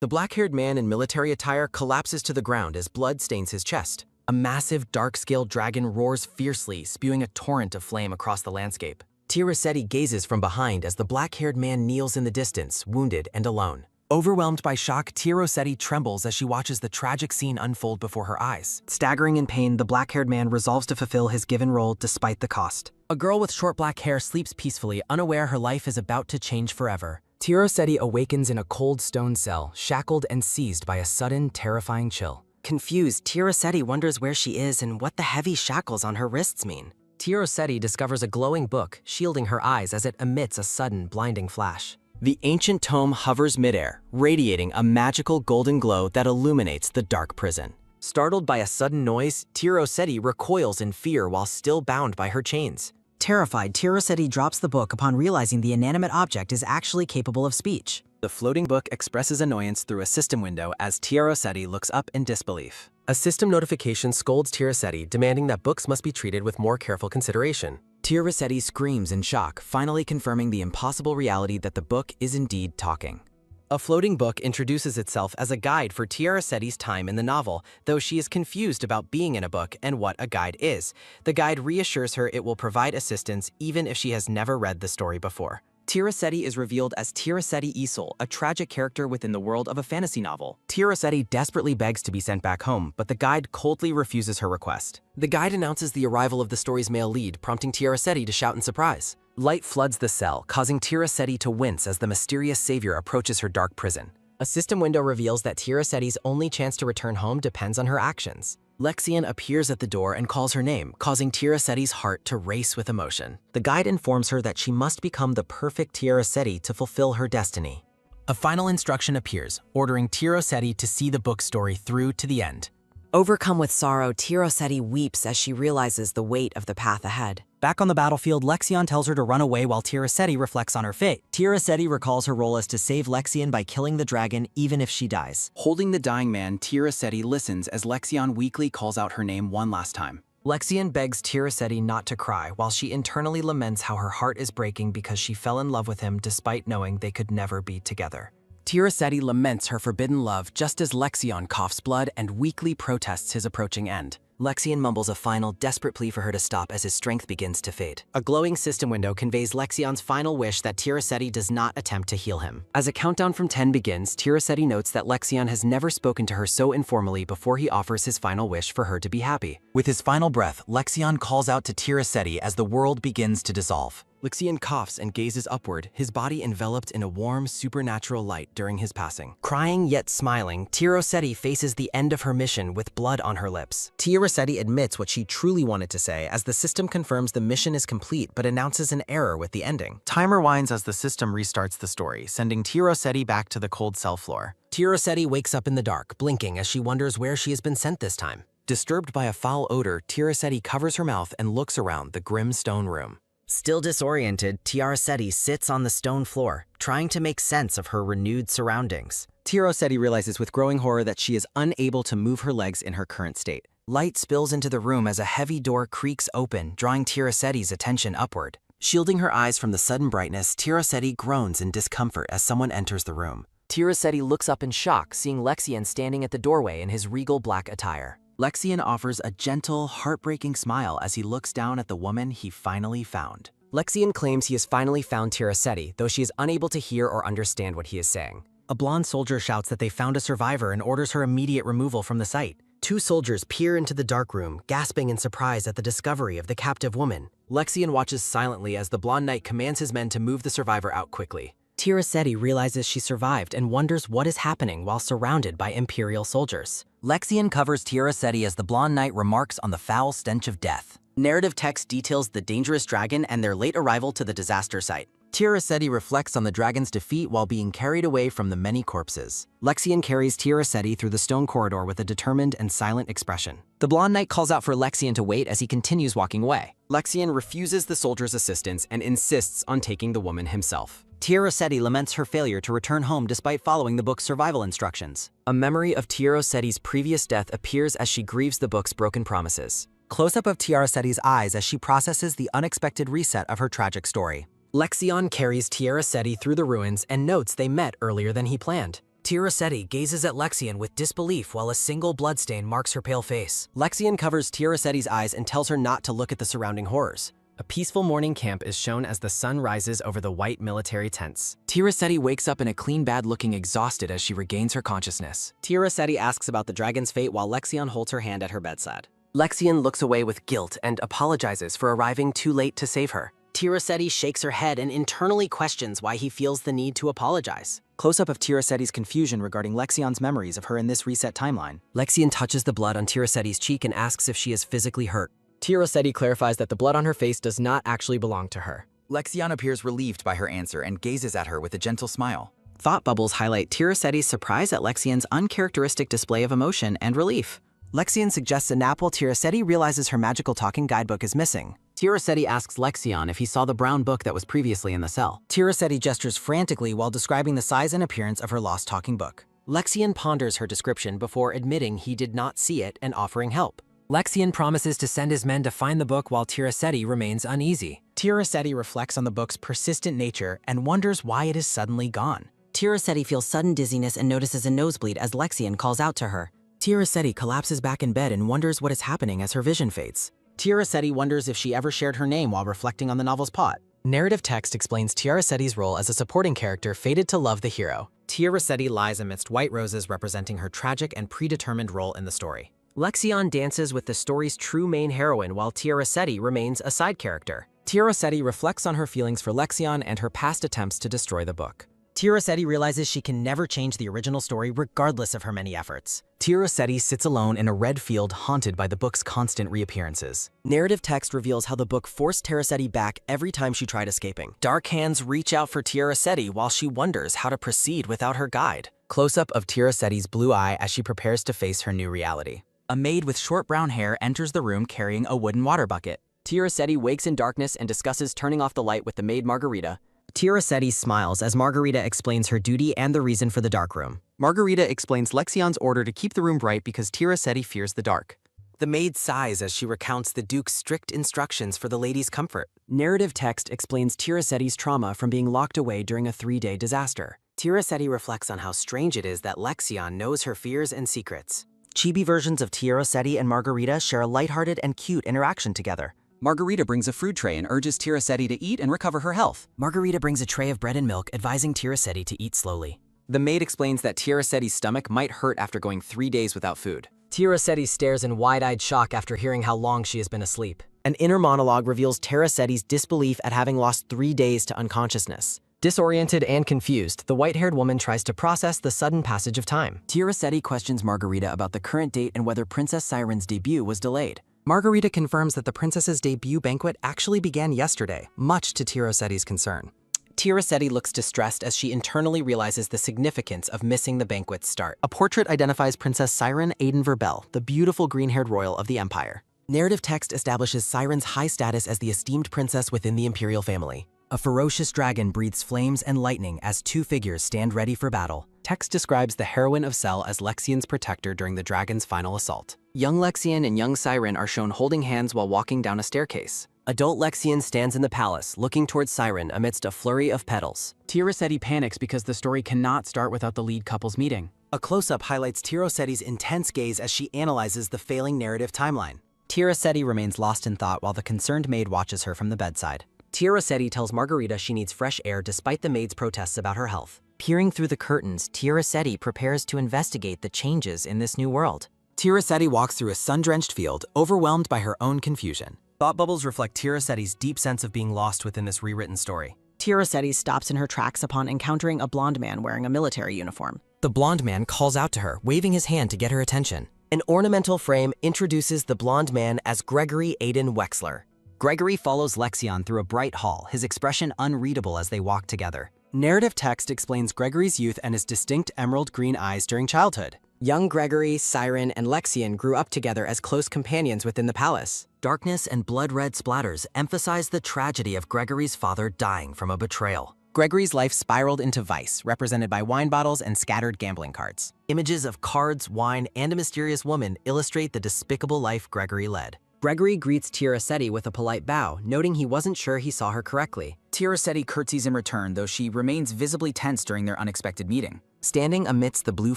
The black-haired man in military attire collapses to the ground as blood stains his chest. A massive, dark-scaled dragon roars fiercely, spewing a torrent of flame across the landscape. Tia Rossetti gazes from behind as the black-haired man kneels in the distance, wounded and alone. Overwhelmed by shock, Tia Rossetti trembles as she watches the tragic scene unfold before her eyes. Staggering in pain, the black-haired man resolves to fulfill his given role despite the cost. A girl with short black hair sleeps peacefully, unaware her life is about to change forever. Tia Rossetti awakens in a cold stone cell, shackled and seized by a sudden, terrifying chill. Confused, Tia Rossetti wonders where she is and what the heavy shackles on her wrists mean. Tia Rossetti discovers a glowing book, shielding her eyes as it emits a sudden, blinding flash. The ancient tome hovers midair, radiating a magical golden glow that illuminates the dark prison. Startled by a sudden noise, Tia Rossetti recoils in fear while still bound by her chains. Terrified, Tia Rossetti drops the book upon realizing the inanimate object is actually capable of speech. The floating book expresses annoyance through a system window as Tia Rossetti looks up in disbelief. A system notification scolds Tia Rossetti, demanding that books must be treated with more careful consideration. Tia Rossetti screams in shock, finally confirming the impossible reality that the book is indeed talking. A floating book introduces itself as a guide for Tia Rossetti's time in the novel, though she is confused about being in a book and what a guide is. The guide reassures her it will provide assistance even if she has never read the story before. Tia Rossetti is revealed as Tia Rossetti Isol, a tragic character within the world of a fantasy novel. Tia Rossetti desperately begs to be sent back home, but the guide coldly refuses her request. The guide announces the arrival of the story's male lead, prompting Tia Rossetti to shout in surprise. Light floods the cell, causing Tia Rossetti to wince as the mysterious savior approaches her dark prison. A system window reveals that Tia Rossetti's only chance to return home depends on her actions. Lexian appears at the door and calls her name, causing Tia Rossetti's heart to race with emotion. The guide informs her that she must become the perfect Tia Rossetti to fulfill her destiny. A final instruction appears, ordering Tia Rossetti to see the book story through to the end. Overcome with sorrow, Tia Rossetti weeps as she realizes the weight of the path ahead. Back on the battlefield, Lexian tells her to run away while Tia Rossetti reflects on her fate. Tia Rossetti recalls her role as to save Lexian by killing the dragon even if she dies. Holding the dying man, Tia Rossetti listens as Lexian weakly calls out her name one last time. Lexian begs Tia Rossetti not to cry while she internally laments how her heart is breaking because she fell in love with him despite knowing they could never be together. Tia Rossetti laments her forbidden love just as Lexian coughs blood and weakly protests his approaching end. Lexian mumbles a final, desperate plea for her to stop as his strength begins to fade. A glowing system window conveys Lexian's final wish that Tia Rossetti does not attempt to heal him. As a countdown from 10 begins, Tia Rossetti notes that Lexian has never spoken to her so informally before he offers his final wish for her to be happy. With his final breath, Lexian calls out to Tia Rossetti as the world begins to dissolve. Lexian coughs and gazes upward, his body enveloped in a warm, supernatural light during his passing. Crying yet smiling, Tia Rossetti faces the end of her mission with blood on her lips. Tia Rossetti admits what she truly wanted to say as the system confirms the mission is complete but announces an error with the ending. Time rewinds as the system restarts the story, sending Tia Rossetti back to the cold cell floor. Tia Rossetti wakes up in the dark, blinking as she wonders where she has been sent this time. Disturbed by a foul odor, Tia Rossetti covers her mouth and looks around the grim stone room. Still disoriented, Tia Rossetti sits on the stone floor, trying to make sense of her renewed surroundings. Tia Rossetti realizes with growing horror that she is unable to move her legs in her current state. Light spills into the room as a heavy door creaks open, drawing Tia Rossetti's attention upward. Shielding her eyes from the sudden brightness, Tia Rossetti groans in discomfort as someone enters the room. Tia Rossetti looks up in shock, seeing Lexian standing at the doorway in his regal black attire. Lexian offers a gentle, heartbreaking smile as he looks down at the woman he finally found. Lexian claims he has finally found Tia Rossetti, though she is unable to hear or understand what he is saying. A blonde soldier shouts that they found a survivor and orders her immediate removal from the site. Two soldiers peer into the dark room, gasping in surprise at the discovery of the captive woman. Lexian watches silently as the blonde knight commands his men to move the survivor out quickly. Tia Rossetti realizes she survived and wonders what is happening while surrounded by Imperial soldiers. Lexian covers Tia Rossetti as the blonde knight remarks on the foul stench of death. Narrative text details the dangerous dragon and their late arrival to the disaster site. Tia Rossetti reflects on the dragon's defeat while being carried away from the many corpses. Lexian carries Tia Rossetti through the stone corridor with a determined and silent expression. The blonde knight calls out for Lexian to wait as he continues walking away. Lexian refuses the soldier's assistance and insists on taking the woman himself. Tia Rossetti laments her failure to return home despite following the book's survival instructions. A memory of Tia Rossetti's previous death appears as she grieves the book's broken promises. Close-up of Tia Rossetti's eyes as she processes the unexpected reset of her tragic story. Lexian carries Tia Rossetti through the ruins and notes they met earlier than he planned. Tia Rossetti gazes at Lexian with disbelief while a single bloodstain marks her pale face. Lexian covers Tia Rossetti's eyes and tells her not to look at the surrounding horrors. A peaceful morning camp is shown as the sun rises over the white military tents. Tia Rossetti wakes up in a clean bed looking exhausted as she regains her consciousness. Tia Rossetti asks about the dragon's fate while Lexian holds her hand at her bedside. Lexian looks away with guilt and apologizes for arriving too late to save her. Tia Rossetti shakes her head and internally questions why he feels the need to apologize. Close-up of Tia Rossetti's confusion regarding Lexian's memories of her in this reset timeline. Lexian touches the blood on Tia Rossetti's cheek and asks if she is physically hurt. Tia Rossetti clarifies that the blood on her face does not actually belong to her. Lexian appears relieved by her answer and gazes at her with a gentle smile. Thought bubbles highlight Tia Rossetti's surprise at Lexian's uncharacteristic display of emotion and relief. Lexian suggests a nap while Tia Rossetti realizes her magical talking guidebook is missing. Tia Rossetti asks Lexian if he saw the brown book that was previously in the cell. Tia Rossetti gestures frantically while describing the size and appearance of her lost talking book. Lexian ponders her description before admitting he did not see it and offering help. Lexian promises to send his men to find the book while Tia Rossetti remains uneasy. Tia Rossetti reflects on the book's persistent nature and wonders why it is suddenly gone. Tia Rossetti feels sudden dizziness and notices a nosebleed as Lexian calls out to her. Tia Rossetti collapses back in bed and wonders what is happening as her vision fades. Tia Rossetti wonders if she ever shared her name while reflecting on the novel's plot. Narrative text explains Tia Rossetti's role as a supporting character fated to love the hero. Tia Rossetti lies amidst white roses representing her tragic and predetermined role in the story. Lexian dances with the story's true main heroine while Tia Rossetti remains a side character. Tia Rossetti reflects on her feelings for Lexian and her past attempts to destroy the book. Tia Rossetti realizes she can never change the original story regardless of her many efforts. Tia Rossetti sits alone in a red field haunted by the book's constant reappearances. Narrative text reveals how the book forced Tia Rossetti back every time she tried escaping. Dark hands reach out for Tia Rossetti while she wonders how to proceed without her guide. Close-up of Tia Rossetti's blue eye as she prepares to face her new reality. A maid with short brown hair enters the room carrying a wooden water bucket. Tia Rossetti wakes in darkness and discusses turning off the light with the maid Margarita. Tia Rossetti smiles as Margarita explains her duty and the reason for the dark room. Margarita explains Lexian's order to keep the room bright because Tia Rossetti fears the dark. The maid sighs as she recounts the Duke's strict instructions for the lady's comfort. Narrative text explains Tia Rossetti's trauma from being locked away during a 3-day disaster. Tia Rossetti reflects on how strange it is that Lexian knows her fears and secrets. Chibi versions of Tia Rossetti and Margarita share a lighthearted and cute interaction together. Margarita brings a fruit tray and urges Tia Rossetti to eat and recover her health. Margarita brings a tray of bread and milk, advising Tia Rossetti to eat slowly. The maid explains that Tia Rossetti's stomach might hurt after going 3 days without food. Tia Rossetti stares in wide-eyed shock after hearing how long she has been asleep. An inner monologue reveals Tia Rossetti's disbelief at having lost 3 days to unconsciousness. Disoriented and confused, the white-haired woman tries to process the sudden passage of time. Tia Rossetti questions Margarita about the current date and whether Princess Siren's debut was delayed. Margarita confirms that the princess's debut banquet actually began yesterday, much to Tia Rossetti's concern. Tia Rossetti looks distressed as she internally realizes the significance of missing the banquet's start. A portrait identifies Princess Siren Aiden Verbel, the beautiful green-haired royal of the Empire. Narrative text establishes Siren's high status as the esteemed princess within the imperial family. A ferocious dragon breathes flames and lightning as 2 figures stand ready for battle. Text describes the heroine of Cell as Lexian's protector during the dragon's final assault. Young Lexian and young Siren are shown holding hands while walking down a staircase. Adult Lexian stands in the palace, looking towards Siren amidst a flurry of petals. Tia Rossetti panics because the story cannot start without the lead couple's meeting. A close-up highlights Tia Rossetti's intense gaze as she analyzes the failing narrative timeline. Tia Rossetti remains lost in thought while the concerned maid watches her from the bedside. Tia Rossetti tells Margarita she needs fresh air despite the maid's protests about her health. Peering through the curtains, Tia Rossetti prepares to investigate the changes in this new world. Tia Rossetti walks through a sun-drenched field, overwhelmed by her own confusion. Thought bubbles reflect Tia Rossetti's deep sense of being lost within this rewritten story. Tia Rossetti stops in her tracks upon encountering a blonde man wearing a military uniform. The blonde man calls out to her, waving his hand to get her attention. An ornamental frame introduces the blonde man as Gregory Aiden Wexler. Gregory follows Lexian through a bright hall, his expression unreadable as they walk together. Narrative text explains Gregory's youth and his distinct emerald green eyes during childhood. Young Gregory, Siren, and Lexian grew up together as close companions within the palace. Darkness and blood-red splatters emphasize the tragedy of Gregory's father dying from a betrayal. Gregory's life spiraled into vice, represented by wine bottles and scattered gambling cards. Images of cards, wine, and a mysterious woman illustrate the despicable life Gregory led. Gregory greets Tia Rossetti with a polite bow, noting he wasn't sure he saw her correctly. Tia Rossetti curtsies in return, though she remains visibly tense during their unexpected meeting. Standing amidst the blue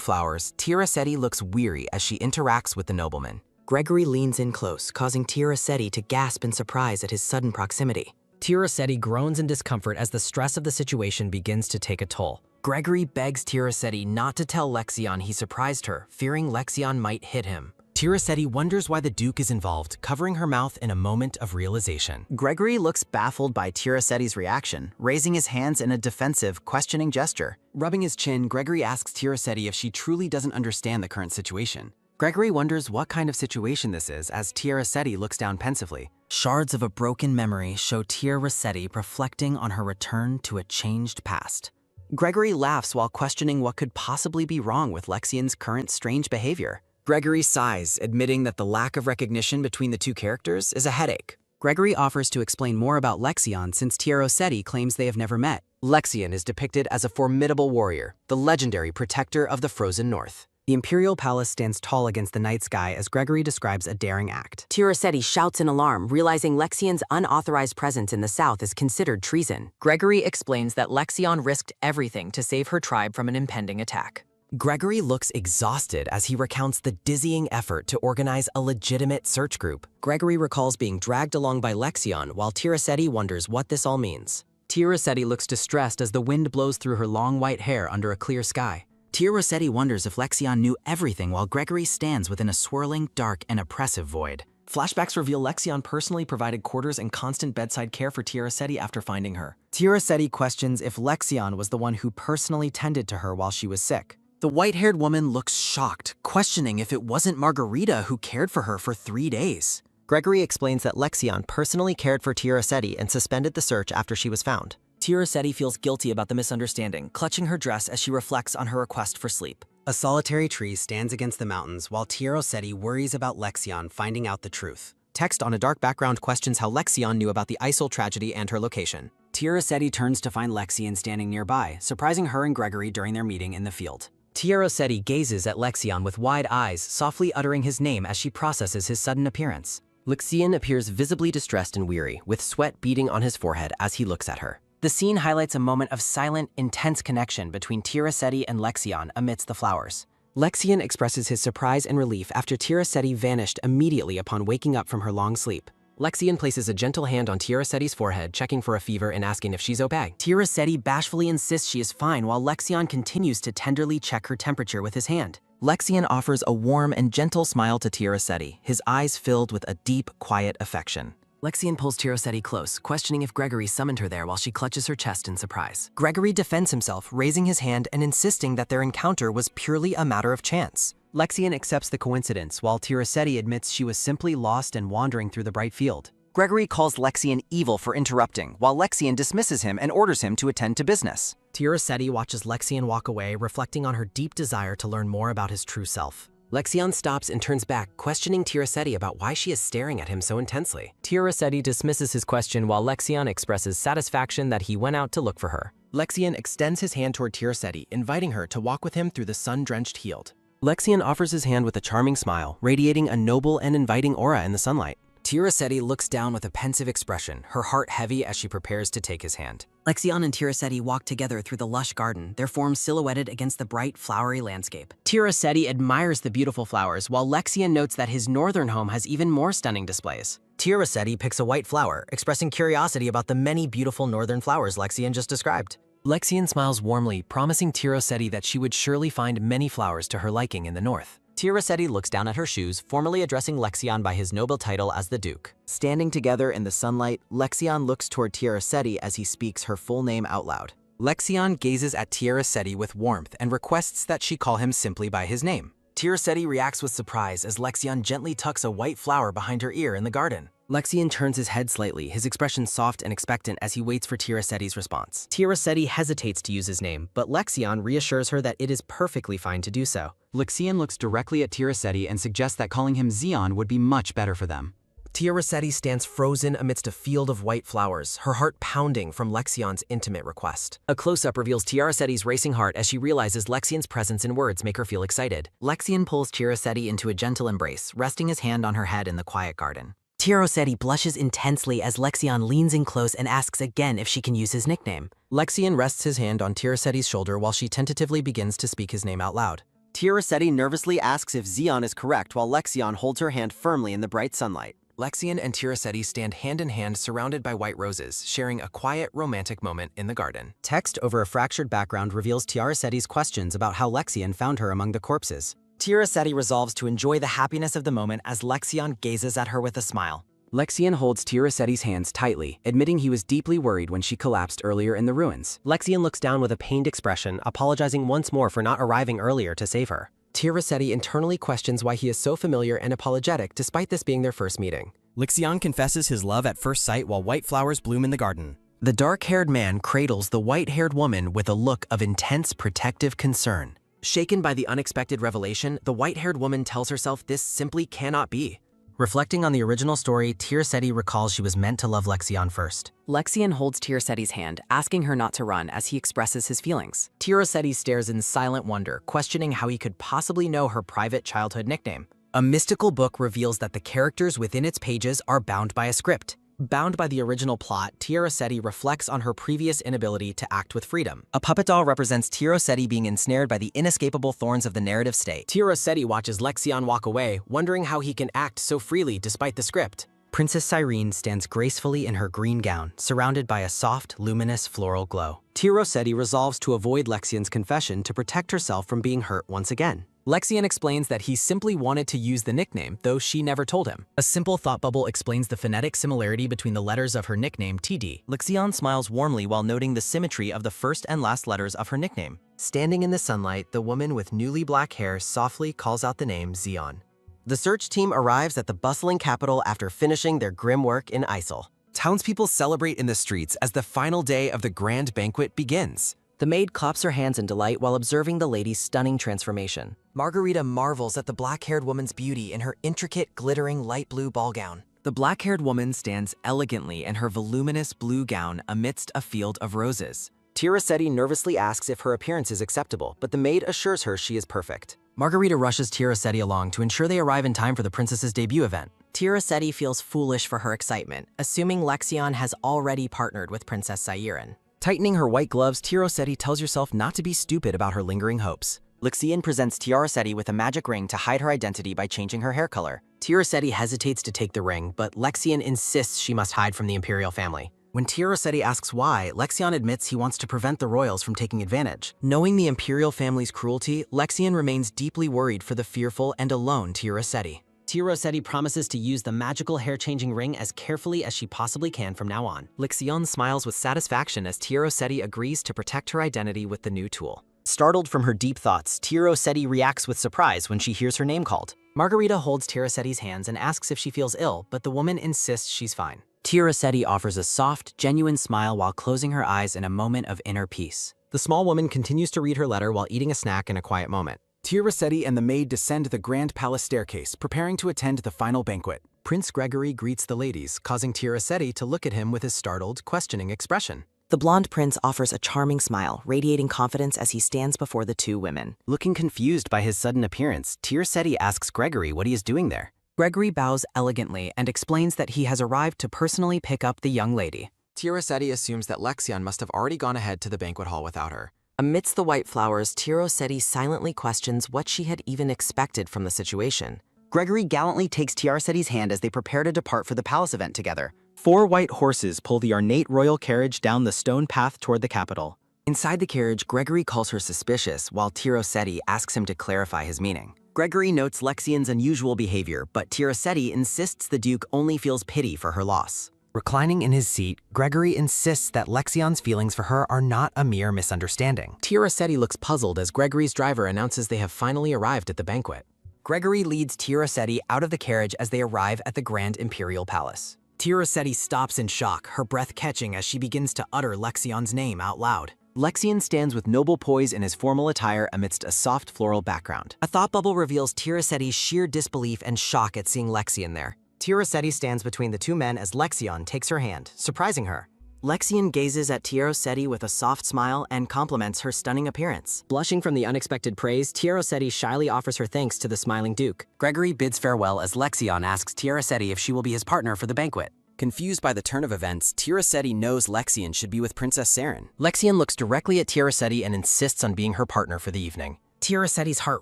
flowers, Tia Rossetti looks weary as she interacts with the nobleman. Gregory leans in close, causing Tia Rossetti to gasp in surprise at his sudden proximity. Tia Rossetti groans in discomfort as the stress of the situation begins to take a toll. Gregory begs Tia Rossetti not to tell Lexion he surprised her, fearing Lexion might hit him. Tia Rossetti wonders why the Duke is involved, covering her mouth in a moment of realization. Gregory looks baffled by Tia Rossetti's reaction, raising his hands in a defensive, questioning gesture. Rubbing his chin, Gregory asks Tia Rossetti if she truly doesn't understand the current situation. Gregory wonders what kind of situation this is as Tia Rossetti looks down pensively. Shards of a broken memory show Tia Rossetti reflecting on her return to a changed past. Gregory laughs while questioning what could possibly be wrong with Lexion's current strange behavior. Gregory sighs, admitting that the lack of recognition between the two characters is a headache. Gregory offers to explain more about Lexion since Tia Rossetti claims they have never met. Lexion is depicted as a formidable warrior, the legendary protector of the frozen north. The Imperial Palace stands tall against the night sky as Gregory describes a daring act. Tia Rossetti shouts in alarm, realizing Lexion's unauthorized presence in the south is considered treason. Gregory explains that Lexion risked everything to save her tribe from an impending attack. Gregory looks exhausted as he recounts the dizzying effort to organize a legitimate search group. Gregory recalls being dragged along by Lexion while Tia Rossetti wonders what this all means. Tia Rossetti looks distressed as the wind blows through her long white hair under a clear sky. Tia Rossetti wonders if Lexion knew everything while Gregory stands within a swirling, dark, and oppressive void. Flashbacks reveal Lexion personally provided quarters and constant bedside care for Tia Rossetti after finding her. Tia Rossetti questions if Lexion was the one who personally tended to her while she was sick. The white-haired woman looks shocked, questioning if it wasn't Margarita who cared for her for 3 days. Gregory explains that Lexion personally cared for Tia Rossetti and suspended the search after she was found. Tia Rossetti feels guilty about the misunderstanding, clutching her dress as she reflects on her request for sleep. A solitary tree stands against the mountains while Tia Rossetti worries about Lexion finding out the truth. Text on a dark background questions how Lexion knew about the Isol tragedy and her location. Tia Rossetti turns to find Lexion standing nearby, surprising her and Gregory during their meeting in the field. Tia Rossetti gazes at Lexion with wide eyes, softly uttering his name as she processes his sudden appearance. Lexion appears visibly distressed and weary, with sweat beading on his forehead as he looks at her. The scene highlights a moment of silent, intense connection between Tia Rossetti and Lexion amidst the flowers. Lexion expresses his surprise and relief after Tia Rossetti vanished immediately upon waking up from her long sleep. Lexion places a gentle hand on Tia Rossetti's forehead, checking for a fever and asking if she's okay. Tia Rossetti bashfully insists she is fine while Lexion continues to tenderly check her temperature with his hand. Lexion offers a warm and gentle smile to Tia Rossetti, his eyes filled with a deep, quiet affection. Lexion pulls Tia Rossetti close, questioning if Gregory summoned her there while she clutches her chest in surprise. Gregory defends himself, raising his hand and insisting that their encounter was purely a matter of chance. Lexion accepts the coincidence, while Tia Rossetti admits she was simply lost and wandering through the bright field. Gregory calls Lexion evil for interrupting, while Lexion dismisses him and orders him to attend to business. Tia Rossetti watches Lexion walk away, reflecting on her deep desire to learn more about his true self. Lexion stops and turns back, questioning Tia Rossetti about why she is staring at him so intensely. Tia Rossetti dismisses his question while Lexion expresses satisfaction that he went out to look for her. Lexion extends his hand toward Tia Rossetti, inviting her to walk with him through the sun-drenched field. Lexion offers his hand with a charming smile, radiating a noble and inviting aura in the sunlight. Tia Rossetti looks down with a pensive expression, her heart heavy as she prepares to take his hand. Lexion and Tia Rossetti walk together through the lush garden, their forms silhouetted against the bright, flowery landscape. Tia Rossetti admires the beautiful flowers, while Lexion notes that his northern home has even more stunning displays. Tia Rossetti picks a white flower, expressing curiosity about the many beautiful northern flowers Lexion just described. Lexion smiles warmly, promising Tia Rossetti that she would surely find many flowers to her liking in the north. Tia Rossetti looks down at her shoes, formally addressing Lexion by his noble title as the Duke. Standing together in the sunlight, Lexion looks toward Tia Rossetti as he speaks her full name out loud. Lexion gazes at Tia Rossetti with warmth and requests that she call him simply by his name. Tia Rossetti reacts with surprise as Lexion gently tucks a white flower behind her ear in the garden. Lexion turns his head slightly, his expression soft and expectant as he waits for Tia Rossetti's response. Tia Rossetti hesitates to use his name, but Lexion reassures her that it is perfectly fine to do so. Lexion looks directly at Tia Rossetti and suggests that calling him Xeon would be much better for them. Tia Rossetti stands frozen amidst a field of white flowers, her heart pounding from Lexion's intimate request. A close-up reveals Tia Rossetti's racing heart as she realizes Lexion's presence and words make her feel excited. Lexion pulls Tia Rossetti into a gentle embrace, resting his hand on her head in the quiet garden. Tiroseti blushes intensely as Lexion leans in close and asks again if she can use his nickname. Lexion rests his hand on Tiroseti's shoulder while she tentatively begins to speak his name out loud. Tiroseti nervously asks if Zeon is correct while Lexion holds her hand firmly in the bright sunlight. Lexion and Tiroseti stand hand in hand surrounded by white roses, sharing a quiet, romantic moment in the garden. Text over a fractured background reveals Tiroseti's questions about how Lexion found her among the corpses. Tiroseti resolves to enjoy the happiness of the moment as Lexion gazes at her with a smile. Lexion holds Tiroseti's hands tightly, admitting he was deeply worried when she collapsed earlier in the ruins. Lexion looks down with a pained expression, apologizing once more for not arriving earlier to save her. Tiroseti internally questions why he is so familiar and apologetic despite this being their first meeting. Lexion confesses his love at first sight while white flowers bloom in the garden. The dark-haired man cradles the white-haired woman with a look of intense protective concern. Shaken by the unexpected revelation, the white-haired woman tells herself this simply cannot be. Reflecting on the original story, Tiroseti recalls she was meant to love Lexion first. Lexion holds Tiroseti's hand, asking her not to run as he expresses his feelings. Tiroseti stares in silent wonder, questioning how he could possibly know her private childhood nickname. A mystical book reveals that the characters within its pages are bound by a script. Bound by the original plot, Tiroseti reflects on her previous inability to act with freedom. A puppet doll represents Tiroseti being ensnared by the inescapable thorns of the narrative state. Tiroseti watches Lexion walk away, wondering how he can act so freely despite the script. Princess Cyrene stands gracefully in her green gown, surrounded by a soft, luminous floral glow. Tiroseti resolves to avoid Lexion's confession to protect herself from being hurt once again. Lexion explains that he simply wanted to use the nickname, though she never told him. A simple thought bubble explains the phonetic similarity between the letters of her nickname, TD. Lexion smiles warmly while noting the symmetry of the first and last letters of her nickname. Standing in the sunlight, the woman with newly black hair softly calls out the name Zeon. The search team arrives at the bustling capital after finishing their grim work in Isel. Townspeople celebrate in the streets as the final day of the grand banquet begins. The maid claps her hands in delight while observing the lady's stunning transformation. Margarita marvels at the black-haired woman's beauty in her intricate, glittering light blue ball gown. The black-haired woman stands elegantly in her voluminous blue gown amidst a field of roses. Tiroseti nervously asks if her appearance is acceptable, but the maid assures her she is perfect. Margarita rushes Tiroseti along to ensure they arrive in time for the princess's debut event. Tiroseti feels foolish for her excitement, assuming Lexion has already partnered with Princess Cyrene. Tightening her white gloves, Tiroseti tells herself not to be stupid about her lingering hopes. Lexion presents Tiroseti with a magic ring to hide her identity by changing her hair color. Tiroseti hesitates to take the ring, but Lexion insists she must hide from the imperial family. When Tiroseti asks why, Lexion admits he wants to prevent the royals from taking advantage. Knowing the imperial family's cruelty, Lexion remains deeply worried for the fearful and alone Tiroseti. Tiroseti promises to use the magical hair-changing ring as carefully as she possibly can from now on. Lexion smiles with satisfaction as Tiroseti agrees to protect her identity with the new tool. Startled from her deep thoughts, Tiroseti reacts with surprise when she hears her name called. Margarita holds Tiroseti's hands and asks if she feels ill, but the woman insists she's fine. Tiroseti offers a soft, genuine smile while closing her eyes in a moment of inner peace. The small woman continues to read her letter while eating a snack in a quiet moment. Tiroseti and the maid descend the grand palace staircase, preparing to attend the final banquet. Prince Gregory greets the ladies, causing Tiroseti to look at him with his startled, questioning expression. The blonde prince offers a charming smile, radiating confidence as he stands before the two women. Looking confused by his sudden appearance, Tiroseti asks Gregory what he is doing there. Gregory bows elegantly and explains that he has arrived to personally pick up the young lady. Tiroseti assumes that Lexion must have already gone ahead to the banquet hall without her. Amidst the white flowers, Tiroseti silently questions what she had even expected from the situation. Gregory gallantly takes Tiroseti's hand as they prepare to depart for the palace event together. 4 white horses pull the ornate royal carriage down the stone path toward the capital. Inside the carriage, Gregory calls her suspicious, while Tiroseti asks him to clarify his meaning. Gregory notes Lexion's unusual behavior, but Tiroseti insists the Duke only feels pity for her loss. Reclining in his seat, Gregory insists that Lexion's feelings for her are not a mere misunderstanding. Tiroseti looks puzzled as Gregory's driver announces they have finally arrived at the banquet. Gregory leads Tiroseti out of the carriage as they arrive at the Grand Imperial Palace. Tiroseti stops in shock, her breath catching as she begins to utter Lexion's name out loud. Lexion stands with noble poise in his formal attire amidst a soft floral background. A thought bubble reveals Tiroseti's sheer disbelief and shock at seeing Lexion there. Tiroseti stands between the two men as Lexion takes her hand, surprising her. Lexian gazes at Rossetti with a soft smile and compliments her stunning appearance. Blushing from the unexpected praise, Rossetti shyly offers her thanks to the smiling Duke. Gregory bids farewell as Lexion asks Rossetti if she will be his partner for the banquet. Confused by the turn of events, Rossetti knows Lexion should be with Princess Saren. Lexion looks directly at Rossetti and insists on being her partner for the evening. Rossetti's heart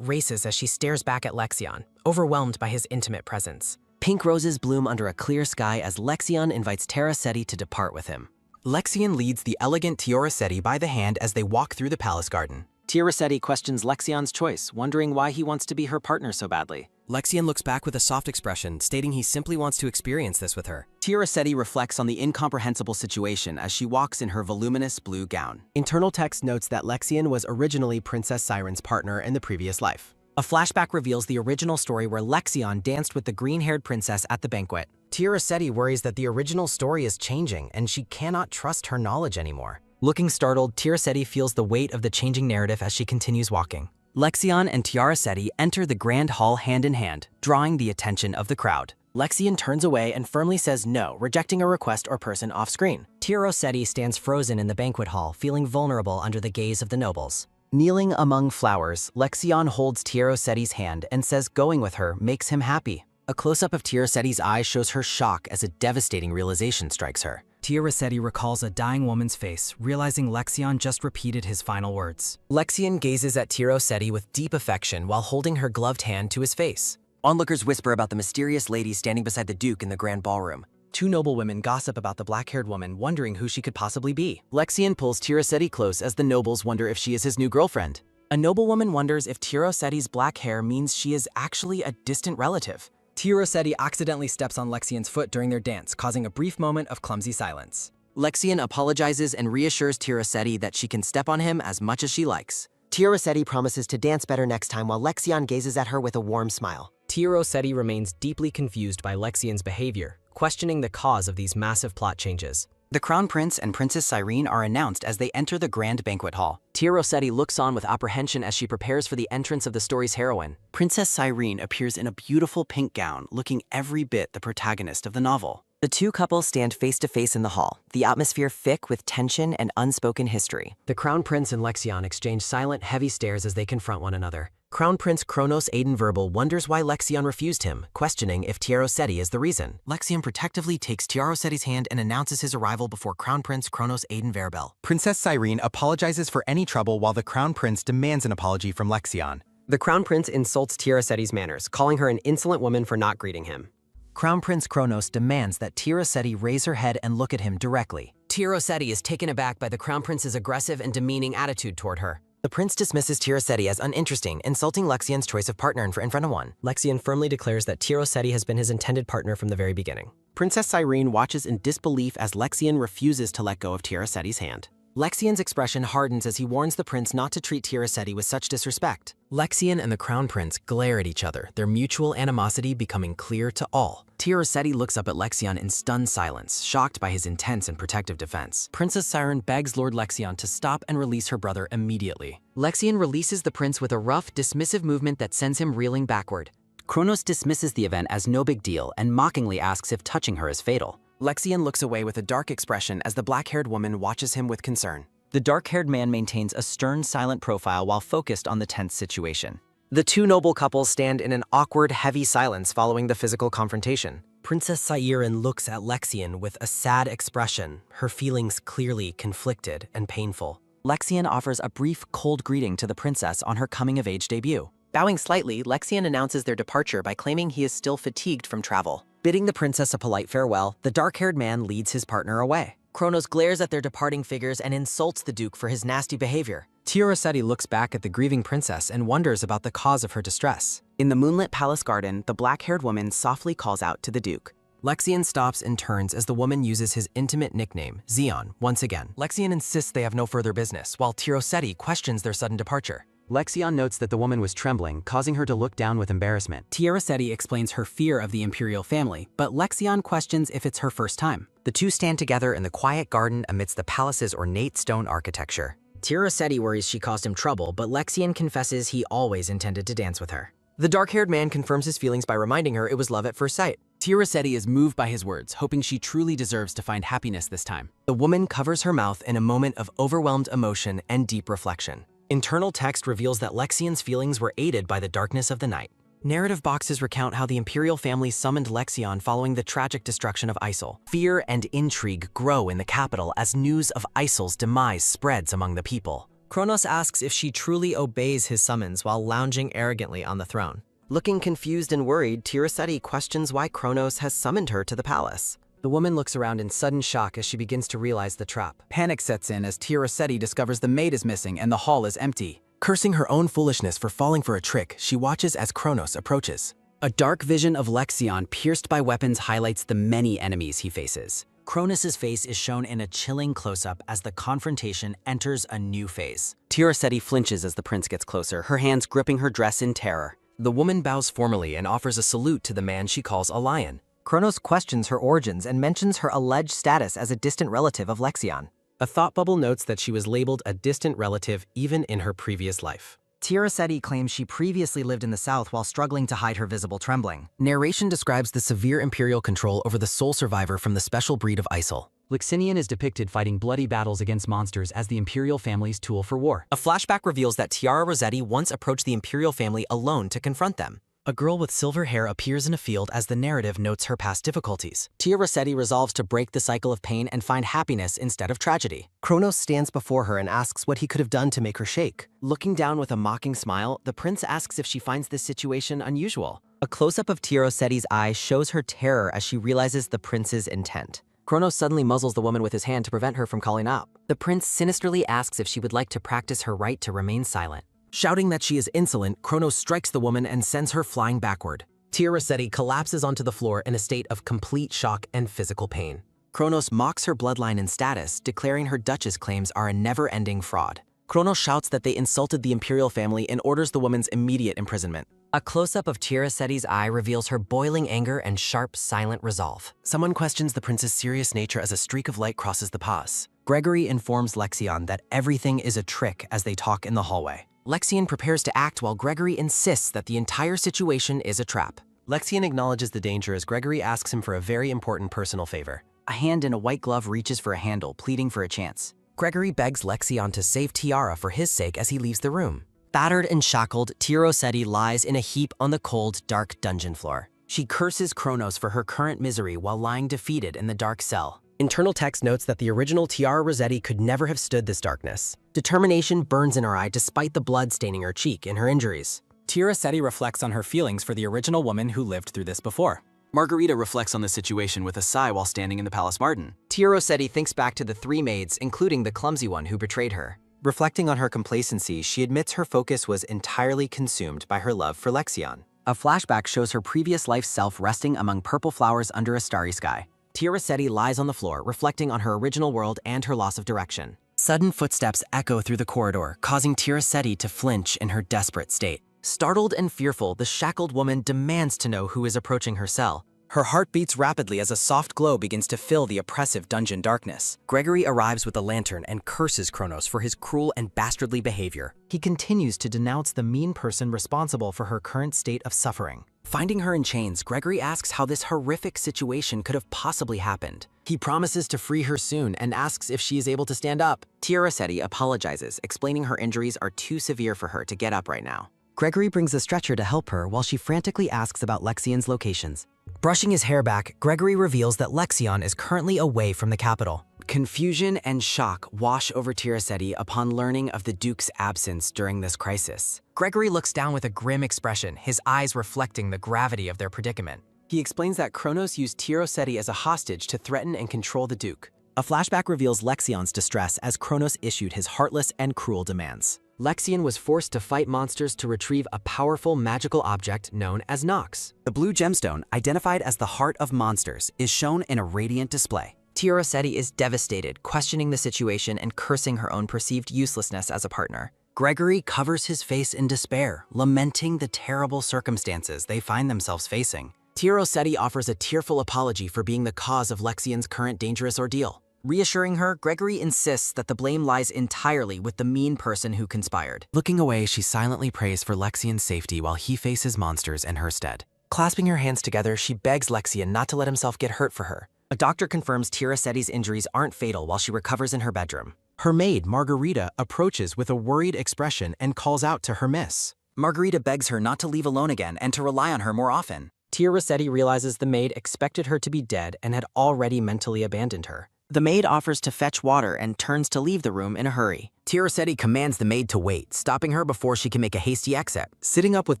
races as she stares back at Lexion, overwhelmed by his intimate presence. Pink roses bloom under a clear sky as Lexion invites Rossetti to depart with him. Lexion leads the elegant Rossetti by the hand as they walk through the palace garden. Rossetti questions Lexion's choice, wondering why he wants to be her partner so badly. Lexion looks back with a soft expression, stating he simply wants to experience this with her. Rossetti reflects on the incomprehensible situation as she walks in her voluminous blue gown. Internal text notes that Lexion was originally Princess Siren's partner in the previous life. A flashback reveals the original story where Lexion danced with the green-haired princess at the banquet. Rossetti worries that the original story is changing and she cannot trust her knowledge anymore. Looking startled, Rossetti feels the weight of the changing narrative as she continues walking. Lexion and Rossetti enter the grand hall hand in hand, drawing the attention of the crowd. Lexion turns away and firmly says no, rejecting a request or person off-screen. Rossetti stands frozen in the banquet hall, feeling vulnerable under the gaze of the nobles. Kneeling among flowers, Lexion holds Rossetti's hand and says going with her makes him happy. A close-up of Rossetti's eyes shows her shock as a devastating realization strikes her. Rossetti recalls a dying woman's face, realizing Lexion just repeated his final words. Lexion gazes at Rossetti with deep affection while holding her gloved hand to his face. Onlookers whisper about the mysterious lady standing beside the Duke in the grand ballroom. Two noblewomen gossip about the black-haired woman, wondering who she could possibly be. Lexion pulls Rossetti close as the nobles wonder if she is his new girlfriend. A noblewoman wonders if Rossetti's black hair means she is actually a distant relative. Rossetti accidentally steps on Lexion's foot during their dance, causing a brief moment of clumsy silence. Lexion apologizes and reassures Rossetti that she can step on him as much as she likes. Rossetti promises to dance better next time while Lexion gazes at her with a warm smile. Rossetti remains deeply confused by Lexion's behavior, questioning the cause of these massive plot changes. The Crown Prince and Princess Sirene are announced as they enter the grand banquet hall. Rossetti looks on with apprehension as she prepares for the entrance of the story's heroine. Princess Sirene appears in a beautiful pink gown, looking every bit the protagonist of the novel. The two couples stand face to face in the hall, the atmosphere thick with tension and unspoken history. The Crown Prince and Lexion exchange silent, heavy stares as they confront one another. Crown Prince Kronos Aiden Verbal wonders why Lexion refused him, questioning if Rossetti is the reason. Lexion protectively takes Rossetti's hand and announces his arrival before Crown Prince Kronos Aiden Verbal. Princess Sirene apologizes for any trouble while the Crown Prince demands an apology from Lexion. The Crown Prince insults Rossetti's manners, calling her an insolent woman for not greeting him. Crown Prince Kronos demands that Rossetti raise her head and look at him directly. Rossetti is taken aback by the Crown Prince's aggressive and demeaning attitude toward her. The prince dismisses Rossetti as uninteresting, insulting Lexion's choice of partner in front of one. Lexion firmly declares that Rossetti has been his intended partner from the very beginning. Princess Sirene watches in disbelief as Lexion refuses to let go of Rossetti's hand. Lexion's expression hardens as he warns the prince not to treat Rossetti with such disrespect. Lexion and the Crown Prince glare at each other, their mutual animosity becoming clear to all. Rossetti looks up at Lexion in stunned silence, shocked by his intense and protective defense. Princess Siren begs Lord Lexion to stop and release her brother immediately. Lexion releases the prince with a rough, dismissive movement that sends him reeling backward. Kronos dismisses the event as no big deal and mockingly asks if touching her is fatal. Lexion looks away with a dark expression as the black-haired woman watches him with concern. The dark-haired man maintains a stern, silent profile while focused on the tense situation. The two noble couples stand in an awkward, heavy silence following the physical confrontation. Princess Sirene looks at Lexion with a sad expression, her feelings clearly conflicted and painful. Lexion offers a brief, cold greeting to the princess on her coming-of-age debut. Bowing slightly, Lexion announces their departure by claiming he is still fatigued from travel. Bidding the princess a polite farewell, the dark-haired man leads his partner away. Kronos glares at their departing figures and insults the Duke for his nasty behavior. Rossetti looks back at the grieving princess and wonders about the cause of her distress. In the moonlit palace garden, the black-haired woman softly calls out to the Duke. Lexion stops and turns as the woman uses his intimate nickname, Xeon, once again. Lexion insists they have no further business, while Rossetti questions their sudden departure. Lexion notes that the woman was trembling, causing her to look down with embarrassment. Rossetti explains her fear of the imperial family, but Lexion questions if it's her first time. The two stand together in the quiet garden amidst the palace's ornate stone architecture. Rossetti worries she caused him trouble, but Lexion confesses he always intended to dance with her. The dark-haired man confirms his feelings by reminding her it was love at first sight. Tia Rossetti is moved by his words, hoping she truly deserves to find happiness this time. The woman covers her mouth in a moment of overwhelmed emotion and deep reflection. Internal text reveals that Lexian's feelings were aided by the darkness of the night. Narrative boxes recount how the imperial family summoned Lexion following the tragic destruction of Isel. Fear and intrigue grow in the capital as news of Isel's demise spreads among the people. Kronos asks if she truly obeys his summons while lounging arrogantly on the throne. Looking confused and worried, Tia Rossetti questions why Kronos has summoned her to the palace. The woman looks around in sudden shock as she begins to realize the trap. Panic sets in as Tia Rossetti discovers the maid is missing and the hall is empty. Cursing her own foolishness for falling for a trick, she watches as Kronos approaches. A dark vision of Lexion pierced by weapons highlights the many enemies he faces. Kronos' face is shown in a chilling close-up as the confrontation enters a new phase. Tia Rossetti flinches as the prince gets closer, her hands gripping her dress in terror. The woman bows formally and offers a salute to the man she calls a lion. Kronos questions her origins and mentions her alleged status as a distant relative of Lexion. A thought bubble notes that she was labeled a distant relative even in her previous life. Tia Rossetti claims she previously lived in the south while struggling to hide her visible trembling. Narration describes the severe imperial control over the sole survivor from the special breed of Isel. Lexinian is depicted fighting bloody battles against monsters as the imperial family's tool for war. A flashback reveals that Tia Rossetti once approached the imperial family alone to confront them. A girl with silver hair appears in a field as the narrative notes her past difficulties. Tia Rossetti resolves to break the cycle of pain and find happiness instead of tragedy. Kronos stands before her and asks what he could have done to make her shake. Looking down with a mocking smile, the prince asks if she finds this situation unusual. A close-up of Tia Rossetti's eye shows her terror as she realizes the prince's intent. Kronos suddenly muzzles the woman with his hand to prevent her from calling out. The prince sinisterly asks if she would like to practice her right to remain silent. Shouting that she is insolent, Kronos strikes the woman and sends her flying backward. Tia Rossetti collapses onto the floor in a state of complete shock and physical pain. Kronos mocks her bloodline and status, declaring her duchess claims are a never-ending fraud. Kronos shouts that they insulted the imperial family and orders the woman's immediate imprisonment. A close-up of Tia Rossetti's eye reveals her boiling anger and sharp, silent resolve. Someone questions the prince's serious nature as a streak of light crosses the pause. Gregory informs Lexion that everything is a trick as they talk in the hallway. Lexion prepares to act while Gregory insists that the entire situation is a trap. Lexion acknowledges the danger as Gregory asks him for a very important personal favor. A hand in a white glove reaches for a handle, pleading for a chance. Gregory begs Lexion to save Tiara for his sake as he leaves the room. Battered and shackled, Tia Rossetti lies in a heap on the cold, dark dungeon floor. She curses Kronos for her current misery while lying defeated in the dark cell. Internal text notes that the original Tia Rossetti could never have stood this darkness. Determination burns in her eye despite the blood staining her cheek and her injuries. Tia Rossetti reflects on her feelings for the original woman who lived through this before. Margarita reflects on the situation with a sigh while standing in the Palace Martin. Tia Rossetti thinks back to the three maids, including the clumsy one who betrayed her. Reflecting on her complacency, she admits her focus was entirely consumed by her love for Lexion. A flashback shows her previous life self resting among purple flowers under a starry sky. Tia Rossetti lies on the floor, reflecting on her original world and her loss of direction. Sudden footsteps echo through the corridor, causing Tia Rossetti to flinch in her desperate state. Startled and fearful, the shackled woman demands to know who is approaching her cell. Her heart beats rapidly as a soft glow begins to fill the oppressive dungeon darkness. Gregory arrives with a lantern and curses Kronos for his cruel and bastardly behavior. He continues to denounce the mean person responsible for her current state of suffering. Finding her in chains, Gregory asks how this horrific situation could have possibly happened. He promises to free her soon and asks if she is able to stand up. Tia Rossetti apologizes, explaining her injuries are too severe for her to get up right now. Gregory brings a stretcher to help her while she frantically asks about Lexion's locations. Brushing his hair back, Gregory reveals that Lexion is currently away from the capital. Confusion and shock wash over Tia Rossetti upon learning of the Duke's absence during this crisis. Gregory looks down with a grim expression, his eyes reflecting the gravity of their predicament. He explains that Kronos used Tia Rossetti as a hostage to threaten and control the Duke. A flashback reveals Lexion's distress as Kronos issued his heartless and cruel demands. Lexion was forced to fight monsters to retrieve a powerful magical object known as Nox. The blue gemstone, identified as the heart of monsters, is shown in a radiant display. Tia Rossetti is devastated, questioning the situation and cursing her own perceived uselessness as a partner. Gregory covers his face in despair, lamenting the terrible circumstances they find themselves facing. Tia Rossetti offers a tearful apology for being the cause of Lexion's current dangerous ordeal. Reassuring her, Gregory insists that the blame lies entirely with the mean person who conspired. Looking away, she silently prays for Lexion's safety while he faces monsters in her stead. Clasping her hands together, she begs Lexian not to let himself get hurt for her. A doctor confirms Tira Seti's injuries aren't fatal while she recovers in her bedroom. Her maid, Margarita, approaches with a worried expression and calls out to her miss. Margarita begs her not to leave alone again and to rely on her more often. Tira Rossetti realizes the maid expected her to be dead and had already mentally abandoned her. The maid offers to fetch water and turns to leave the room in a hurry. Tira Rossetti commands the maid to wait, stopping her before she can make a hasty exit. Sitting up with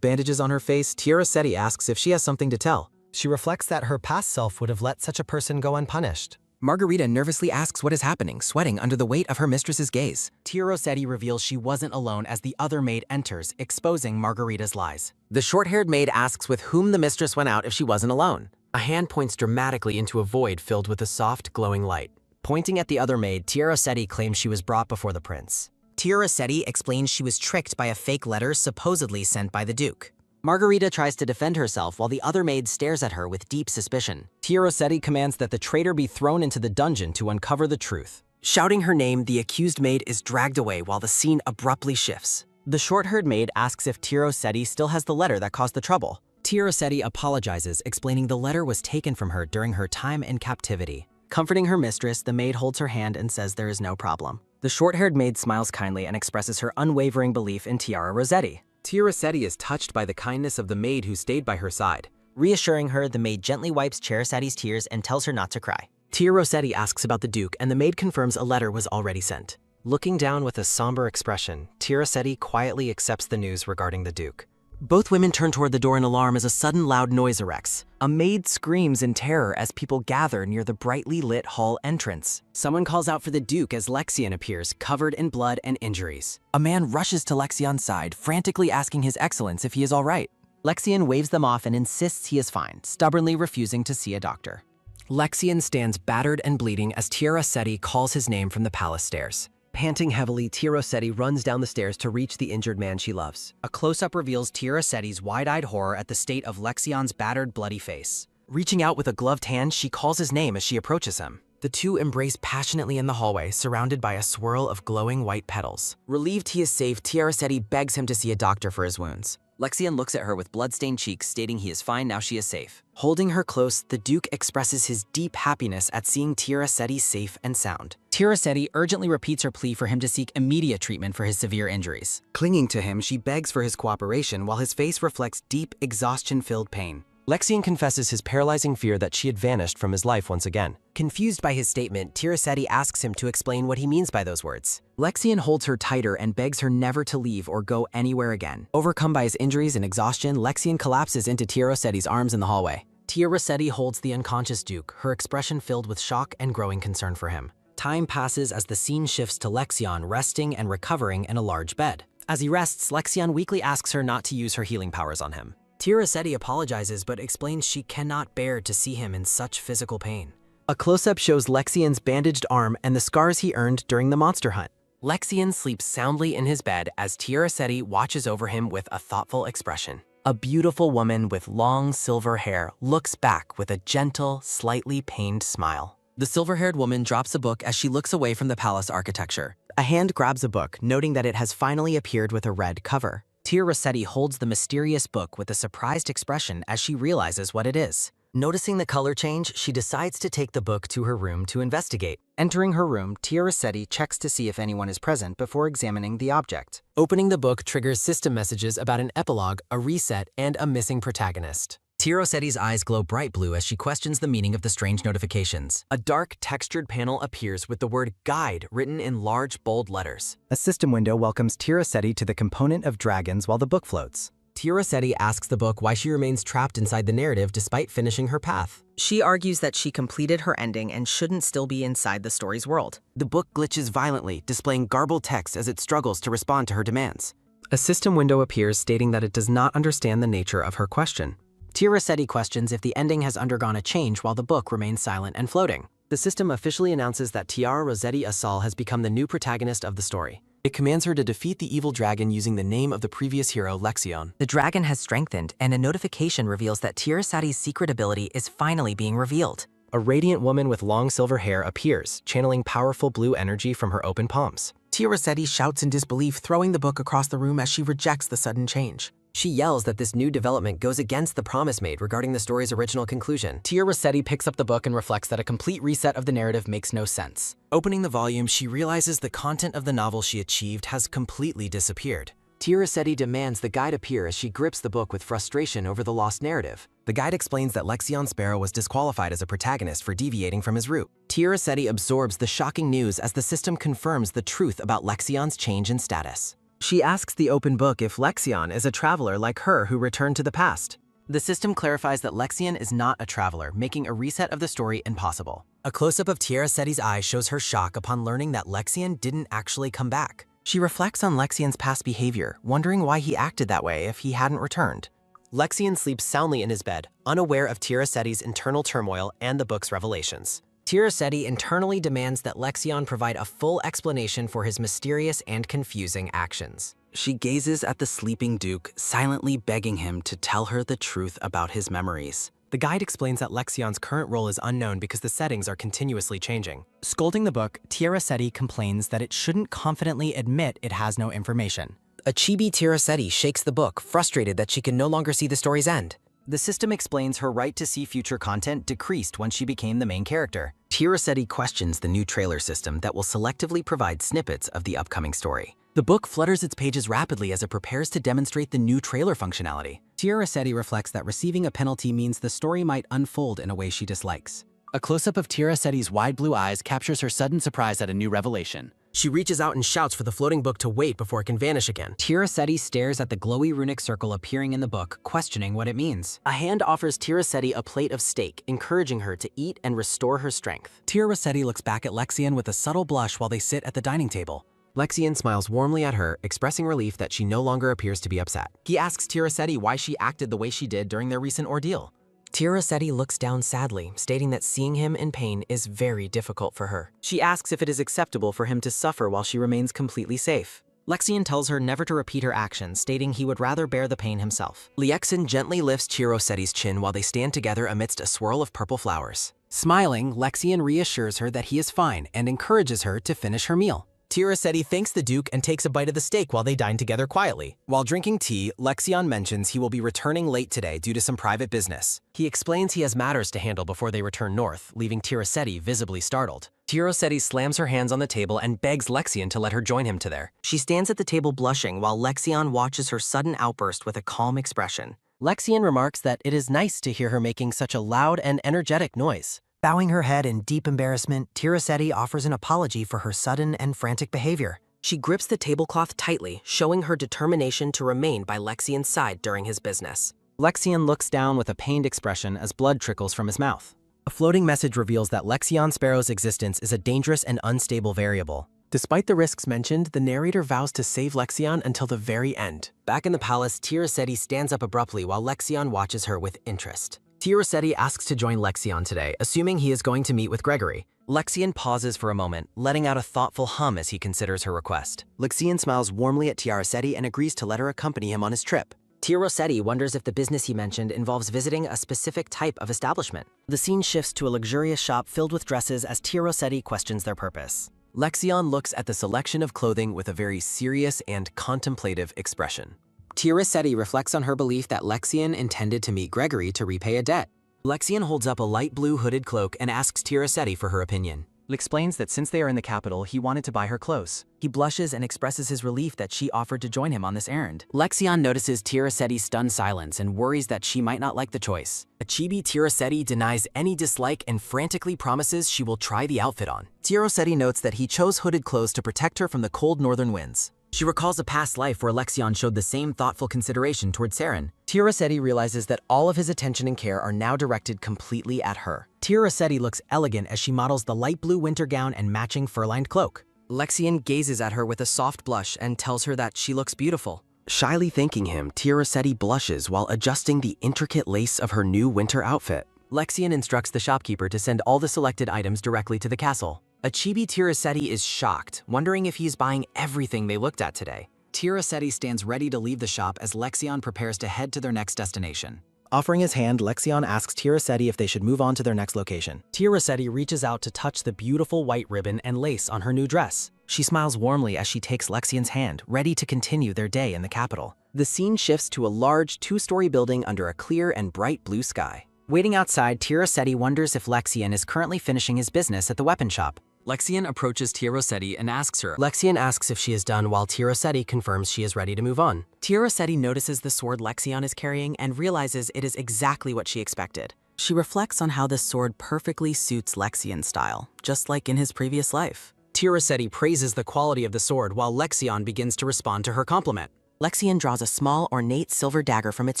bandages on her face, Tira Rossetti asks if she has something to tell. She reflects that her past self would have let such a person go unpunished. Margarita nervously asks what is happening, sweating under the weight of her mistress's gaze. Tira Rossetti reveals she wasn't alone as the other maid enters, exposing Margarita's lies. The short-haired maid asks with whom the mistress went out if she wasn't alone. A hand points dramatically into a void filled with a soft, glowing light. Pointing at the other maid, Tira Rossetti claims she was brought before the prince. Tira Rossetti explains she was tricked by a fake letter supposedly sent by the Duke. Margarita tries to defend herself while the other maid stares at her with deep suspicion. Tira Rossetti commands that the traitor be thrown into the dungeon to uncover the truth. Shouting her name, the accused maid is dragged away while the scene abruptly shifts. The short-haired maid asks if Tira Rossetti still has the letter that caused the trouble. Tira Rossetti apologizes, explaining the letter was taken from her during her time in captivity. Comforting her mistress, the maid holds her hand and says there is no problem. The short-haired maid smiles kindly and expresses her unwavering belief in Tira Rossetti. Tira Rossetti is touched by the kindness of the maid who stayed by her side. Reassuring her, the maid gently wipes Tira Rossetti's tears and tells her not to cry. Tira Rossetti asks about the Duke, and the maid confirms a letter was already sent. Looking down with a somber expression, Tira Rossetti quietly accepts the news regarding the Duke. Both women turn toward the door in alarm as a sudden loud noise erects. A maid screams in terror as people gather near the brightly lit hall entrance. Someone calls out for the Duke as Lexian appears, covered in blood and injuries. A man rushes to Lexian's side, frantically asking His Excellence if he is all right. Lexian waves them off and insists he is fine, stubbornly refusing to see a doctor. Lexian stands battered and bleeding as Tira Rossetti calls his name from the palace stairs. Panting heavily, Tira Rossetti runs down the stairs to reach the injured man she loves. A close-up reveals Tira Rossetti's wide-eyed horror at the state of Lexian's battered, bloody face. Reaching out with a gloved hand, she calls his name as she approaches him. The two embrace passionately in the hallway, surrounded by a swirl of glowing white petals. Relieved he is safe, Tira Rossetti begs him to see a doctor for his wounds. Lexian looks at her with blood-stained cheeks, stating he is fine now she is safe. Holding her close, the Duke expresses his deep happiness at seeing Tira Rossetti safe and sound. Tira Rossetti urgently repeats her plea for him to seek immediate treatment for his severe injuries. Clinging to him, she begs for his cooperation while his face reflects deep, exhaustion-filled pain. Lexian confesses his paralyzing fear that she had vanished from his life once again. Confused by his statement, Tira Rossetti asks him to explain what he means by those words. Lexian holds her tighter and begs her never to leave or go anywhere again. Overcome by his injuries and exhaustion, Lexian collapses into Tira Rossetti's arms in the hallway. Tira Rossetti holds the unconscious Duke, her expression filled with shock and growing concern for him. Time passes as the scene shifts to Lexian resting and recovering in a large bed. As he rests, Lexian weakly asks her not to use her healing powers on him. Tira Rossetti apologizes but explains she cannot bear to see him in such physical pain. A close-up shows Lexian's bandaged arm and the scars he earned during the monster hunt. Lexian sleeps soundly in his bed as Tira Rossetti watches over him with a thoughtful expression. A beautiful woman with long silver hair looks back with a gentle, slightly pained smile. The silver-haired woman drops a book as she looks away from the palace architecture. A hand grabs a book, noting that it has finally appeared with a red cover. Tira Rossetti holds the mysterious book with a surprised expression as she realizes what it is. Noticing the color change, she decides to take the book to her room to investigate. Entering her room, Tira Rossetti checks to see if anyone is present before examining the object. Opening the book triggers system messages about an epilogue, a reset, and a missing protagonist. Tira Rossetti's eyes glow bright blue as she questions the meaning of the strange notifications. A dark, textured panel appears with the word "Guide" written in large, bold letters. A system window welcomes Tira Rossetti to the component of dragons while the book floats. Tira Rossetti asks the book why she remains trapped inside the narrative despite finishing her path. She argues that she completed her ending and shouldn't still be inside the story's world. The book glitches violently, displaying garbled text as it struggles to respond to her demands. A system window appears stating that it does not understand the nature of her question. Tira Rossetti questions if the ending has undergone a change while the book remains silent and floating. The system officially announces that Tira Rossetti Asal has become the new protagonist of the story. It commands her to defeat the evil dragon using the name of the previous hero, Lexion. The dragon has strengthened, and a notification reveals that Tira Rossetti's secret ability is finally being revealed. A radiant woman with long silver hair appears, channeling powerful blue energy from her open palms. Tira Rossetti shouts in disbelief, throwing the book across the room as she rejects the sudden change. She yells that this new development goes against the promise made regarding the story's original conclusion. Tia Rossetti picks up the book and reflects that a complete reset of the narrative makes no sense. Opening the volume, she realizes the content of the novel she achieved has completely disappeared. Tia Rossetti demands the guide appear as she grips the book with frustration over the lost narrative. The guide explains that Lexion Sparrow was disqualified as a protagonist for deviating from his route. Tia Rossetti absorbs the shocking news as the system confirms the truth about Lexion's change in status. She asks the open book if Lexion is a traveler like her who returned to the past. The system clarifies that Lexion is not a traveler, making a reset of the story impossible. A close-up of Tia Rossetti's eye shows her shock upon learning that Lexion didn't actually come back. She reflects on Lexion's past behavior, wondering why he acted that way if he hadn't returned. Lexion sleeps soundly in his bed, unaware of Tia Rossetti's internal turmoil and the book's revelations. Tia Rossetti internally demands that Lexion provide a full explanation for his mysterious and confusing actions. She gazes at the sleeping Duke, silently begging him to tell her the truth about his memories. The guide explains that Lexion's current role is unknown because the settings are continuously changing. Scolding the book, Tia Rossetti complains that it shouldn't confidently admit it has no information. A chibi Tia Rossetti shakes the book, frustrated that she can no longer see the story's end. The system explains her right to see future content decreased when she became the main character. Tia Rossetti questions the new trailer system that will selectively provide snippets of the upcoming story. The book flutters its pages rapidly as it prepares to demonstrate the new trailer functionality. Tia Rossetti reflects that receiving a penalty means the story might unfold in a way she dislikes. A close-up of Tia Rossetti's wide blue eyes captures her sudden surprise at a new revelation. She reaches out and shouts for the floating book to wait before it can vanish again. Tia Rossetti stares at the glowy runic circle appearing in the book, questioning what it means. A hand offers Tia Rossetti a plate of steak, encouraging her to eat and restore her strength. Tia Rossetti looks back at Lexion with a subtle blush while they sit at the dining table. Lexion smiles warmly at her, expressing relief that she no longer appears to be upset. He asks Tia Rossetti why she acted the way she did during their recent ordeal. Tia Rossetti looks down sadly, stating that seeing him in pain is very difficult for her. She asks if it is acceptable for him to suffer while she remains completely safe. Lexion tells her never to repeat her actions, stating he would rather bear the pain himself. Liexin gently lifts Tia Rossetti's chin while they stand together amidst a swirl of purple flowers. Smiling, Lexion reassures her that he is fine and encourages her to finish her meal. Tia Rossetti thanks the Duke and takes a bite of the steak while they dine together quietly. While drinking tea, Lexion mentions he will be returning late today due to some private business. He explains he has matters to handle before they return north, leaving Tia Rossetti visibly startled. Tia Rossetti slams her hands on the table and begs Lexion to let her join him to there. She stands at the table blushing while Lexion watches her sudden outburst with a calm expression. Lexion remarks that it is nice to hear her making such a loud and energetic noise. Bowing her head in deep embarrassment, Tia Rossetti offers an apology for her sudden and frantic behavior. She grips the tablecloth tightly, showing her determination to remain by Lexion's side during his business. Lexion looks down with a pained expression as blood trickles from his mouth. A floating message reveals that Lexion Sparrow's existence is a dangerous and unstable variable. Despite the risks mentioned, the narrator vows to save Lexion until the very end. Back in the palace, Tia Rossetti stands up abruptly while Lexion watches her with interest. Tia Rossetti asks to join Lexion today, assuming he is going to meet with Gregory. Lexion pauses for a moment, letting out a thoughtful hum as he considers her request. Lexion smiles warmly at Tia Rossetti and agrees to let her accompany him on his trip. Tia Rossetti wonders if the business he mentioned involves visiting a specific type of establishment. The scene shifts to a luxurious shop filled with dresses as Tia Rossetti questions their purpose. Lexion looks at the selection of clothing with a very serious and contemplative expression. Tia Rossetti reflects on her belief that Lexion intended to meet Gregory to repay a debt. Lexion holds up a light blue hooded cloak and asks Tia Rossetti for her opinion. Explains that since they are in the capital, he wanted to buy her clothes. He blushes and expresses his relief that she offered to join him on this errand. Lexion notices Tia Rossetti's stunned silence and worries that she might not like the choice. A chibi Tia Rossetti denies any dislike and frantically promises she will try the outfit on. Tia Rossetti notes that he chose hooded clothes to protect her from the cold northern winds. She recalls a past life where Lexion showed the same thoughtful consideration toward Saren. Tia Rossetti realizes that all of his attention and care are now directed completely at her. Tia Rossetti looks elegant as she models the light blue winter gown and matching fur-lined cloak. Lexion gazes at her with a soft blush and tells her that she looks beautiful. Shyly thanking him, Tia Rossetti blushes while adjusting the intricate lace of her new winter outfit. Lexion instructs the shopkeeper to send all the selected items directly to the castle. A chibi Tia Rossetti is shocked, wondering if he's buying everything they looked at today. Tia Rossetti stands ready to leave the shop as Lexion prepares to head to their next destination. Offering his hand, Lexion asks Tia Rossetti if they should move on to their next location. Tia Rossetti reaches out to touch the beautiful white ribbon and lace on her new dress. She smiles warmly as she takes Lexion's hand, ready to continue their day in the capital. The scene shifts to a large two-story building under a clear and bright blue sky. Waiting outside, Tia Rossetti wonders if Lexian is currently finishing his business at the weapon shop. Lexian approaches Tia Rossetti and asks her. Lexian asks if she is done while Tia Rossetti confirms she is ready to move on. Tia Rossetti notices the sword Lexian is carrying and realizes it is exactly what she expected. She reflects on how this sword perfectly suits Lexian's style, just like in his previous life. Tia Rossetti praises the quality of the sword while Lexian begins to respond to her compliment. Lexian draws a small, ornate silver dagger from its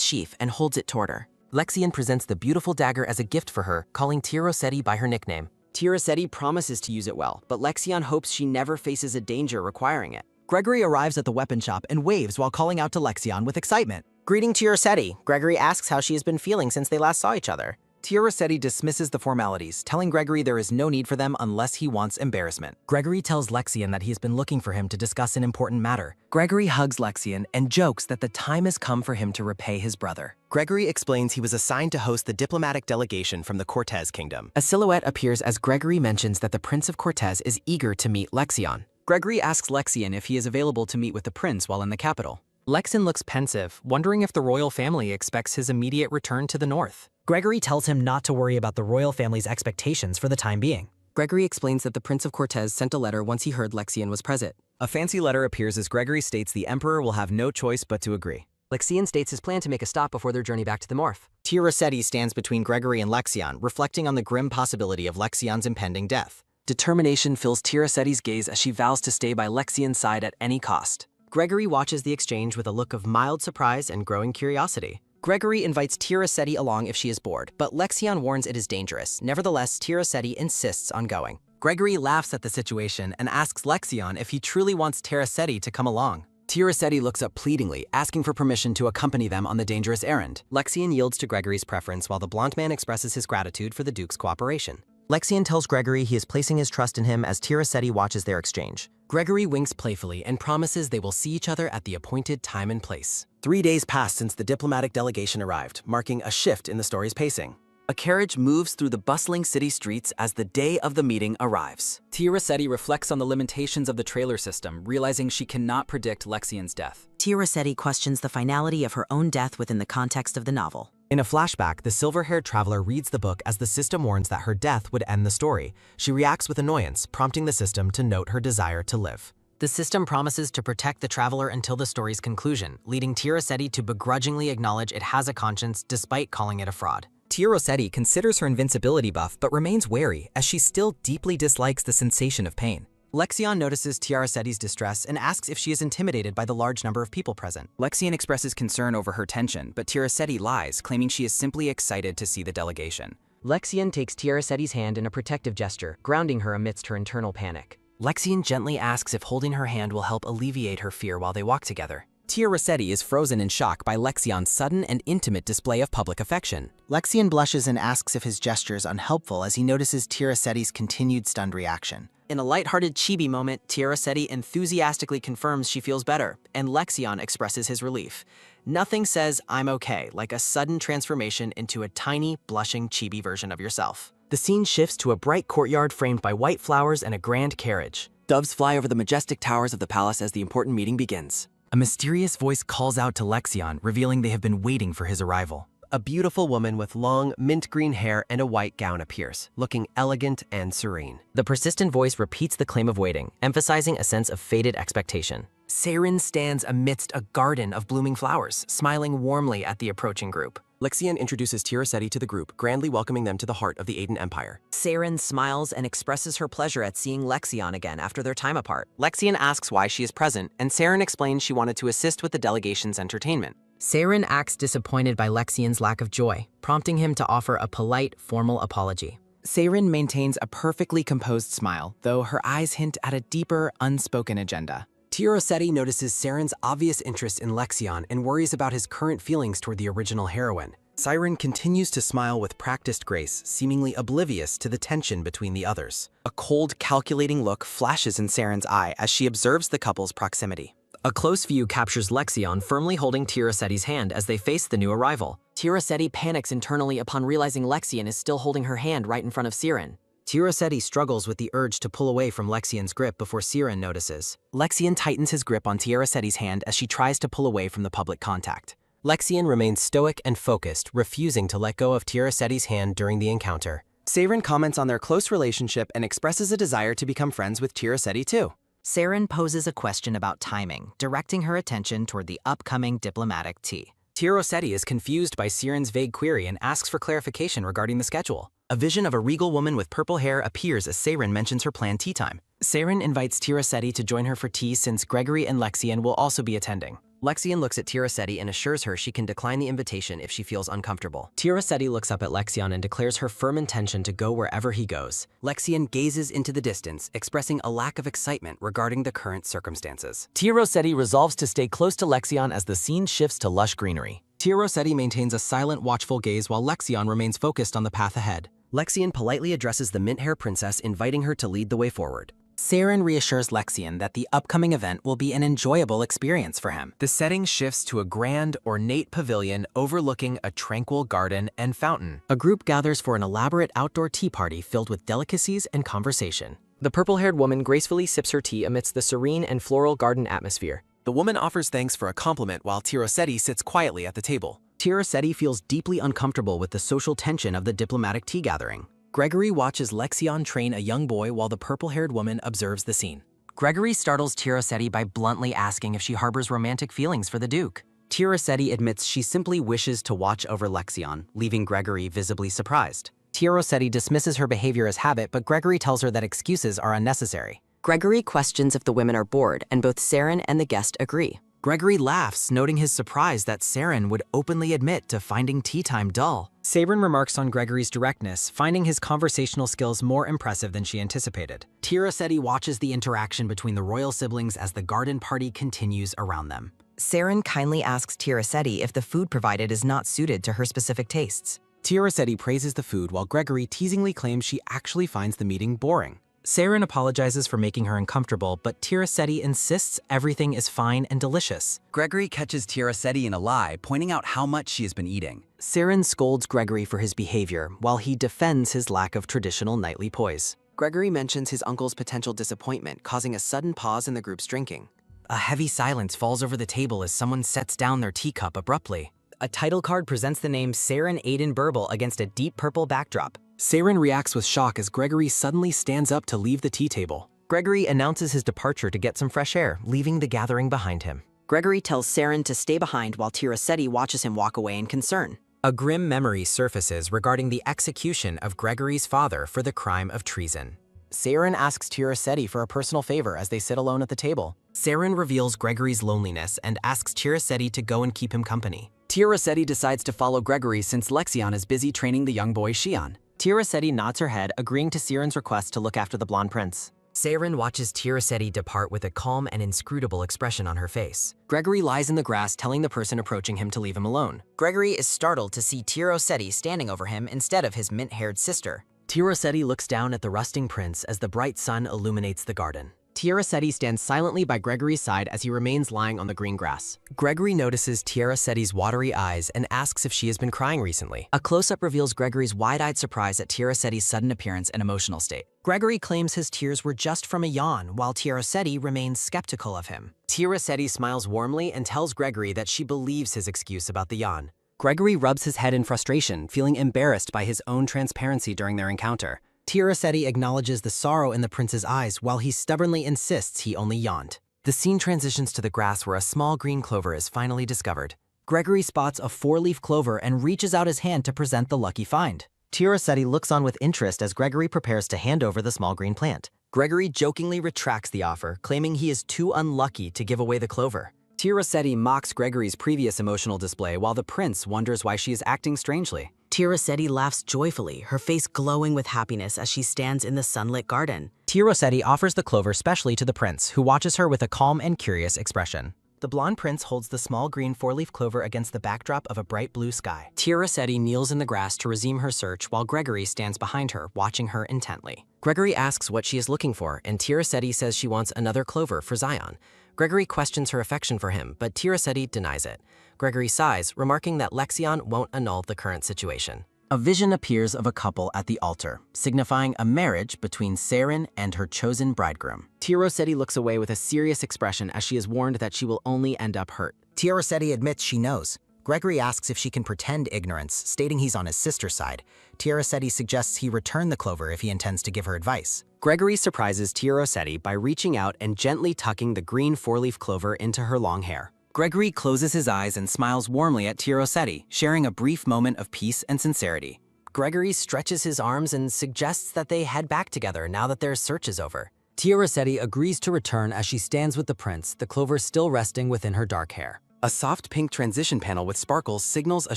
sheath and holds it toward her. Lexian presents the beautiful dagger as a gift for her, calling Tia Rossetti by her nickname. Tia Rossetti promises to use it well, but Lexian hopes she never faces a danger requiring it. Gregory arrives at the weapon shop and waves while calling out to Lexian with excitement. Greeting Tia Rossetti, Gregory asks how she has been feeling since they last saw each other. Tia Rossetti dismisses the formalities, telling Gregory there is no need for them unless he wants embarrassment. Gregory tells Lexian that he has been looking for him to discuss an important matter. Gregory hugs Lexian and jokes that the time has come for him to repay his brother. Gregory explains he was assigned to host the diplomatic delegation from the Cortez Kingdom. A silhouette appears as Gregory mentions that the Prince of Cortez is eager to meet Lexian. Gregory asks Lexian if he is available to meet with the prince while in the capital. Lexian looks pensive, wondering if the royal family expects his immediate return to the north. Gregory tells him not to worry about the royal family's expectations for the time being. Gregory explains that the Prince of Cortez sent a letter once he heard Lexian was present. A fancy letter appears as Gregory states the emperor will have no choice but to agree. Lexian states his plan to make a stop before their journey back to the north. Tia Rossetti stands between Gregory and Lexian, reflecting on the grim possibility of Lexian's impending death. Determination fills Tia Rossetti's gaze as she vows to stay by Lexian's side at any cost. Gregory watches the exchange with a look of mild surprise and growing curiosity. Gregory invites Tia Rossetti along if she is bored, but Lexian warns it is dangerous. Nevertheless, Tia Rossetti insists on going. Gregory laughs at the situation and asks Lexian if he truly wants Tia Rossetti to come along. Tia Rossetti looks up pleadingly, asking for permission to accompany them on the dangerous errand. Lexian yields to Gregory's preference while the blonde man expresses his gratitude for the Duke's cooperation. Lexian tells Gregory he is placing his trust in him as Tia Rossetti watches their exchange. Gregory winks playfully and promises they will see each other at the appointed time and place. 3 days pass since the diplomatic delegation arrived, marking a shift in the story's pacing. A carriage moves through the bustling city streets as the day of the meeting arrives. Tia Rossetti reflects on the limitations of the trailer system, realizing she cannot predict Lexian's death. Tia Rossetti questions the finality of her own death within the context of the novel. In a flashback, the silver-haired traveler reads the book as the system warns that her death would end the story. She reacts with annoyance, prompting the system to note her desire to live. The system promises to protect the traveler until the story's conclusion, leading Tia Rossetti to begrudgingly acknowledge it has a conscience despite calling it a fraud. Tia Rossetti considers her invincibility buff but remains wary as she still deeply dislikes the sensation of pain. Lexian notices Tia Rossetti's distress and asks if she is intimidated by the large number of people present. Lexian expresses concern over her tension, but Tia Rossetti lies, claiming she is simply excited to see the delegation. Lexian takes Tia Rossetti's hand in a protective gesture, grounding her amidst her internal panic. Lexian gently asks if holding her hand will help alleviate her fear while they walk together. Tia Rossetti is frozen in shock by Lexian's sudden and intimate display of public affection. Lexian blushes and asks if his gesture is unhelpful as he notices Tia Rossetti's continued stunned reaction. In a lighthearted chibi moment, Tia Rossetti enthusiastically confirms she feels better, and Lexian expresses his relief. Nothing says, "I'm okay," like a sudden transformation into a tiny, blushing chibi version of yourself. The scene shifts to a bright courtyard framed by white flowers and a grand carriage. Doves fly over the majestic towers of the palace as the important meeting begins. A mysterious voice calls out to Lexian, revealing they have been waiting for his arrival. A beautiful woman with long, mint green hair and a white gown appears, looking elegant and serene. The persistent voice repeats the claim of waiting, emphasizing a sense of fated expectation. Saren stands amidst a garden of blooming flowers, smiling warmly at the approaching group. Lexian introduces Tia Rossetti to the group, grandly welcoming them to the heart of the Aiden Empire. Saren smiles and expresses her pleasure at seeing Lexian again after their time apart. Lexian asks why she is present, and Saren explains she wanted to assist with the delegation's entertainment. Saren acts disappointed by Lexian's lack of joy, prompting him to offer a polite, formal apology. Saren maintains a perfectly composed smile, though her eyes hint at a deeper, unspoken agenda. Tia Rossetti notices Saren's obvious interest in Lexian and worries about his current feelings toward the original heroine. Saren continues to smile with practiced grace, seemingly oblivious to the tension between the others. A cold, calculating look flashes in Saren's eye as she observes the couple's proximity. A close view captures Lexian firmly holding Tia Rossetti's hand as they face the new arrival. Tia Rossetti panics internally upon realizing Lexian is still holding her hand right in front of Saren. Tea Rossetti struggles with the urge to pull away from Lexion's grip before Siren notices. Lexion tightens his grip on Tea Rossetti's hand as she tries to pull away from the public contact. Lexion remains stoic and focused, refusing to let go of Tea Rossetti's hand during the encounter. Siren comments on their close relationship and expresses a desire to become friends with Tea Rossetti too. Siren poses a question about timing, directing her attention toward the upcoming diplomatic tea. Tea Rossetti is confused by Siren's vague query and asks for clarification regarding the schedule. A vision of a regal woman with purple hair appears as Siren mentions her planned tea time. Siren invites Tea Rossetti to join her for tea since Gregory and Lexion will also be attending. Lexion looks at Tea Rossetti and assures her she can decline the invitation if she feels uncomfortable. Tea Rossetti looks up at Lexion and declares her firm intention to go wherever he goes. Lexion gazes into the distance, expressing a lack of excitement regarding the current circumstances. Tea Rossetti resolves to stay close to Lexion as the scene shifts to lush greenery. Tea Rossetti maintains a silent, watchful gaze while Lexion remains focused on the path ahead. Lexion politely addresses the mint hair princess, inviting her to lead the way forward. Siren reassures Lexion that the upcoming event will be an enjoyable experience for him. The setting shifts to a grand, ornate pavilion overlooking a tranquil garden and fountain. A group gathers for an elaborate outdoor tea party filled with delicacies and conversation. The purple-haired woman gracefully sips her tea amidst the serene and floral garden atmosphere. The woman offers thanks for a compliment while Tea Rossetti sits quietly at the table. Tea Rossetti feels deeply uncomfortable with the social tension of the diplomatic tea gathering. Gregory watches Lexion train a young boy while the purple-haired woman observes the scene. Gregory startles Tea Rossetti by bluntly asking if she harbors romantic feelings for the Duke. Tea Rossetti admits she simply wishes to watch over Lexion, leaving Gregory visibly surprised. Tea Rossetti dismisses her behavior as habit, but Gregory tells her that excuses are unnecessary. Gregory questions if the women are bored, and both Siren and the guest agree. Gregory laughs, noting his surprise that Siren would openly admit to finding tea time dull. Siren remarks on Gregory's directness, finding his conversational skills more impressive than she anticipated. Tea Rossetti watches the interaction between the royal siblings as the garden party continues around them. Siren kindly asks Tea Rossetti if the food provided is not suited to her specific tastes. Tea Rossetti praises the food while Gregory teasingly claims she actually finds the meeting boring. Siren apologizes for making her uncomfortable, but Tea Rossetti insists everything is fine and delicious. Gregory catches Tea Rossetti in a lie, pointing out how much she has been eating. Siren scolds Gregory for his behavior, while he defends his lack of traditional knightly poise. Gregory mentions his uncle's potential disappointment, causing a sudden pause in the group's drinking. A heavy silence falls over the table as someone sets down their teacup abruptly. A title card presents the name Siren Aiden Burble against a deep purple backdrop. Siren reacts with shock as Gregory suddenly stands up to leave the tea table. Gregory announces his departure to get some fresh air, leaving the gathering behind him. Gregory tells Siren to stay behind while Tea Rossetti watches him walk away in concern. A grim memory surfaces regarding the execution of Gregory's father for the crime of treason. Siren asks Tea Rossetti for a personal favor as they sit alone at the table. Siren reveals Gregory's loneliness and asks Tea Rossetti to go and keep him company. Tea Rossetti decides to follow Gregory since Lexion is busy training the young boy Xion. Tea Rossetti nods her head, agreeing to Siren's request to look after the blonde prince. Siren watches Tea Rossetti depart with a calm and inscrutable expression on her face. Gregory lies in the grass, telling the person approaching him to leave him alone. Gregory is startled to see Tea Rossetti standing over him instead of his mint-haired sister. Tea Rossetti looks down at the rusting prince as the bright sun illuminates the garden. Tea Rossetti stands silently by Gregory's side as he remains lying on the green grass. Gregory notices Tea Rossetti's watery eyes and asks if she has been crying recently. A close-up reveals Gregory's wide-eyed surprise at Tea Rossetti's sudden appearance and emotional state. Gregory claims his tears were just from a yawn, while Tea Rossetti remains skeptical of him. Tea Rossetti smiles warmly and tells Gregory that she believes his excuse about the yawn. Gregory rubs his head in frustration, feeling embarrassed by his own transparency during their encounter. Tea Rossetti acknowledges the sorrow in the prince's eyes while he stubbornly insists he only yawned. The scene transitions to the grass where a small green clover is finally discovered. Gregory spots a four-leaf clover and reaches out his hand to present the lucky find. Tea Rossetti looks on with interest as Gregory prepares to hand over the small green plant. Gregory jokingly retracts the offer, claiming he is too unlucky to give away the clover. Tea Rossetti mocks Gregory's previous emotional display while the prince wonders why she is acting strangely. Tea Rossetti laughs joyfully, her face glowing with happiness as she stands in the sunlit garden. Tea Rossetti offers the clover specially to the prince, who watches her with a calm and curious expression. The blonde prince holds the small green four-leaf clover against the backdrop of a bright blue sky. Tea Rossetti kneels in the grass to resume her search while Gregory stands behind her, watching her intently. Gregory asks what she is looking for, and Tea Rossetti says she wants another clover for Zion. Gregory questions her affection for him, but Tea Rossetti denies it. Gregory sighs, remarking that Lexion won't annul the current situation. A vision appears of a couple at the altar, signifying a marriage between Saren and her chosen bridegroom. Tia Rossetti looks away with a serious expression as she is warned that she will only end up hurt. Tia Rossetti admits she knows. Gregory asks if she can pretend ignorance, stating he's on his sister's side. Tia Rossetti suggests he return the clover if he intends to give her advice. Gregory surprises Tia Rossetti by reaching out and gently tucking the green four-leaf clover into her long hair. Gregory closes his eyes and smiles warmly at Tia Rossetti, sharing a brief moment of peace and sincerity. Gregory stretches his arms and suggests that they head back together now that their search is over. Tia Rossetti agrees to return as she stands with the prince, the clover still resting within her dark hair. A soft pink transition panel with sparkles signals a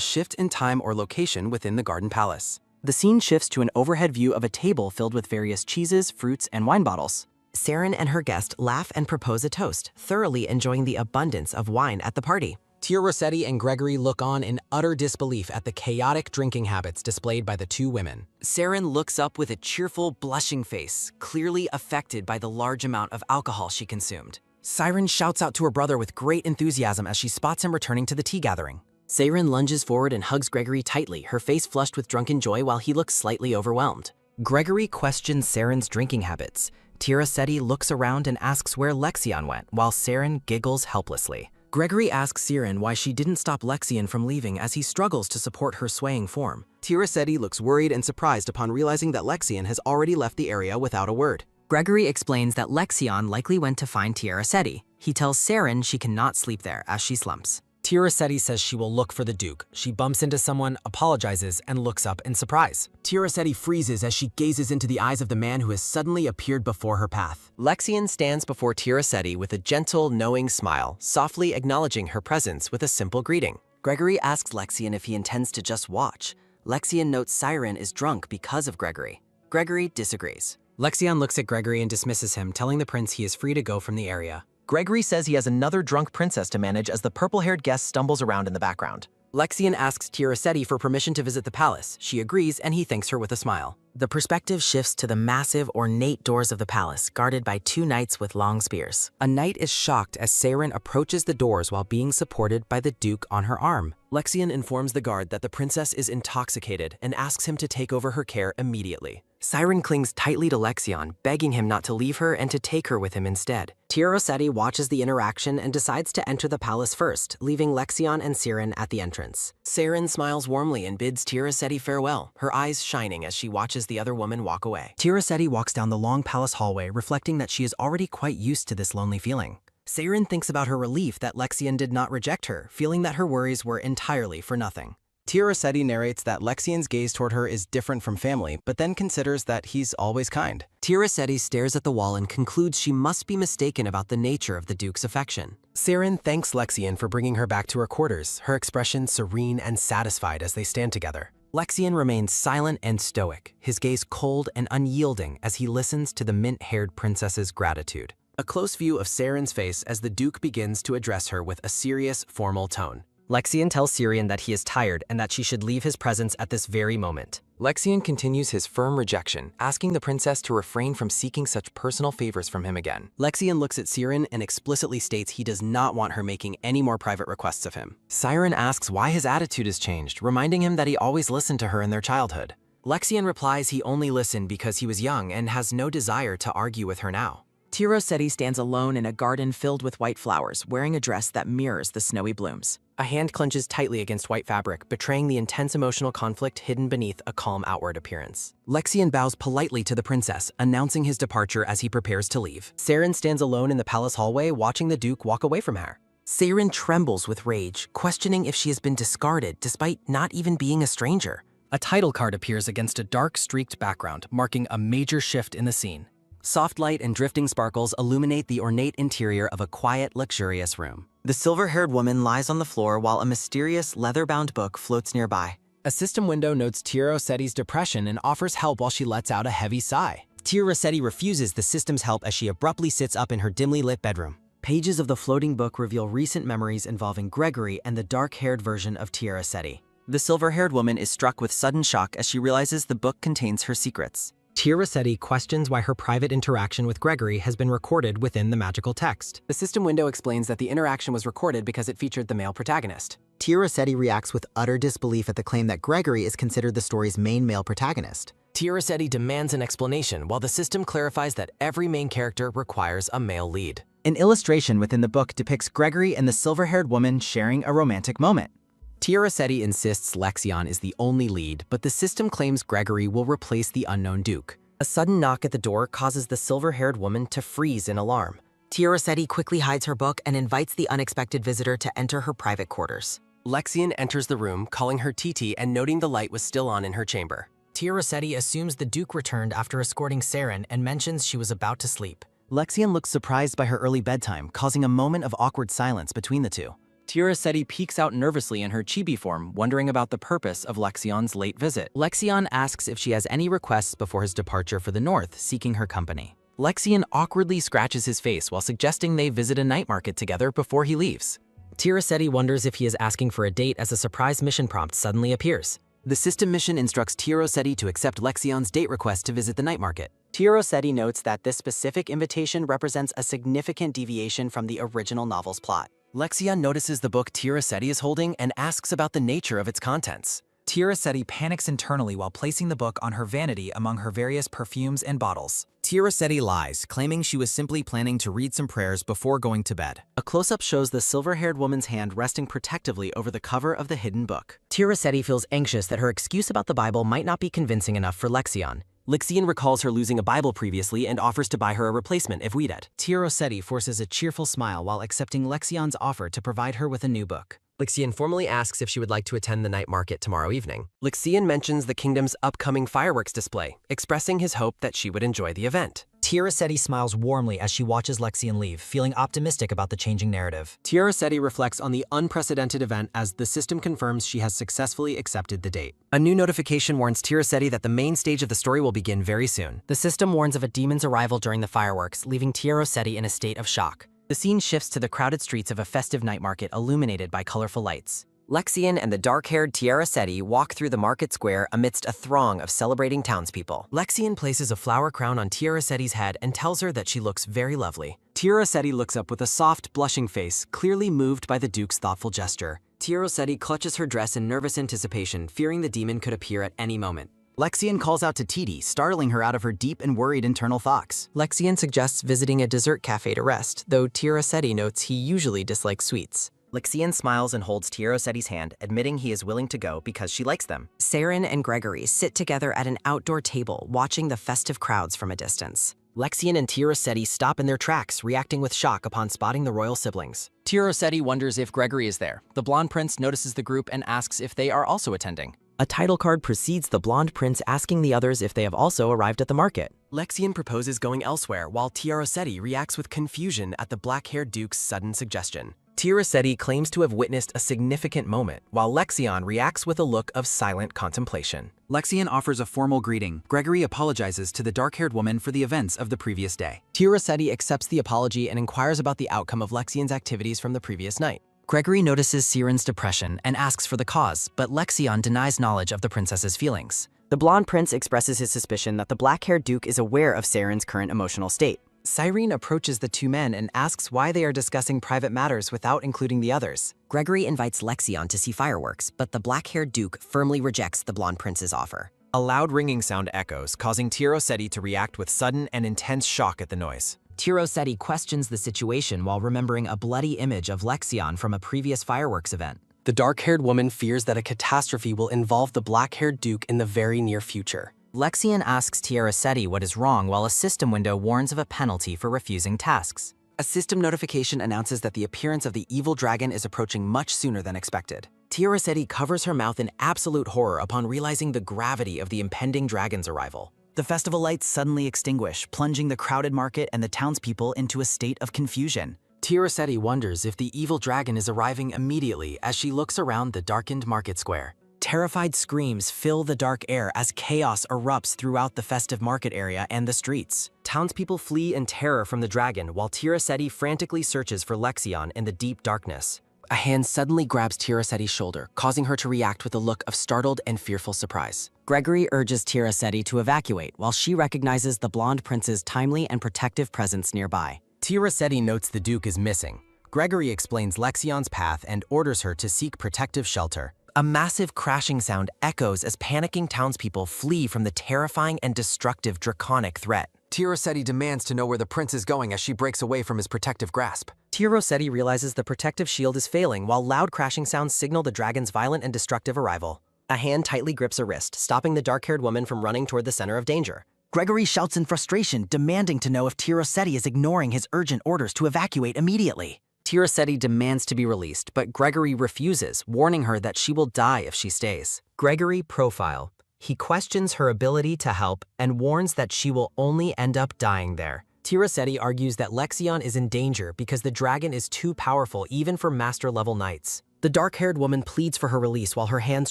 shift in time or location within the Garden Palace. The scene shifts to an overhead view of a table filled with various cheeses, fruits, and wine bottles. Saren and her guest laugh and propose a toast, thoroughly enjoying the abundance of wine at the party. Tia Rossetti and Gregory look on in utter disbelief at the chaotic drinking habits displayed by the two women. Saren looks up with a cheerful, blushing face, clearly affected by the large amount of alcohol she consumed. Saren shouts out to her brother with great enthusiasm as she spots him returning to the tea gathering. Saren lunges forward and hugs Gregory tightly, her face flushed with drunken joy while he looks slightly overwhelmed. Gregory questions Saren's drinking habits. Tia Rossetti looks around and asks where Lexion went, while Saren giggles helplessly. Gregory asks Saren why she didn't stop Lexion from leaving as he struggles to support her swaying form. Tia Rossetti looks worried and surprised upon realizing that Lexion has already left the area without a word. Gregory explains that Lexion likely went to find Tia Rossetti. He tells Saren she cannot sleep there as she slumps. Tia Rossetti says she will look for the Duke. She bumps into someone, apologizes, and looks up in surprise. Tia Rossetti freezes as she gazes into the eyes of the man who has suddenly appeared before her path. Lexion stands before Tia Rossetti with a gentle, knowing smile, softly acknowledging her presence with a simple greeting. Gregory asks Lexion if he intends to just watch. Lexion notes Saren is drunk because of Gregory. Gregory disagrees. Lexion looks at Gregory and dismisses him, telling the prince he is free to go from the area. Gregory says he has another drunk princess to manage as the purple-haired guest stumbles around in the background. Lexion asks Tia Rossetti for permission to visit the palace. She agrees and he thanks her with a smile. The perspective shifts to the massive, ornate doors of the palace, guarded by two knights with long spears. A knight is shocked as Saren approaches the doors while being supported by the Duke on her arm. Lexion informs the guard that the princess is intoxicated and asks him to take over her care immediately. Saren clings tightly to Lexion, begging him not to leave her and to take her with him instead. Tia Rossetti watches the interaction and decides to enter the palace first, leaving Lexion and Saren at the entrance. Saren smiles warmly and bids Tia Rossetti farewell, her eyes shining as she watches the other woman walk away. Tia Rossetti walks down the long palace hallway, reflecting that she is already quite used to this lonely feeling. Saren thinks about her relief that Lexion did not reject her, feeling that her worries were entirely for nothing. Tia Rossetti narrates that Lexion's gaze toward her is different from family, but then considers that he's always kind. Tia Rossetti stares at the wall and concludes she must be mistaken about the nature of the Duke's affection. Saren thanks Lexion for bringing her back to her quarters, her expression serene and satisfied as they stand together. Lexion remains silent and stoic, his gaze cold and unyielding as he listens to the mint-haired princess's gratitude. A close view of Saren's face as the Duke begins to address her with a serious, formal tone. Lexion tells Saren that he is tired and that she should leave his presence at this very moment. Lexion continues his firm rejection, asking the princess to refrain from seeking such personal favors from him again. Lexion looks at Saren and explicitly states he does not want her making any more private requests of him. Saren asks why his attitude has changed, reminding him that he always listened to her in their childhood. Lexion replies he only listened because he was young and has no desire to argue with her now. Tia Rossetti stands alone in a garden filled with white flowers, wearing a dress that mirrors the snowy blooms. A hand clenches tightly against white fabric, betraying the intense emotional conflict hidden beneath a calm outward appearance. Lexion bows politely to the princess, announcing his departure as he prepares to leave. Saren stands alone in the palace hallway, watching the Duke walk away from her. Saren trembles with rage, questioning if she has been discarded despite not even being a stranger. A title card appears against a dark, streaked background, marking a major shift in the scene. Soft light and drifting sparkles illuminate the ornate interior of a quiet, luxurious room. The silver-haired woman lies on the floor while a mysterious leather-bound book floats nearby. A system window notes Tia Rossetti's depression and offers help while she lets out a heavy sigh. Tia Rossetti refuses the system's help as she abruptly sits up in her dimly lit bedroom. Pages of the floating book reveal recent memories involving Gregory and the dark-haired version of Tia Rossetti. The silver-haired woman is struck with sudden shock as she realizes the book contains her secrets. Tia Rossetti questions why her private interaction with Gregory has been recorded within the magical text. The system window explains that the interaction was recorded because it featured the male protagonist. Tia Rossetti reacts with utter disbelief at the claim that Gregory is considered the story's main male protagonist. Tia Rossetti demands an explanation while the system clarifies that every main character requires a male lead. An illustration within the book depicts Gregory and the silver-haired woman sharing a romantic moment. Tia Rossetti insists Lexion is the only lead, but the system claims Gregory will replace the unknown Duke. A sudden knock at the door causes the silver-haired woman to freeze in alarm. Tia Rossetti quickly hides her book and invites the unexpected visitor to enter her private quarters. Lexion enters the room, calling her TT and noting the light was still on in her chamber. Tia Rossetti assumes the Duke returned after escorting Saren and mentions she was about to sleep. Lexion looks surprised by her early bedtime, causing a moment of awkward silence between the two. Tia Rossetti peeks out nervously in her chibi form, wondering about the purpose of Lexion's late visit. Lexion asks if she has any requests before his departure for the north, seeking her company. Lexion awkwardly scratches his face while suggesting they visit a night market together before he leaves. Tia Rossetti wonders if he is asking for a date as a surprise mission prompt suddenly appears. The system mission instructs Tia Rossetti to accept Lexion's date request to visit the night market. Tia Rossetti notes that this specific invitation represents a significant deviation from the original novel's plot. Lexion notices the book Tia Rossetti is holding and asks about the nature of its contents. Tia Rossetti panics internally while placing the book on her vanity among her various perfumes and bottles. Tia Rossetti lies, claiming she was simply planning to read some prayers before going to bed. A close-up shows the silver-haired woman's hand resting protectively over the cover of the hidden book. Tia Rossetti feels anxious that her excuse about the Bible might not be convincing enough for Lexion. Lexion recalls her losing a Bible previously and offers to buy her a replacement if needed. Tia Rossetti forces a cheerful smile while accepting Lexion's offer to provide her with a new book. Lexion formally asks if she would like to attend the night market tomorrow evening. Lexion mentions the kingdom's upcoming fireworks display, expressing his hope that she would enjoy the event. Tia Rossetti smiles warmly as she watches Lexion leave, feeling optimistic about the changing narrative. Tia Rossetti reflects on the unprecedented event as the system confirms she has successfully accepted the date. A new notification warns Tia Rossetti that the main stage of the story will begin very soon. The system warns of a demon's arrival during the fireworks, leaving Tia Rossetti in a state of shock. The scene shifts to the crowded streets of a festive night market illuminated by colorful lights. Lexion and the dark-haired Tia Rossetti walk through the market square amidst a throng of celebrating townspeople. Lexion places a flower crown on Tia Rossetti's head and tells her that she looks very lovely. Tia Rossetti looks up with a soft, blushing face, clearly moved by the Duke's thoughtful gesture. Tia Rossetti clutches her dress in nervous anticipation, fearing the demon could appear at any moment. Lexion calls out to Titi, startling her out of her deep and worried internal thoughts. Lexion suggests visiting a dessert cafe to rest, though Tia Rossetti notes he usually dislikes sweets. Lexion smiles and holds Tia Rossetti's hand, admitting he is willing to go because she likes them. Saren and Gregory sit together at an outdoor table, watching the festive crowds from a distance. Lexion and Tia Rossetti stop in their tracks, reacting with shock upon spotting the royal siblings. Tia Rossetti wonders if Gregory is there. The blonde prince notices the group and asks if they are also attending. A title card precedes the blonde prince asking the others if they have also arrived at the market. Lexion proposes going elsewhere, while Tia Rossetti reacts with confusion at the black-haired Duke's sudden suggestion. Tia Rossetti claims to have witnessed a significant moment, while Lexion reacts with a look of silent contemplation. Lexion offers a formal greeting. Gregory apologizes to the dark-haired woman for the events of the previous day. Tia Rossetti accepts the apology and inquires about the outcome of Lexion's activities from the previous night. Gregory notices Saren's depression and asks for the cause, but Lexion denies knowledge of the princess's feelings. The blonde prince expresses his suspicion that the black-haired Duke is aware of Saren's current emotional state. Cyrene approaches the two men and asks why they are discussing private matters without including the others. Gregory invites Lexion to see fireworks, but the black-haired Duke firmly rejects the blonde prince's offer. A loud ringing sound echoes, causing Tia Rossetti to react with sudden and intense shock at the noise. Tia Rossetti questions the situation while remembering a bloody image of Lexion from a previous fireworks event. The dark-haired woman fears that a catastrophe will involve the black-haired Duke in the very near future. Lexion asks Tia Rossetti what is wrong while a system window warns of a penalty for refusing tasks. A system notification announces that the appearance of the evil dragon is approaching much sooner than expected. Tia Rossetti covers her mouth in absolute horror upon realizing the gravity of the impending dragon's arrival. The festival lights suddenly extinguish, plunging the crowded market and the townspeople into a state of confusion. Tia Rossetti wonders if the evil dragon is arriving immediately as she looks around the darkened market square. Terrified screams fill the dark air as chaos erupts throughout the festive market area and the streets. Townspeople flee in terror from the dragon while Tia Rossetti frantically searches for Lexion in the deep darkness. A hand suddenly grabs Tirasetti's shoulder, causing her to react with a look of startled and fearful surprise. Gregory urges Tirasetti to evacuate while she recognizes the blonde prince's timely and protective presence nearby. Tirasetti notes the Duke is missing. Gregory explains Lexion's path and orders her to seek protective shelter. A massive crashing sound echoes as panicking townspeople flee from the terrifying and destructive draconic threat. Tirasetti demands to know where the prince is going as she breaks away from his protective grasp. Tirasetti realizes the protective shield is failing while loud crashing sounds signal the dragon's violent and destructive arrival. A hand tightly grips a wrist, stopping the dark-haired woman from running toward the center of danger. Gregory shouts in frustration, demanding to know if Tirasetti is ignoring his urgent orders to evacuate immediately. Tirasetti demands to be released, but Gregory refuses, warning her that she will die if she stays. Gregory profile. He questions her ability to help and warns that she will only end up dying there. Tirasetti argues that Lexion is in danger because the dragon is too powerful even for master-level knights. The dark-haired woman pleads for her release while her hands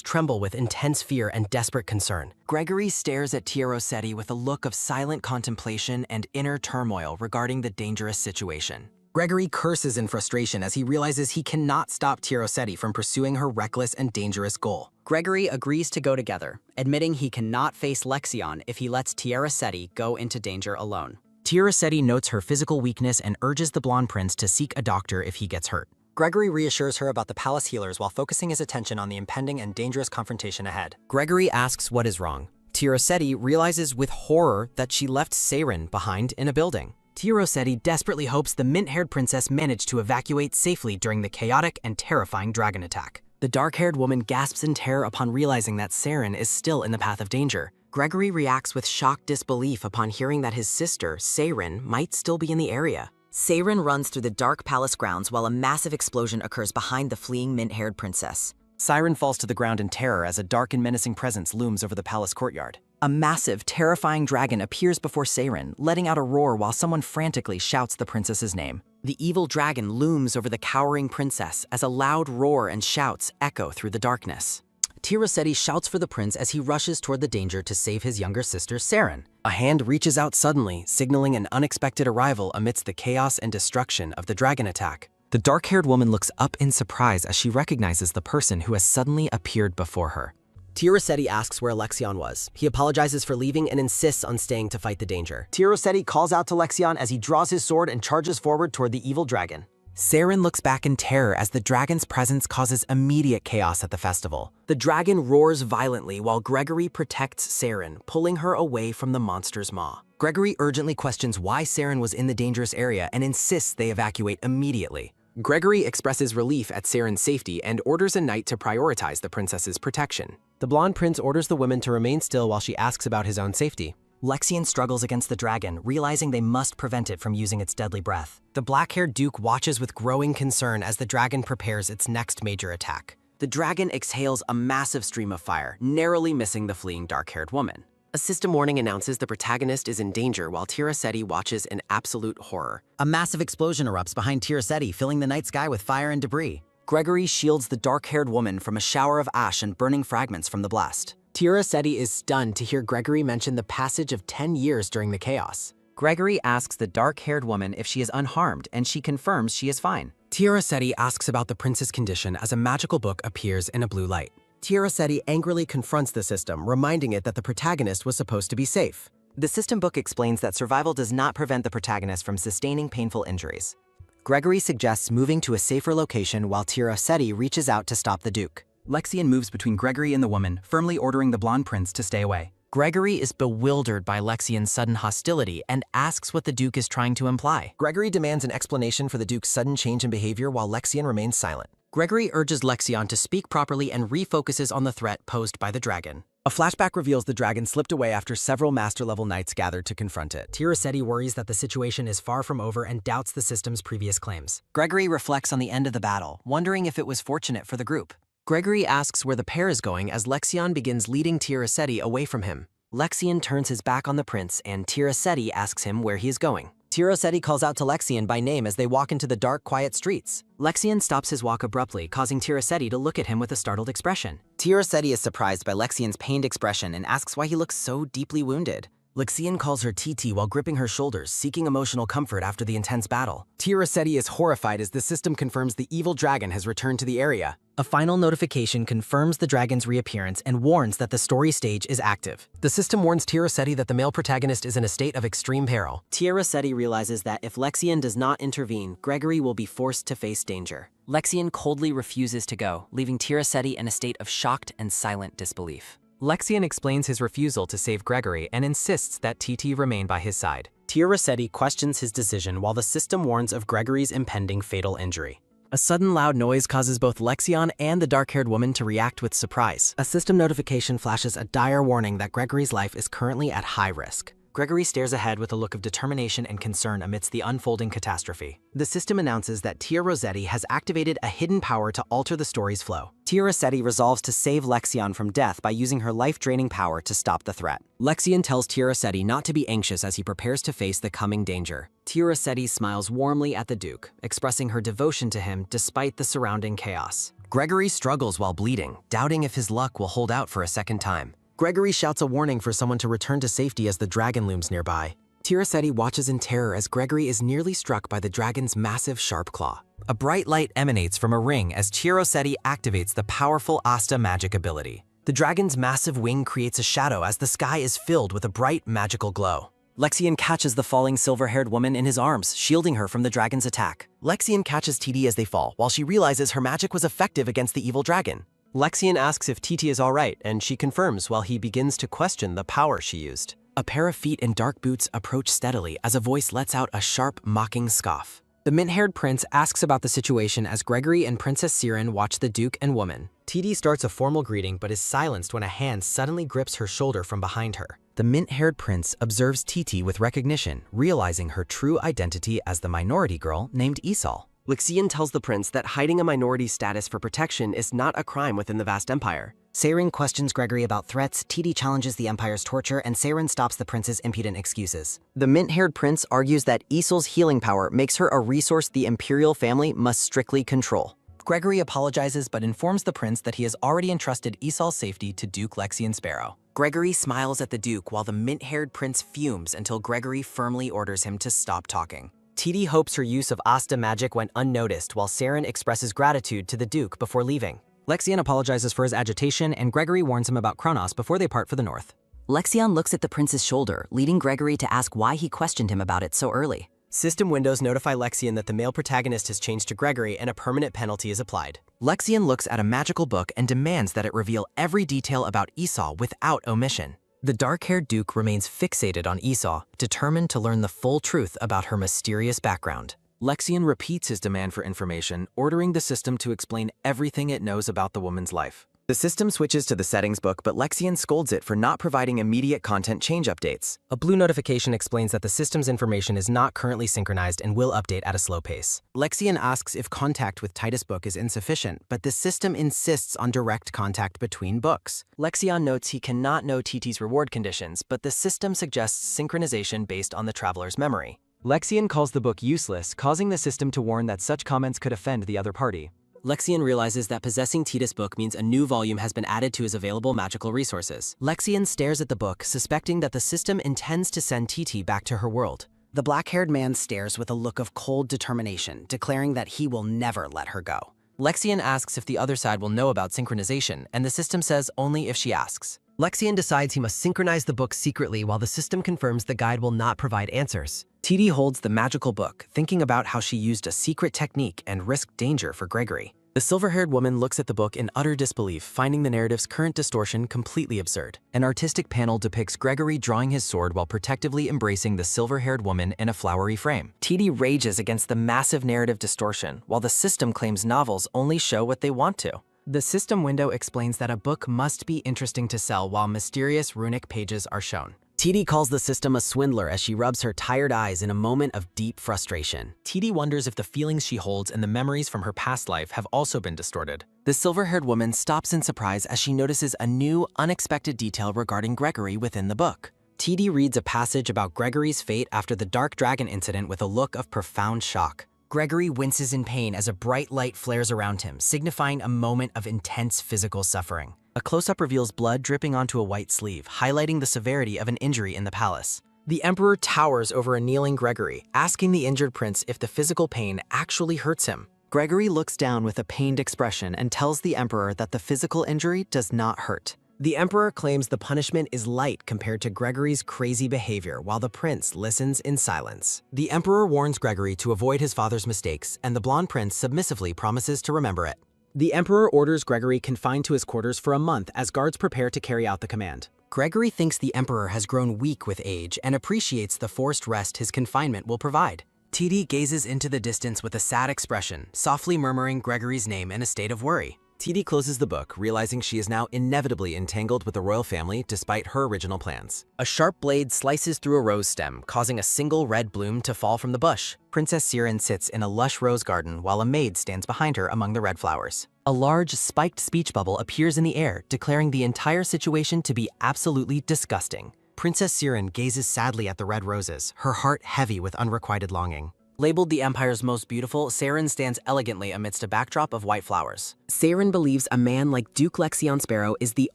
tremble with intense fear and desperate concern. Gregory stares at Tirasetti with a look of silent contemplation and inner turmoil regarding the dangerous situation. Gregory curses in frustration as he realizes he cannot stop Tirasetti from pursuing her reckless and dangerous goal. Gregory agrees to go together, admitting he cannot face Lexion if he lets Tirasetti go into danger alone. Tirasetti notes her physical weakness and urges the blonde prince to seek a doctor if he gets hurt. Gregory reassures her about the palace healers while focusing his attention on the impending and dangerous confrontation ahead. Gregory asks what is wrong. Tirasetti realizes with horror that she left Seiren behind in a building. Tirasetti desperately hopes the mint-haired princess managed to evacuate safely during the chaotic and terrifying dragon attack. The dark-haired woman gasps in terror upon realizing that Seiren is still in the path of danger. Gregory reacts with shocked disbelief upon hearing that his sister, Seiren, might still be in the area. Seiren runs through the dark palace grounds while a massive explosion occurs behind the fleeing mint-haired princess. Seiren falls to the ground in terror as a dark and menacing presence looms over the palace courtyard. A massive, terrifying dragon appears before Seiren, letting out a roar while someone frantically shouts the princess's name. The evil dragon looms over the cowering princess as a loud roar and shouts echo through the darkness. Tirasetti shouts for the prince as he rushes toward the danger to save his younger sister, Seiren. A hand reaches out suddenly, signaling an unexpected arrival amidst the chaos and destruction of the dragon attack. The dark-haired woman looks up in surprise as she recognizes the person who has suddenly appeared before her. Tirasetti asks where Lexion was. He apologizes for leaving and insists on staying to fight the danger. Tirasetti calls out to Lexion as he draws his sword and charges forward toward the evil dragon. Seiren looks back in terror as the dragon's presence causes immediate chaos at the festival. The dragon roars violently while Gregory protects Seiren, pulling her away from the monster's maw. Gregory urgently questions why Seiren was in the dangerous area and insists they evacuate immediately. Gregory expresses relief at Seiren's safety and orders a knight to prioritize the princess's protection. The blonde prince orders the woman to remain still while she asks about his own safety. Lexion struggles against the dragon, realizing they must prevent it from using its deadly breath. The black-haired duke watches with growing concern as the dragon prepares its next major attack. The dragon exhales a massive stream of fire, narrowly missing the fleeing dark-haired woman. A system warning announces the protagonist is in danger while Tirasetti watches in absolute horror. A massive explosion erupts behind Tirasetti, filling the night sky with fire and debris. Gregory shields the dark-haired woman from a shower of ash and burning fragments from the blast. Tirasetti is stunned to hear Gregory mention the passage of 10 years during the chaos. Gregory asks the dark-haired woman if she is unharmed, and she confirms she is fine. Tirasetti asks about the prince's condition as a magical book appears in a blue light. Tirasetti angrily confronts the system, reminding it that the protagonist was supposed to be safe. The system book explains that survival does not prevent the protagonist from sustaining painful injuries. Gregory suggests moving to a safer location while Tirasetti reaches out to stop the Duke. Lexion moves between Gregory and the woman, firmly ordering the blonde prince to stay away. Gregory is bewildered by Lexion's sudden hostility and asks what the Duke is trying to imply. Gregory demands an explanation for the Duke's sudden change in behavior while Lexion remains silent. Gregory urges Lexion to speak properly and refocuses on the threat posed by the dragon. A flashback reveals the dragon slipped away after several master-level knights gathered to confront it. Tirasetti worries that the situation is far from over and doubts the system's previous claims. Gregory reflects on the end of the battle, wondering if it was fortunate for the group. Gregory asks where the pair is going as Lexion begins leading Tirasetti away from him. Lexion turns his back on the prince and Tirasetti asks him where he is going. Tirasetti calls out to Lexion by name as they walk into the dark, quiet streets. Lexion stops his walk abruptly, causing Tirasetti to look at him with a startled expression. Tirasetti is surprised by Lexion's pained expression and asks why he looks so deeply wounded. Lexian calls her TT while gripping her shoulders, seeking emotional comfort after the intense battle. Tia Rossetti is horrified as the system confirms the evil dragon has returned to the area. A final notification confirms the dragon's reappearance and warns that the story stage is active. The system warns Tia Rossetti that the male protagonist is in a state of extreme peril. Tia Rossetti realizes that if Lexian does not intervene, Gregory will be forced to face danger. Lexian coldly refuses to go, leaving Tia Rossetti in a state of shocked and silent disbelief. Lexian explains his refusal to save Gregory and insists that TT remain by his side. Tia Rossetti questions his decision while the system warns of Gregory's impending fatal injury. A sudden loud noise causes both Lexian and the dark-haired woman to react with surprise. A system notification flashes a dire warning that Gregory's life is currently at high risk. Gregory stares ahead with a look of determination and concern amidst the unfolding catastrophe. The system announces that Tia Rossetti has activated a hidden power to alter the story's flow. Tia Rossetti resolves to save Lexian from death by using her life-draining power to stop the threat. Lexian tells Tia Rossetti not to be anxious as he prepares to face the coming danger. Tia Rossetti smiles warmly at the Duke, expressing her devotion to him despite the surrounding chaos. Gregory struggles while bleeding, doubting if his luck will hold out for a second time. Gregory shouts a warning for someone to return to safety as the dragon looms nearby. Tia Rossetti watches in terror as Gregory is nearly struck by the dragon's massive sharp claw. A bright light emanates from a ring as Tia Rossetti activates the powerful Asta magic ability. The dragon's massive wing creates a shadow as the sky is filled with a bright magical glow. Lexian catches the falling silver-haired woman in his arms, shielding her from the dragon's attack. Lexian catches TT as they fall, while she realizes her magic was effective against the evil dragon. Lexian asks if TT is alright, and she confirms while he begins to question the power she used. A pair of feet in dark boots approach steadily as a voice lets out a sharp, mocking scoff. The mint-haired prince asks about the situation as Gregory and Princess Siren watch the Duke and woman. TT starts a formal greeting but is silenced when a hand suddenly grips her shoulder from behind her. The mint-haired prince observes TT with recognition, realizing her true identity as the minority girl named Esau. Lexian tells the prince that hiding a minority status for protection is not a crime within the vast empire. Seiren questions Gregory about threats, TT challenges the Empire's torture, and Seiren stops the prince's impudent excuses. The mint-haired prince argues that Esol's healing power makes her a resource the imperial family must strictly control. Gregory apologizes but informs the prince that he has already entrusted Esol's safety to Duke Lexian Sparrow. Gregory smiles at the Duke while the mint-haired prince fumes until Gregory firmly orders him to stop talking. TT hopes her use of Asta magic went unnoticed while Seiren expresses gratitude to the Duke before leaving. Lexian apologizes for his agitation and Gregory warns him about Kronos before they part for the north. Lexian looks at the prince's shoulder, leading Gregory to ask why he questioned him about it so early. System windows notify Lexian that the male protagonist has changed to Gregory and a permanent penalty is applied. Lexian looks at a magical book and demands that it reveal every detail about Esau without omission. The dark-haired Duke remains fixated on Esau, determined to learn the full truth about her mysterious background. Lexian repeats his demand for information, ordering the system to explain everything it knows about the woman's life. The system switches to the settings book, but Lexian scolds it for not providing immediate content change updates. A blue notification explains that the system's information is not currently synchronized and will update at a slow pace. Lexian asks if contact with Titus Book is insufficient, but the system insists on direct contact between books. Lexian notes he cannot know TT's reward conditions, but the system suggests synchronization based on the traveler's memory. Lexian calls the book useless, causing the system to warn that such comments could offend the other party. Lexian realizes that possessing Titus Book means a new volume has been added to his available magical resources. Lexian stares at the book, suspecting that the system intends to send TT back to her world. The black-haired man stares with a look of cold determination, declaring that he will never let her go. Lexian asks if the other side will know about synchronization, and the system says only if she asks. Lexian decides he must synchronize the book secretly while the system confirms the guide will not provide answers. TT holds the magical book, thinking about how she used a secret technique and risked danger for Gregory. The silver-haired woman looks at the book in utter disbelief, finding the narrative's current distortion completely absurd. An artistic panel depicts Gregory drawing his sword while protectively embracing the silver-haired woman in a flowery frame. TT rages against the massive narrative distortion, while the system claims novels only show what they want to. The system window explains that a book must be interesting to sell while mysterious runic pages are shown. TT calls the system a swindler as she rubs her tired eyes in a moment of deep frustration. TT wonders if the feelings she holds and the memories from her past life have also been distorted. The silver-haired woman stops in surprise as she notices a new, unexpected detail regarding Gregory within the book. TT reads a passage about Gregory's fate after the Dark Dragon incident with a look of profound shock. Gregory winces in pain as a bright light flares around him, signifying a moment of intense physical suffering. A close-up reveals blood dripping onto a white sleeve, highlighting the severity of an injury in the palace. The emperor towers over a kneeling Gregory, asking the injured prince if the physical pain actually hurts him. Gregory looks down with a pained expression and tells the emperor that the physical injury does not hurt. The emperor claims the punishment is light compared to Gregory's crazy behavior, while the prince listens in silence. The emperor warns Gregory to avoid his father's mistakes, and the blonde prince submissively promises to remember it. The emperor orders Gregory confined to his quarters for a month as guards prepare to carry out the command. Gregory thinks the emperor has grown weak with age and appreciates the forced rest his confinement will provide. TD gazes into the distance with a sad expression, softly murmuring Gregory's name in a state of worry. TD closes the book, realizing she is now inevitably entangled with the royal family despite her original plans. A sharp blade slices through a rose stem, causing a single red bloom to fall from the bush. Princess Siren sits in a lush rose garden while a maid stands behind her among the red flowers. A large, spiked speech bubble appears in the air, declaring the entire situation to be absolutely disgusting. Princess Siren gazes sadly at the red roses, her heart heavy with unrequited longing. Labeled the Empire's most beautiful, Siren stands elegantly amidst a backdrop of white flowers. Siren believes a man like Duke Lexion Sparrow is the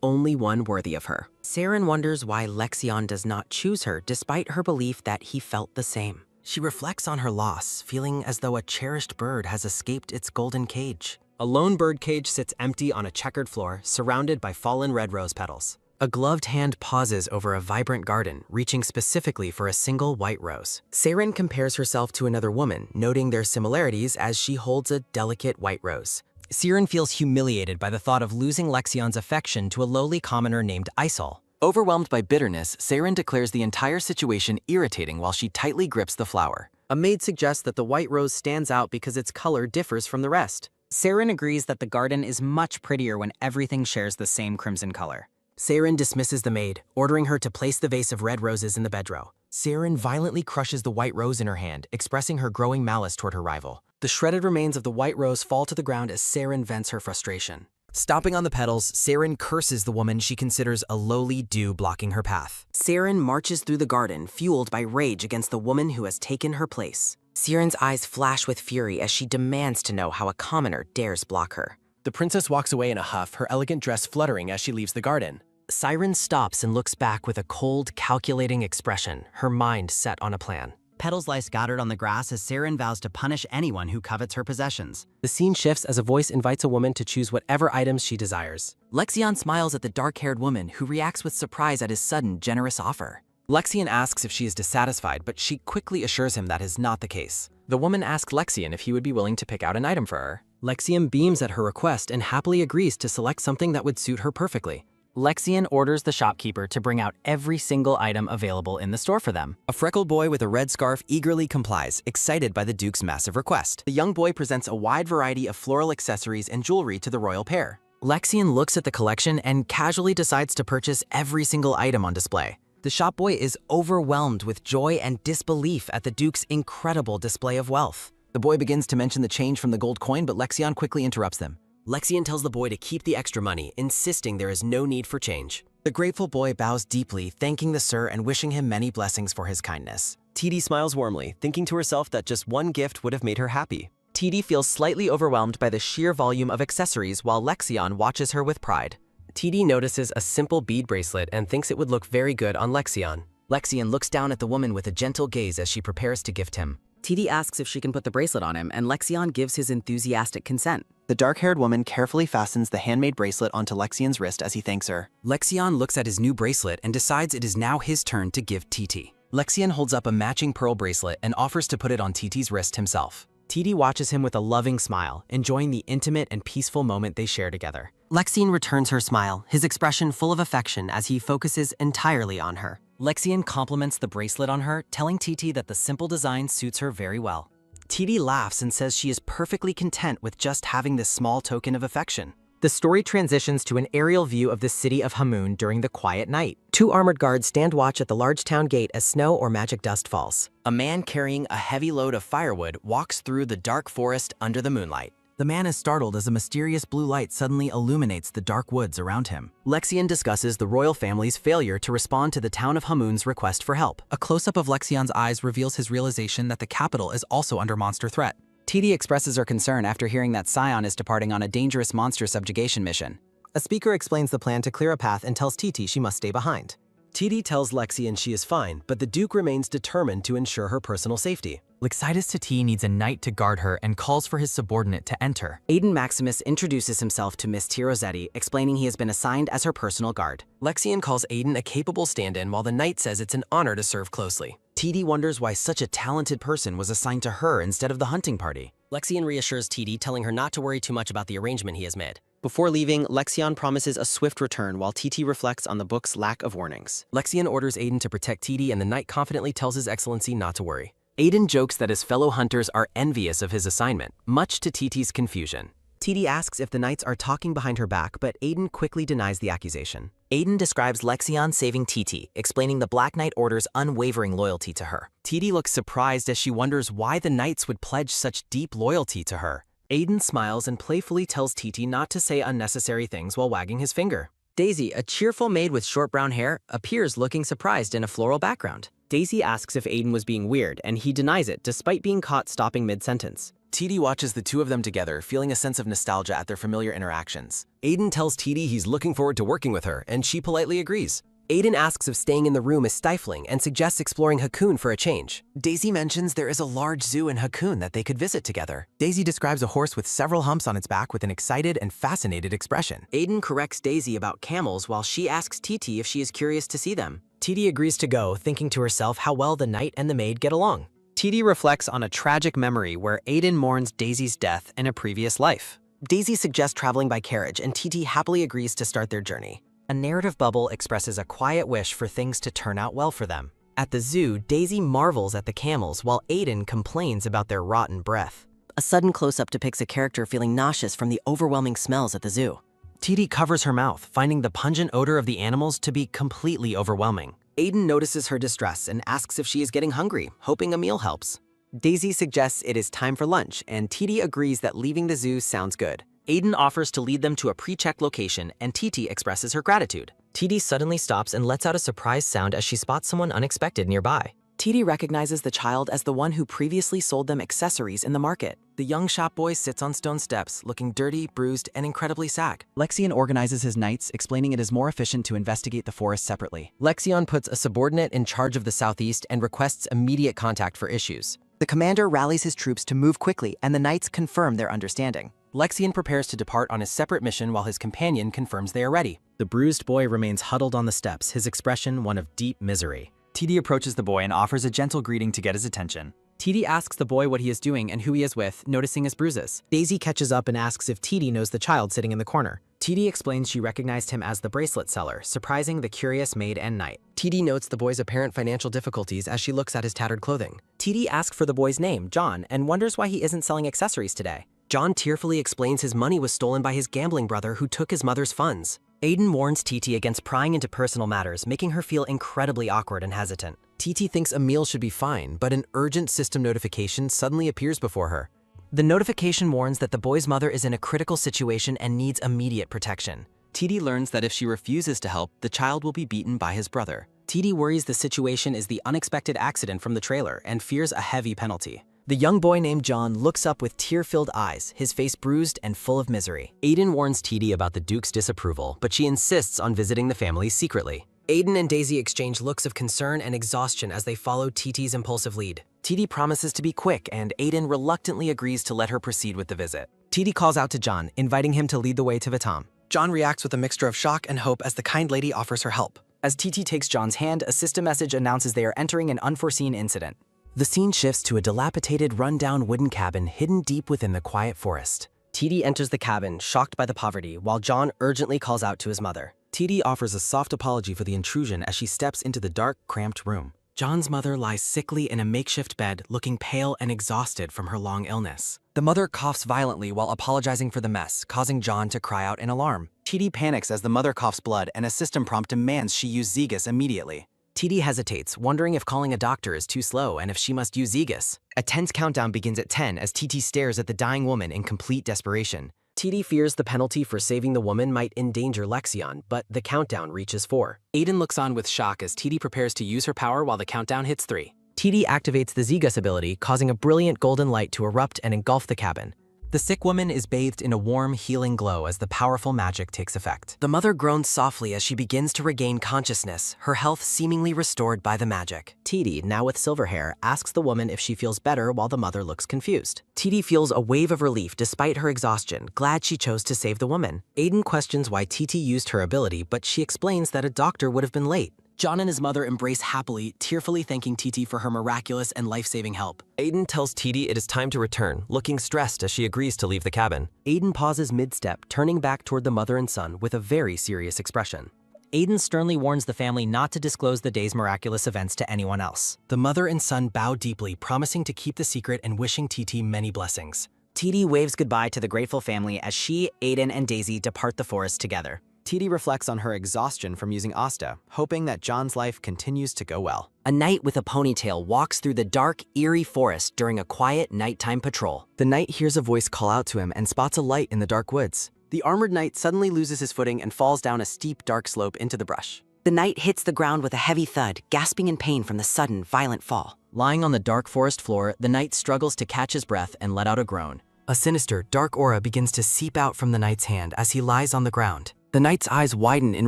only one worthy of her. Siren wonders why Lexion does not choose her, despite her belief that he felt the same. She reflects on her loss, feeling as though a cherished bird has escaped its golden cage. A lone bird cage sits empty on a checkered floor, surrounded by fallen red rose petals. A gloved hand pauses over a vibrant garden, reaching specifically for a single white rose. Siren compares herself to another woman, noting their similarities as she holds a delicate white rose. Siren feels humiliated by the thought of losing Lexion's affection to a lowly commoner named Isol. Overwhelmed by bitterness, Siren declares the entire situation irritating while she tightly grips the flower. A maid suggests that the white rose stands out because its color differs from the rest. Siren agrees that the garden is much prettier when everything shares the same crimson color. Siren dismisses the maid, ordering her to place the vase of red roses in the bedrow. Siren violently crushes the white rose in her hand, expressing her growing malice toward her rival. The shredded remains of the white rose fall to the ground as Siren vents her frustration. Stomping on the petals, Siren curses the woman she considers a lowly dew blocking her path. Siren marches through the garden, fueled by rage against the woman who has taken her place. Siren's eyes flash with fury as she demands to know how a commoner dares block her. The princess walks away in a huff, her elegant dress fluttering as she leaves the garden. Siren stops and looks back with a cold, calculating expression, her mind set on a plan. Petals lie scattered on the grass as Siren vows to punish anyone who covets her possessions. The scene shifts as a voice invites a woman to choose whatever items she desires. Lexion smiles at the dark-haired woman, who reacts with surprise at his sudden, generous offer. Lexion asks if she is dissatisfied, but she quickly assures him that is not the case. The woman asks Lexion if he would be willing to pick out an item for her. Lexion beams at her request and happily agrees to select something that would suit her perfectly. Lexion orders the shopkeeper to bring out every single item available in the store for them. A freckled boy with a red scarf eagerly complies, excited by the Duke's massive request. The young boy presents a wide variety of floral accessories and jewelry to the royal pair. Lexion looks at the collection and casually decides to purchase every single item on display. The shop boy is overwhelmed with joy and disbelief at the Duke's incredible display of wealth. The boy begins to mention the change from the gold coin, but Lexion quickly interrupts them. Lexion tells the boy to keep the extra money, insisting there is no need for change. The grateful boy bows deeply, thanking the sir and wishing him many blessings for his kindness. TD smiles warmly, thinking to herself that just one gift would have made her happy. TD feels slightly overwhelmed by the sheer volume of accessories while Lexion watches her with pride. TD notices a simple bead bracelet and thinks it would look very good on Lexion. Lexion looks down at the woman with a gentle gaze as she prepares to gift him. TD asks if she can put the bracelet on him, and Lexion gives his enthusiastic consent. The dark-haired woman carefully fastens the handmade bracelet onto Lexion's wrist as he thanks her. Lexion looks at his new bracelet and decides it is now his turn to give TT. Lexion holds up a matching pearl bracelet and offers to put it on TT's wrist himself. TD watches him with a loving smile, enjoying the intimate and peaceful moment they share together. Lexion returns her smile, his expression full of affection as he focuses entirely on her. Lexion compliments the bracelet on her, telling TT that the simple design suits her very well. TD laughs and says she is perfectly content with just having this small token of affection. The story transitions to an aerial view of the city of Hamun during the quiet night. 2 armored guards stand watch at the large town gate as snow or magic dust falls. A man carrying a heavy load of firewood walks through the dark forest under the moonlight. The man is startled as a mysterious blue light suddenly illuminates the dark woods around him. Lexion discusses the royal family's failure to respond to the town of Hamun's request for help. A close-up of Lexion's eyes reveals his realization that the capital is also under monster threat. TD expresses her concern after hearing that Scion is departing on a dangerous monster subjugation mission. A speaker explains the plan to clear a path and tells TT she must stay behind. TT tells Lexian she is fine, but the Duke remains determined to ensure her personal safety. Lexitus Tati needs a knight to guard her and calls for his subordinate to enter. Aiden Maximus introduces himself to Miss T. Rossetti, explaining he has been assigned as her personal guard. Lexian calls Aiden a capable stand-in while the knight says it's an honor to serve closely. TD wonders why such a talented person was assigned to her instead of the hunting party. Lexian reassures TD, telling her not to worry too much about the arrangement he has made. Before leaving, Lexian promises a swift return while TT reflects on the book's lack of warnings. Lexian orders Aiden to protect TD, and the knight confidently tells His Excellency not to worry. Aiden jokes that his fellow hunters are envious of his assignment, much to TT's confusion. TD asks if the knights are talking behind her back, but Aiden quickly denies the accusation. Aiden describes Lexian saving TT, explaining the Black Knight Order's unwavering loyalty to her. TD looks surprised as she wonders why the knights would pledge such deep loyalty to her. Aiden smiles and playfully tells TT not to say unnecessary things while wagging his finger. Daisy, a cheerful maid with short brown hair, appears looking surprised in a floral background. Daisy asks if Aiden was being weird, and he denies it despite being caught stopping mid-sentence. TD watches the two of them together, feeling a sense of nostalgia at their familiar interactions. Aiden tells TD he's looking forward to working with her, and she politely agrees. Aiden asks if staying in the room is stifling and suggests exploring Hakun for a change. Daisy mentions there is a large zoo in Hakun that they could visit together. Daisy describes a horse with several humps on its back with an excited and fascinated expression. Aiden corrects Daisy about camels while she asks TT if she is curious to see them. TD agrees to go, thinking to herself how well the knight and the maid get along. TD reflects on a tragic memory where Aiden mourns Daisy's death in a previous life. Daisy suggests traveling by carriage, and TT happily agrees to start their journey. A narrative bubble expresses a quiet wish for things to turn out well for them. At the zoo, Daisy marvels at the camels while Aiden complains about their rotten breath. A sudden close-up depicts a character feeling nauseous from the overwhelming smells at the zoo. TD covers her mouth, finding the pungent odor of the animals to be completely overwhelming. Aiden notices her distress and asks if she is getting hungry, hoping a meal helps. Daisy suggests it is time for lunch, and TD agrees that leaving the zoo sounds good. Aiden offers to lead them to a pre-checked location, and TT expresses her gratitude. TD suddenly stops and lets out a surprise sound as she spots someone unexpected nearby. TD recognizes the child as the one who previously sold them accessories in the market. The young shop boy sits on stone steps, looking dirty, bruised, and incredibly sad. Lexian organizes his knights, explaining it is more efficient to investigate the forest separately. Lexion puts a subordinate in charge of the southeast and requests immediate contact for issues. The commander rallies his troops to move quickly, and the knights confirm their understanding. Lexion prepares to depart on his separate mission while his companion confirms they are ready. The bruised boy remains huddled on the steps, his expression one of deep misery. TD approaches the boy and offers a gentle greeting to get his attention. TD asks the boy what he is doing and who he is with, noticing his bruises. Daisy catches up and asks if TD knows the child sitting in the corner. TD explains she recognized him as the bracelet seller, surprising the curious maid and knight. TD notes the boy's apparent financial difficulties as she looks at his tattered clothing. TD asks for the boy's name, John, and wonders why he isn't selling accessories today. John tearfully explains his money was stolen by his gambling brother who took his mother's funds. Aiden warns TT against prying into personal matters, making her feel incredibly awkward and hesitant. TT thinks a meal should be fine, but an urgent system notification suddenly appears before her. The notification warns that the boy's mother is in a critical situation and needs immediate protection. TD learns that if she refuses to help, the child will be beaten by his brother. TD worries the situation is the unexpected accident from the trailer and fears a heavy penalty. The young boy named John looks up with tear-filled eyes, his face bruised and full of misery. Aiden warns TD about the Duke's disapproval, but she insists on visiting the family secretly. Aiden and Daisy exchange looks of concern and exhaustion as they follow TT's impulsive lead. TD promises to be quick, and Aiden reluctantly agrees to let her proceed with the visit. TD calls out to John, inviting him to lead the way to Vitam. John reacts with a mixture of shock and hope as the kind lady offers her help. As TT takes John's hand, a system message announces they are entering an unforeseen incident. The scene shifts to a dilapidated, run-down wooden cabin hidden deep within the quiet forest. TD enters the cabin, shocked by the poverty, while John urgently calls out to his mother. TD offers a soft apology for the intrusion as she steps into the dark, cramped room. John's mother lies sickly in a makeshift bed, looking pale and exhausted from her long illness. The mother coughs violently while apologizing for the mess, causing John to cry out in alarm. TD panics as the mother coughs blood, and a system prompt demands she use Zegas immediately. TD hesitates, wondering if calling a doctor is too slow and if she must use Zegas. A tense countdown begins at 10 as TT stares at the dying woman in complete desperation. TD fears the penalty for saving the woman might endanger Lexion, but the countdown reaches 4. Aiden looks on with shock as TD prepares to use her power while the countdown hits 3. TD activates the Zegas ability, causing a brilliant golden light to erupt and engulf the cabin. The sick woman is bathed in a warm, healing glow as the powerful magic takes effect. The mother groans softly as she begins to regain consciousness, her health seemingly restored by the magic. TD, now with silver hair, asks the woman if she feels better while the mother looks confused. TD feels a wave of relief despite her exhaustion, glad she chose to save the woman. Aiden questions why TT used her ability, but she explains that a doctor would have been late. John and his mother embrace happily, tearfully thanking TT for her miraculous and life-saving help. Aiden tells TD it is time to return, looking stressed as she agrees to leave the cabin. Aiden pauses mid-step, turning back toward the mother and son with a very serious expression. Aiden sternly warns the family not to disclose the day's miraculous events to anyone else. The mother and son bow deeply, promising to keep the secret and wishing TT many blessings. TD waves goodbye to the grateful family as she, Aiden, and Daisy depart the forest together. TD reflects on her exhaustion from using Asta, hoping that John's life continues to go well. A knight with a ponytail walks through the dark, eerie forest during a quiet nighttime patrol. The knight hears a voice call out to him and spots a light in the dark woods. The armored knight suddenly loses his footing and falls down a steep, dark slope into the brush. The knight hits the ground with a heavy thud, gasping in pain from the sudden, violent fall. Lying on the dark forest floor, the knight struggles to catch his breath and let out a groan. A sinister, dark aura begins to seep out from the knight's hand as he lies on the ground. The knight's eyes widen in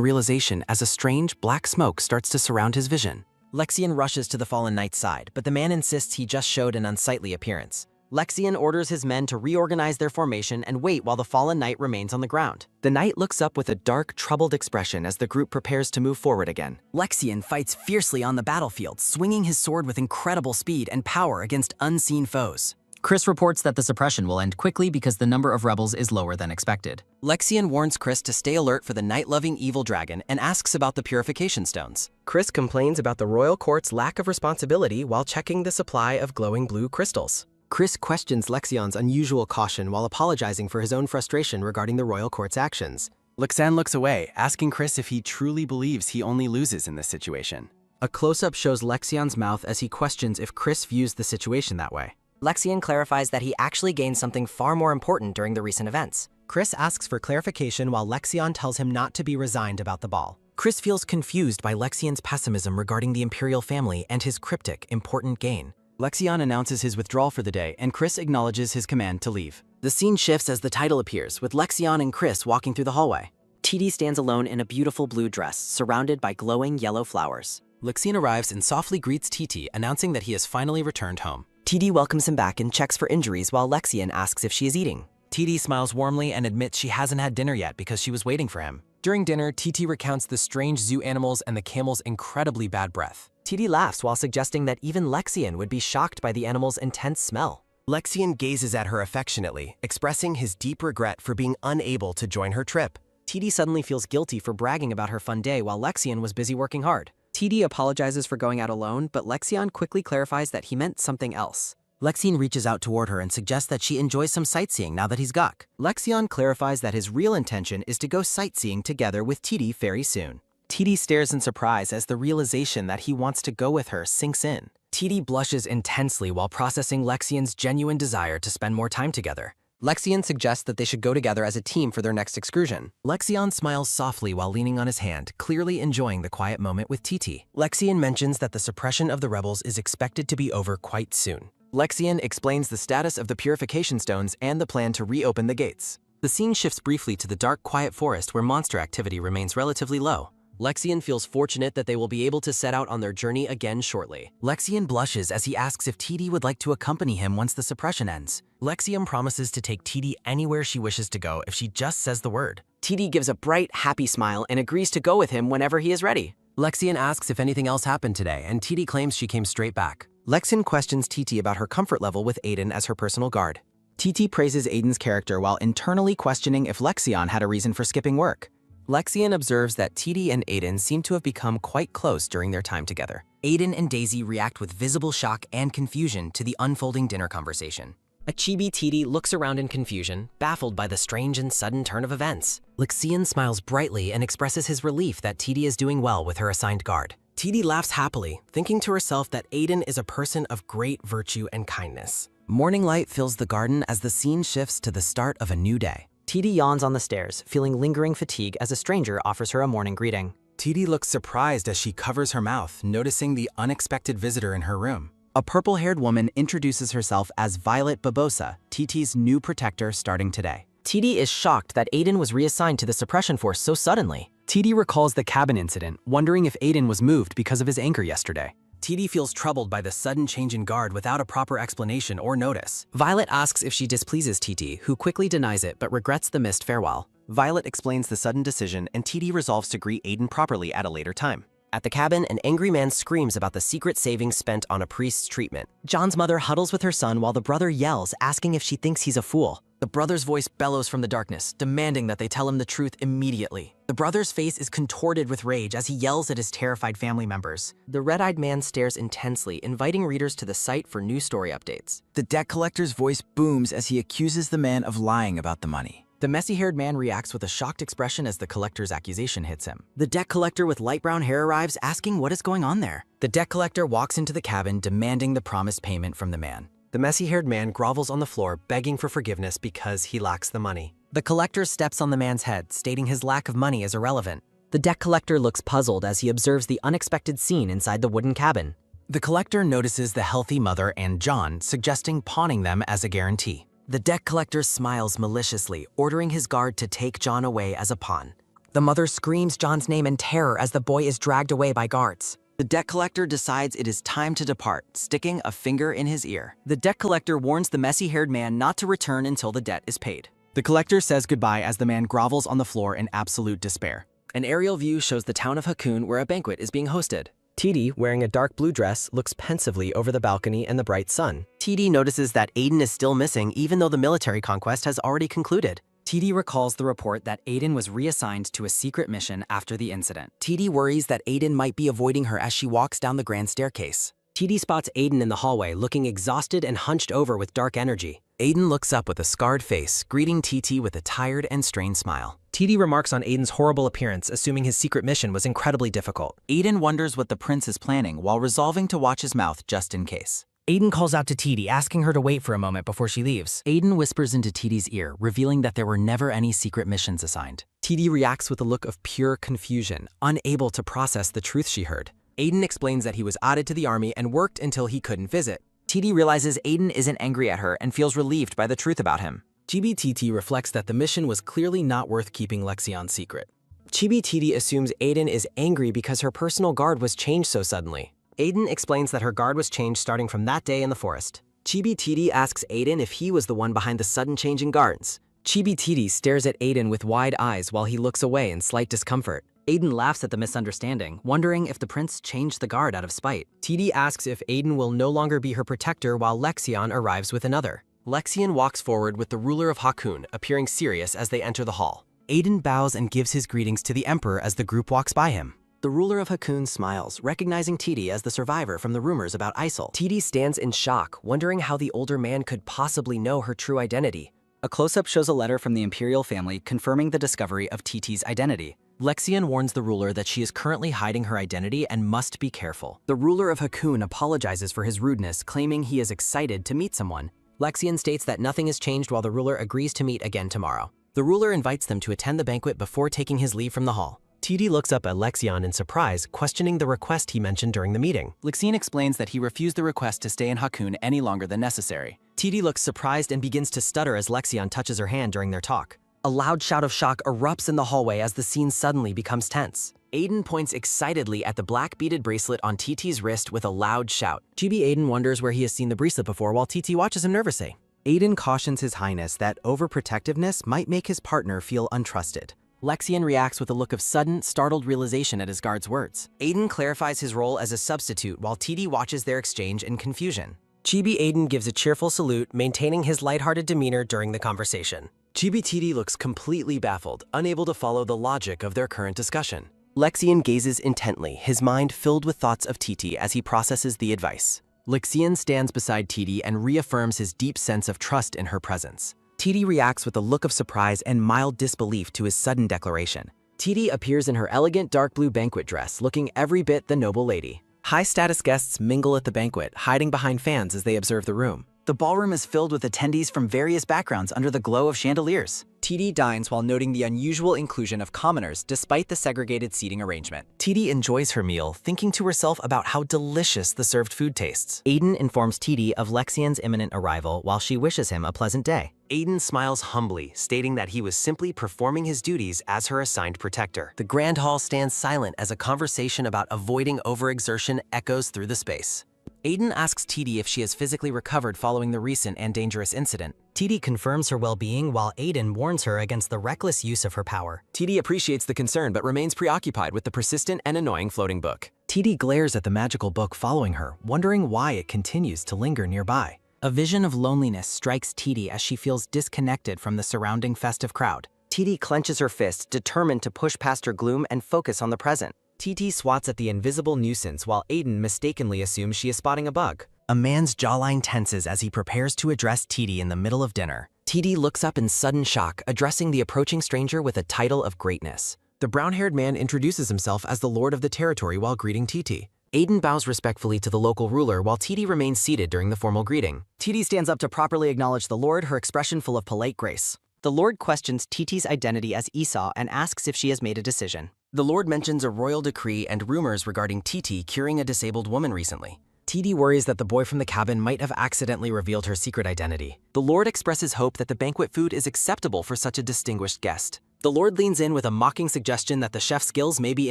realization as a strange, black smoke starts to surround his vision. Lexian rushes to the fallen knight's side, but the man insists he just showed an unsightly appearance. Lexian orders his men to reorganize their formation and wait while the fallen knight remains on the ground. The knight looks up with a dark, troubled expression as the group prepares to move forward again. Lexian fights fiercely on the battlefield, swinging his sword with incredible speed and power against unseen foes. Chris reports that the suppression will end quickly because the number of rebels is lower than expected. Lexian warns Chris to stay alert for the night-loving evil dragon and asks about the purification stones. Chris complains about the royal court's lack of responsibility while checking the supply of glowing blue crystals. Chris questions Lexion's unusual caution while apologizing for his own frustration regarding the royal court's actions. Lexan looks away, asking Chris if he truly believes he only loses in this situation. A close-up shows Lexion's mouth as he questions if Chris views the situation that way. Lexian clarifies that he actually gained something far more important during the recent events. Chris asks for clarification while Lexion tells him not to be resigned about the ball. Chris feels confused by Lexion's pessimism regarding the imperial family and his cryptic, important gain. Lexion announces his withdrawal for the day, and Chris acknowledges his command to leave. The scene shifts as the title appears, with Lexion and Chris walking through the hallway. TD stands alone in a beautiful blue dress, surrounded by glowing yellow flowers. Lexion arrives and softly greets TT, announcing that he has finally returned home. TD welcomes him back and checks for injuries while Lexion asks if she is eating. TD smiles warmly and admits she hasn't had dinner yet because she was waiting for him. During dinner, TT recounts the strange zoo animals and the camel's incredibly bad breath. TD laughs while suggesting that even Lexion would be shocked by the animal's intense smell. Lexion gazes at her affectionately, expressing his deep regret for being unable to join her trip. TD suddenly feels guilty for bragging about her fun day while Lexion was busy working hard. TD apologizes for going out alone, but Lexion quickly clarifies that he meant something else. Lexion reaches out toward her and suggests that she enjoys some sightseeing now that he's guk. Lexion clarifies that his real intention is to go sightseeing together with TD very soon. TD stares in surprise as the realization that he wants to go with her sinks in. TD blushes intensely while processing Lexion's genuine desire to spend more time together. Lexion suggests that they should go together as a team for their next excursion. Lexion smiles softly while leaning on his hand, clearly enjoying the quiet moment with TT. Lexion mentions that the suppression of the rebels is expected to be over quite soon. Lexion explains the status of the purification stones and the plan to reopen the gates. The scene shifts briefly to the dark, quiet forest where monster activity remains relatively low. Lexion feels fortunate that they will be able to set out on their journey again shortly. Lexion blushes as he asks if TD would like to accompany him once the suppression ends. Lexion promises to take TD anywhere she wishes to go if she just says the word. TD gives a bright, happy smile and agrees to go with him whenever he is ready. Lexion asks if anything else happened today, and TD claims she came straight back. Lexion questions TT about her comfort level with Aiden as her personal guard. TT praises Aiden's character while internally questioning if Lexion had a reason for skipping work. Lexion observes that TD and Aiden seem to have become quite close during their time together. Aiden and Daisy react with visible shock and confusion to the unfolding dinner conversation. A chibi TD looks around in confusion, baffled by the strange and sudden turn of events. Lexion smiles brightly and expresses his relief that TD is doing well with her assigned guard. TD laughs happily, thinking to herself that Aiden is a person of great virtue and kindness. Morning light fills the garden as the scene shifts to the start of a new day. TD yawns on the stairs, feeling lingering fatigue as a stranger offers her a morning greeting. TD looks surprised as she covers her mouth, noticing the unexpected visitor in her room. A purple-haired woman introduces herself as Violet Barbosa, TT's new protector starting today. TD is shocked that Aiden was reassigned to the suppression force so suddenly. TD recalls the cabin incident, wondering if Aiden was moved because of his anger yesterday. TD feels troubled by the sudden change in guard without a proper explanation or notice. Violet asks if she displeases TT, who quickly denies it but regrets the missed farewell. Violet explains the sudden decision, and TD resolves to greet Aiden properly at a later time. At the cabin, an angry man screams about the secret savings spent on a priest's treatment. John's mother huddles with her son while the brother yells, asking if she thinks he's a fool. The brother's voice bellows from the darkness, demanding that they tell him the truth immediately. The brother's face is contorted with rage as he yells at his terrified family members. The red-eyed man stares intensely, inviting readers to the site for new story updates. The debt collector's voice booms as he accuses the man of lying about the money. The messy-haired man reacts with a shocked expression as the collector's accusation hits him. The debt collector with light brown hair arrives, asking what is going on there. The debt collector walks into the cabin, demanding the promised payment from the man. The messy-haired man grovels on the floor, begging for forgiveness because he lacks the money. The collector steps on the man's head, stating his lack of money is irrelevant. The debt collector looks puzzled as he observes the unexpected scene inside the wooden cabin. The collector notices the healthy mother and John, suggesting pawning them as a guarantee. The debt collector smiles maliciously, ordering his guard to take John away as a pawn. The mother screams John's name in terror as the boy is dragged away by guards. The debt collector decides it is time to depart, sticking a finger in his ear. The debt collector warns the messy-haired man not to return until the debt is paid. The collector says goodbye as the man grovels on the floor in absolute despair. An aerial view shows the town of Hakun where a banquet is being hosted. TD, wearing a dark blue dress, looks pensively over the balcony and the bright sun. TD notices that Aiden is still missing even though the military conquest has already concluded. TD recalls the report that Aiden was reassigned to a secret mission after the incident. TD worries that Aiden might be avoiding her as she walks down the grand staircase. TD spots Aiden in the hallway, looking exhausted and hunched over with dark energy. Aiden looks up with a scarred face, greeting TT with a tired and strained smile. TD remarks on Aiden's horrible appearance, assuming his secret mission was incredibly difficult. Aiden wonders what the prince is planning while resolving to watch his mouth just in case. Aiden calls out to TD, asking her to wait for a moment before she leaves. Aiden whispers into TD's ear, revealing that there were never any secret missions assigned. TD reacts with a look of pure confusion, unable to process the truth she heard. Aiden explains that he was added to the army and worked until he couldn't visit. TD realizes Aiden isn't angry at her and feels relieved by the truth about him. GBTT reflects that the mission was clearly not worth keeping Lexion's secret. GBTT assumes Aiden is angry because her personal guard was changed so suddenly. Aiden explains that her guard was changed starting from that day in the forest. GBTT asks Aiden if he was the one behind the sudden change in guards. GBTT stares at Aiden with wide eyes while he looks away in slight discomfort. Aiden laughs at the misunderstanding, wondering if the prince changed the guard out of spite. TD asks if Aiden will no longer be her protector while Lexion arrives with another. Lexion walks forward with the ruler of Hakun, appearing serious as they enter the hall. Aiden bows and gives his greetings to the emperor as the group walks by him. The ruler of Hakun smiles, recognizing TD as the survivor from the rumors about ISIL. TD stands in shock, wondering how the older man could possibly know her true identity. A close-up shows a letter from the imperial family confirming the discovery of TT's identity. Lexion warns the ruler that she is currently hiding her identity and must be careful. The ruler of Hakun apologizes for his rudeness, claiming he is excited to meet someone. Lexion states that nothing has changed while the ruler agrees to meet again tomorrow. The ruler invites them to attend the banquet before taking his leave from the hall. TD looks up at Lexion in surprise, questioning the request he mentioned during the meeting. Lexion explains that he refused the request to stay in Hakun any longer than necessary. TD looks surprised and begins to stutter as Lexion touches her hand during their talk. A loud shout of shock erupts in the hallway as the scene suddenly becomes tense. Aiden points excitedly at the black beaded bracelet on TT's wrist with a loud shout. Aiden wonders where he has seen the bracelet before while TT watches him nervously. Aiden cautions His Highness that overprotectiveness might make his partner feel untrusted. Lexion reacts with a look of sudden, startled realization at his guard's words. Aiden clarifies his role as a substitute while TD watches their exchange in confusion. Aiden gives a cheerful salute, maintaining his lighthearted demeanor during the conversation. GBTD looks completely baffled, unable to follow the logic of their current discussion. Lexion gazes intently, his mind filled with thoughts of TT as he processes the advice. Lexion stands beside TD and reaffirms his deep sense of trust in her presence. TD reacts with a look of surprise and mild disbelief to his sudden declaration. TD appears in her elegant dark blue banquet dress, looking every bit the noble lady. High-status guests mingle at the banquet, hiding behind fans as they observe the room. The ballroom is filled with attendees from various backgrounds under the glow of chandeliers. TD dines while noting the unusual inclusion of commoners despite the segregated seating arrangement. TD enjoys her meal, thinking to herself about how delicious the served food tastes. Aiden informs TD of Lexian's imminent arrival while she wishes him a pleasant day. Aiden smiles humbly, stating that he was simply performing his duties as her assigned protector. The Grand Hall stands silent as a conversation about avoiding overexertion echoes through the space. Aiden asks TD if she has physically recovered following the recent and dangerous incident. TD confirms her well-being while Aiden warns her against the reckless use of her power. TD appreciates the concern but remains preoccupied with the persistent and annoying floating book. TD glares at the magical book following her, wondering why it continues to linger nearby. A vision of loneliness strikes TD as she feels disconnected from the surrounding festive crowd. TD clenches her fist, determined to push past her gloom and focus on the present. TT swats at the invisible nuisance while Aiden mistakenly assumes she is spotting a bug. A man's jawline tenses as he prepares to address TD in the middle of dinner. TD looks up in sudden shock, addressing the approaching stranger with a title of greatness. The brown-haired man introduces himself as the lord of the territory while greeting TT. Aiden bows respectfully to the local ruler while TD remains seated during the formal greeting. TD stands up to properly acknowledge the lord, her expression full of polite grace. The lord questions TT's identity as Esau and asks if she has made a decision. The lord mentions a royal decree and rumors regarding TT curing a disabled woman recently. TD worries that the boy from the cabin might have accidentally revealed her secret identity. The lord expresses hope that the banquet food is acceptable for such a distinguished guest. The lord leans in with a mocking suggestion that the chef's skills may be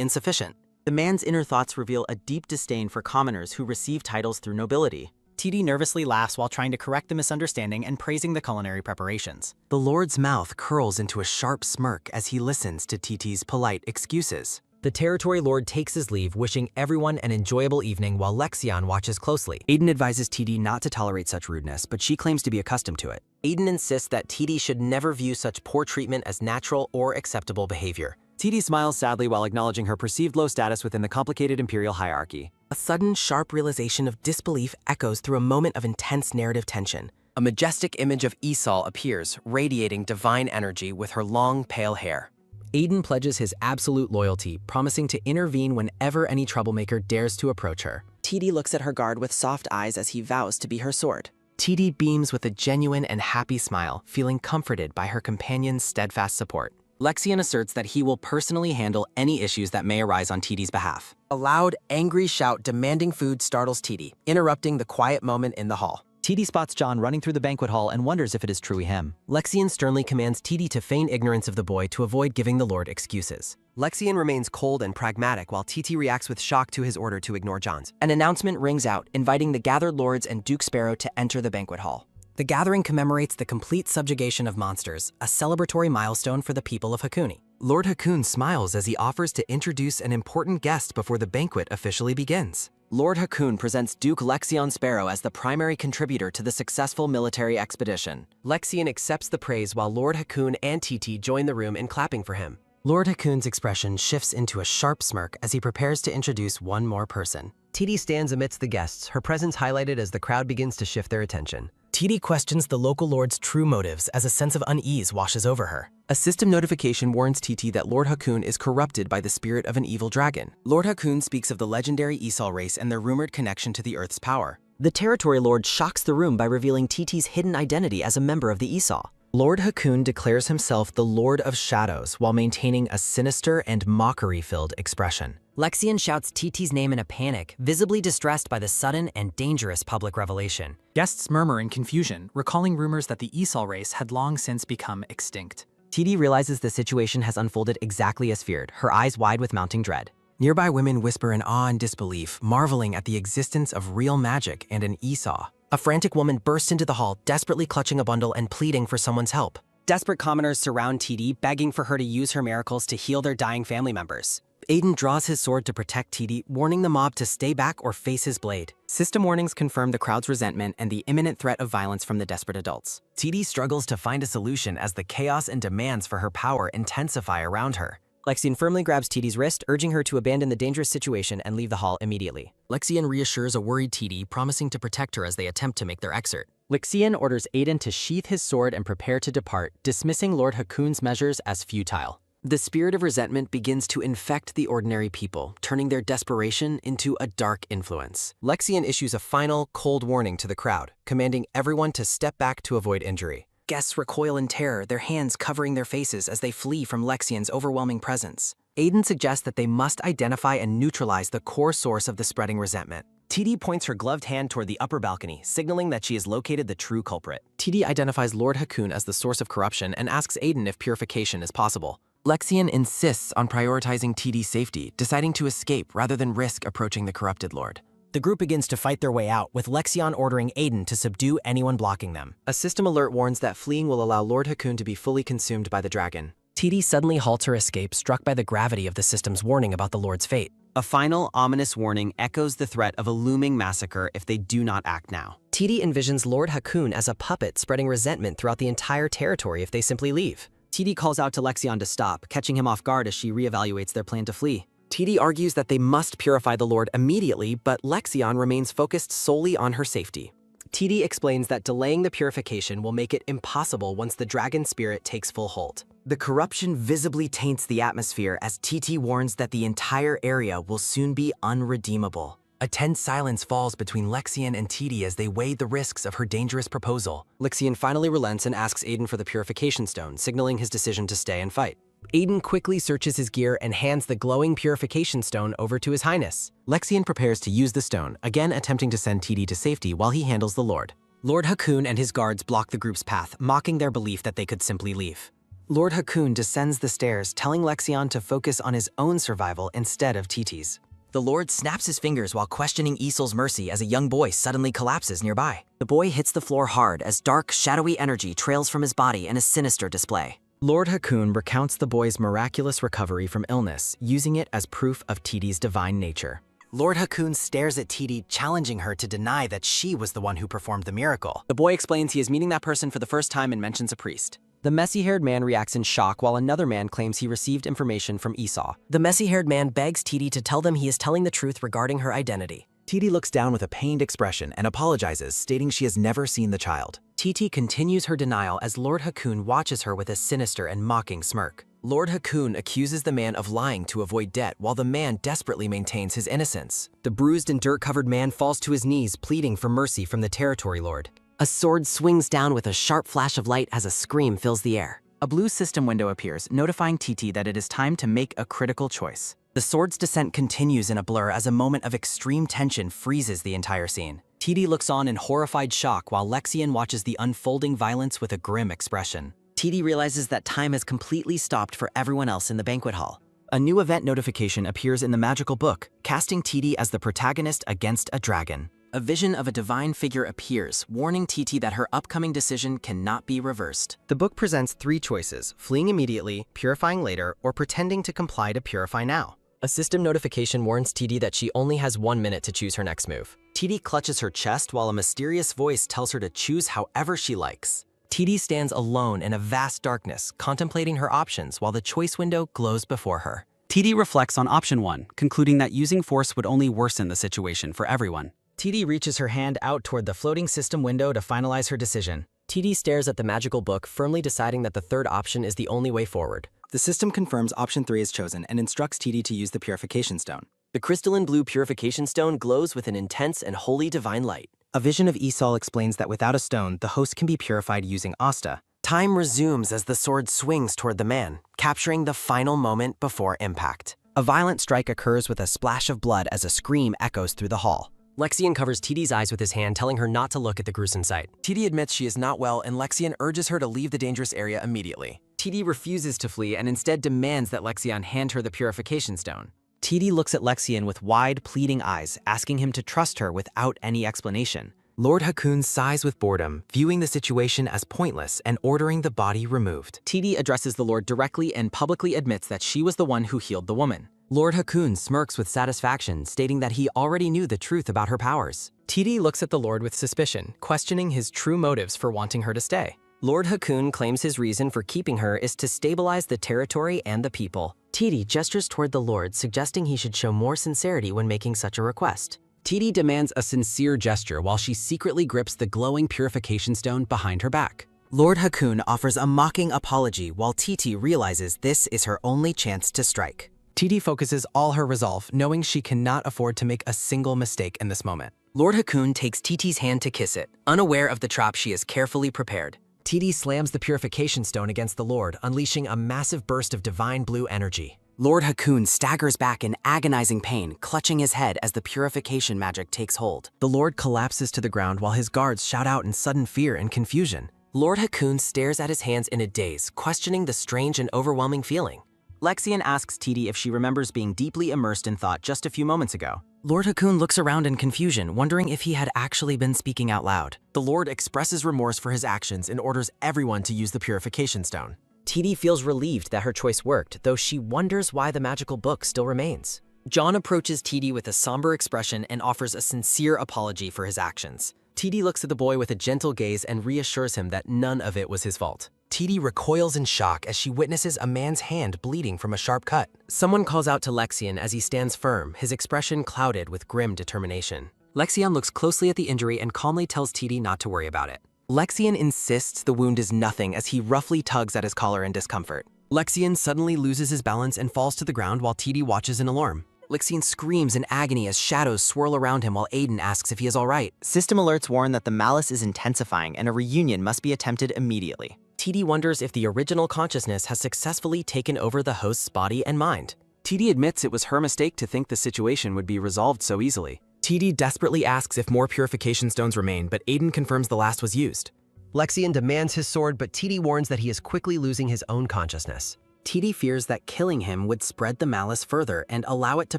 insufficient. The man's inner thoughts reveal a deep disdain for commoners who receive titles through nobility. TD nervously laughs while trying to correct the misunderstanding and praising the culinary preparations. The lord's mouth curls into a sharp smirk as he listens to TT's polite excuses. The territory lord takes his leave, wishing everyone an enjoyable evening while Lexian watches closely. Aiden advises TD not to tolerate such rudeness, but she claims to be accustomed to it. Aiden insists that TD should never view such poor treatment as natural or acceptable behavior. TD smiles sadly while acknowledging her perceived low status within the complicated imperial hierarchy. A sudden, sharp realization of disbelief echoes through a moment of intense narrative tension. A majestic image of Esau appears, radiating divine energy with her long, pale hair. Aiden pledges his absolute loyalty, promising to intervene whenever any troublemaker dares to approach her. TD looks at her guard with soft eyes as he vows to be her sword. TD beams with a genuine and happy smile, feeling comforted by her companion's steadfast support. Lexian asserts that he will personally handle any issues that may arise on TD's behalf. A loud, angry shout demanding food startles TD, interrupting the quiet moment in the hall. TD spots John running through the banquet hall and wonders if it is truly him. Lexian sternly commands TD to feign ignorance of the boy to avoid giving the lord excuses. Lexian remains cold and pragmatic while TT reacts with shock to his order to ignore John's. An announcement rings out, inviting the gathered lords and Duke Sparrow to enter the banquet hall. The gathering commemorates the complete subjugation of monsters, a celebratory milestone for the people of Hakuni. Lord Hakun smiles as he offers to introduce an important guest before the banquet officially begins. Lord Hakun presents Duke Lexian Sparrow as the primary contributor to the successful military expedition. Lexian accepts the praise while Lord Hakun and TT join the room in clapping for him. Lord Hakun's expression shifts into a sharp smirk as he prepares to introduce one more person. TD stands amidst the guests, her presence highlighted as the crowd begins to shift their attention. TD questions the local lord's true motives as a sense of unease washes over her. A system notification warns TT that Lord Hakun is corrupted by the spirit of an evil dragon. Lord Hakun speaks of the legendary Esau race and their rumored connection to the Earth's power. The territory lord shocks the room by revealing TT's hidden identity as a member of the Esau. Lord Hakun declares himself the Lord of Shadows while maintaining a sinister and mockery-filled expression. Lexian shouts TT's name in a panic, visibly distressed by the sudden and dangerous public revelation. Guests murmur in confusion, recalling rumors that the Esau race had long since become extinct. TD realizes the situation has unfolded exactly as feared, her eyes wide with mounting dread. Nearby women whisper in awe and disbelief, marveling at the existence of real magic and an Esau. A frantic woman bursts into the hall, desperately clutching a bundle and pleading for someone's help. Desperate commoners surround TD, begging for her to use her miracles to heal their dying family members. Aiden draws his sword to protect TD, warning the mob to stay back or face his blade. System warnings confirm the crowd's resentment and the imminent threat of violence from the desperate adults. TD struggles to find a solution as the chaos and demands for her power intensify around her. Lexian firmly grabs TD's wrist, urging her to abandon the dangerous situation and leave the hall immediately. Lexian reassures a worried TD, promising to protect her as they attempt to make their exit. Lexian orders Aiden to sheath his sword and prepare to depart, dismissing Lord Hakun's measures as futile. The spirit of resentment begins to infect the ordinary people, turning their desperation into a dark influence. Lexian issues a final, cold warning to the crowd, commanding everyone to step back to avoid injury. guests recoil in terror, their hands covering their faces as they flee from Lexian's overwhelming presence. Aiden suggests that they must identify and neutralize the core source of the spreading resentment. TD points her gloved hand toward the upper balcony, signaling that she has located the true culprit. TD identifies Lord Hakoon as the source of corruption and asks Aiden if purification is possible. Lexian insists on prioritizing TD's safety, deciding to escape rather than risk approaching the corrupted lord. The group begins to fight their way out, with Lexion ordering Aiden to subdue anyone blocking them. A system alert warns that fleeing will allow Lord Hakoon to be fully consumed by the dragon. TD suddenly halts her escape, struck by the gravity of the system's warning about the lord's fate. A final, ominous warning echoes the threat of a looming massacre if they do not act now. TD envisions Lord Hakoon as a puppet spreading resentment throughout the entire territory if they simply leave. TD calls out to Lexion to stop, catching him off guard as she reevaluates their plan to flee. TD argues that they must purify the Lord immediately, but Lexion remains focused solely on her safety. TD explains that delaying the purification will make it impossible once the dragon spirit takes full hold. The corruption visibly taints the atmosphere as TT warns that the entire area will soon be unredeemable. A tense silence falls between Lexian and TD as they weigh the risks of her dangerous proposal. Lexion finally relents and asks Aiden for the purification stone, signaling his decision to stay and fight. Aiden quickly searches his gear and hands the glowing purification stone over to His Highness. Lexion prepares to use the stone, again attempting to send TD to safety while he handles the Lord. Lord Hakoon and his guards block the group's path, mocking their belief that they could simply leave. Lord Hakoon descends the stairs, telling Lexion to focus on his own survival instead of TT's. The Lord snaps his fingers while questioning Isol's mercy as a young boy suddenly collapses nearby. The boy hits the floor hard as dark, shadowy energy trails from his body in a sinister display. Lord Hakoon recounts the boy's miraculous recovery from illness, using it as proof of TD's divine nature. Lord Hakoon stares at TD, challenging her to deny that she was the one who performed the miracle. The boy explains he is meeting that person for the first time and mentions a priest. The messy-haired man reacts in shock while another man claims he received information from Esau. The messy-haired man begs TD to tell them he is telling the truth regarding her identity. TD looks down with a pained expression and apologizes, stating she has never seen the child. TT continues her denial as Lord Hakoon watches her with a sinister and mocking smirk. Lord Hakoon accuses the man of lying to avoid debt while the man desperately maintains his innocence. The bruised and dirt-covered man falls to his knees, pleading for mercy from the territory lord. A sword swings down with a sharp flash of light as a scream fills the air. A blue system window appears, notifying TT that it is time to make a critical choice. The sword's descent continues in a blur as a moment of extreme tension freezes the entire scene. TD looks on in horrified shock while Lexion watches the unfolding violence with a grim expression. TD realizes that time has completely stopped for everyone else in the banquet hall. A new event notification appears in the magical book, casting TD as the protagonist against a dragon. A vision of a divine figure appears, warning TT that her upcoming decision cannot be reversed. The book presents 3 choices: fleeing immediately, purifying later, or pretending to comply to purify now. A system notification warns TD that she only has 1 minute to choose her next move. TD clutches her chest while a mysterious voice tells her to choose however she likes. TD stands alone in a vast darkness, contemplating her options while the choice window glows before her. TD reflects on option 1, concluding that using force would only worsen the situation for everyone. TD reaches her hand out toward the floating system window to finalize her decision. TD stares at the magical book, firmly deciding that the third option is the only way forward. The system confirms option 3 is chosen and instructs TD to use the purification stone. The crystalline blue purification stone glows with an intense and holy divine light. A vision of Esau explains that without a stone, the host can be purified using Asta. Time resumes as the sword swings toward the man, capturing the final moment before impact. A violent strike occurs with a splash of blood as a scream echoes through the hall. Lexian covers TD's eyes with his hand, telling her not to look at the gruesome sight. TD admits she is not well, and Lexian urges her to leave the dangerous area immediately. TD refuses to flee and instead demands that Lexion hand her the purification stone. TD looks at Lexion with wide, pleading eyes, asking him to trust her without any explanation. Lord Hakoon sighs with boredom, viewing the situation as pointless and ordering the body removed. TD addresses the Lord directly and publicly admits that she was the one who healed the woman. Lord Hakoon smirks with satisfaction, stating that he already knew the truth about her powers. TD looks at the Lord with suspicion, questioning his true motives for wanting her to stay. Lord Hakoon claims his reason for keeping her is to stabilize the territory and the people. TD gestures toward the Lord, suggesting he should show more sincerity when making such a request. TD demands a sincere gesture while she secretly grips the glowing purification stone behind her back. Lord Hakoon offers a mocking apology while TT realizes this is her only chance to strike. TD focuses all her resolve, knowing she cannot afford to make a single mistake in this moment. Lord Hakoon takes TT's hand to kiss it, unaware of the trap she has carefully prepared. TD slams the purification stone against the Lord, unleashing a massive burst of divine blue energy. Lord Hakoon staggers back in agonizing pain, clutching his head as the purification magic takes hold. The Lord collapses to the ground while his guards shout out in sudden fear and confusion. Lord Hakoon stares at his hands in a daze, questioning the strange and overwhelming feeling. Lexian asks TD if she remembers being deeply immersed in thought just a few moments ago. Lord Hakoon looks around in confusion, wondering if he had actually been speaking out loud. The Lord expresses remorse for his actions and orders everyone to use the purification stone. TD feels relieved that her choice worked, though she wonders why the magical book still remains. John approaches TD with a somber expression and offers a sincere apology for his actions. TD looks at the boy with a gentle gaze and reassures him that none of it was his fault. TD recoils in shock as she witnesses a man's hand bleeding from a sharp cut. Someone calls out to Lexian as he stands firm, his expression clouded with grim determination. Lexian looks closely at the injury and calmly tells TD not to worry about it. Lexian insists the wound is nothing as he roughly tugs at his collar in discomfort. Lexian suddenly loses his balance and falls to the ground while TD watches in alarm. Lexian screams in agony as shadows swirl around him while Aiden asks if he is all right. System alerts warn that the malice is intensifying and a reunion must be attempted immediately. TD wonders if the original consciousness has successfully taken over the host's body and mind. TD admits it was her mistake to think the situation would be resolved so easily. TD desperately asks if more purification stones remain, but Aiden confirms the last was used. Lexian demands his sword, but TD warns that he is quickly losing his own consciousness. TD fears that killing him would spread the malice further and allow it to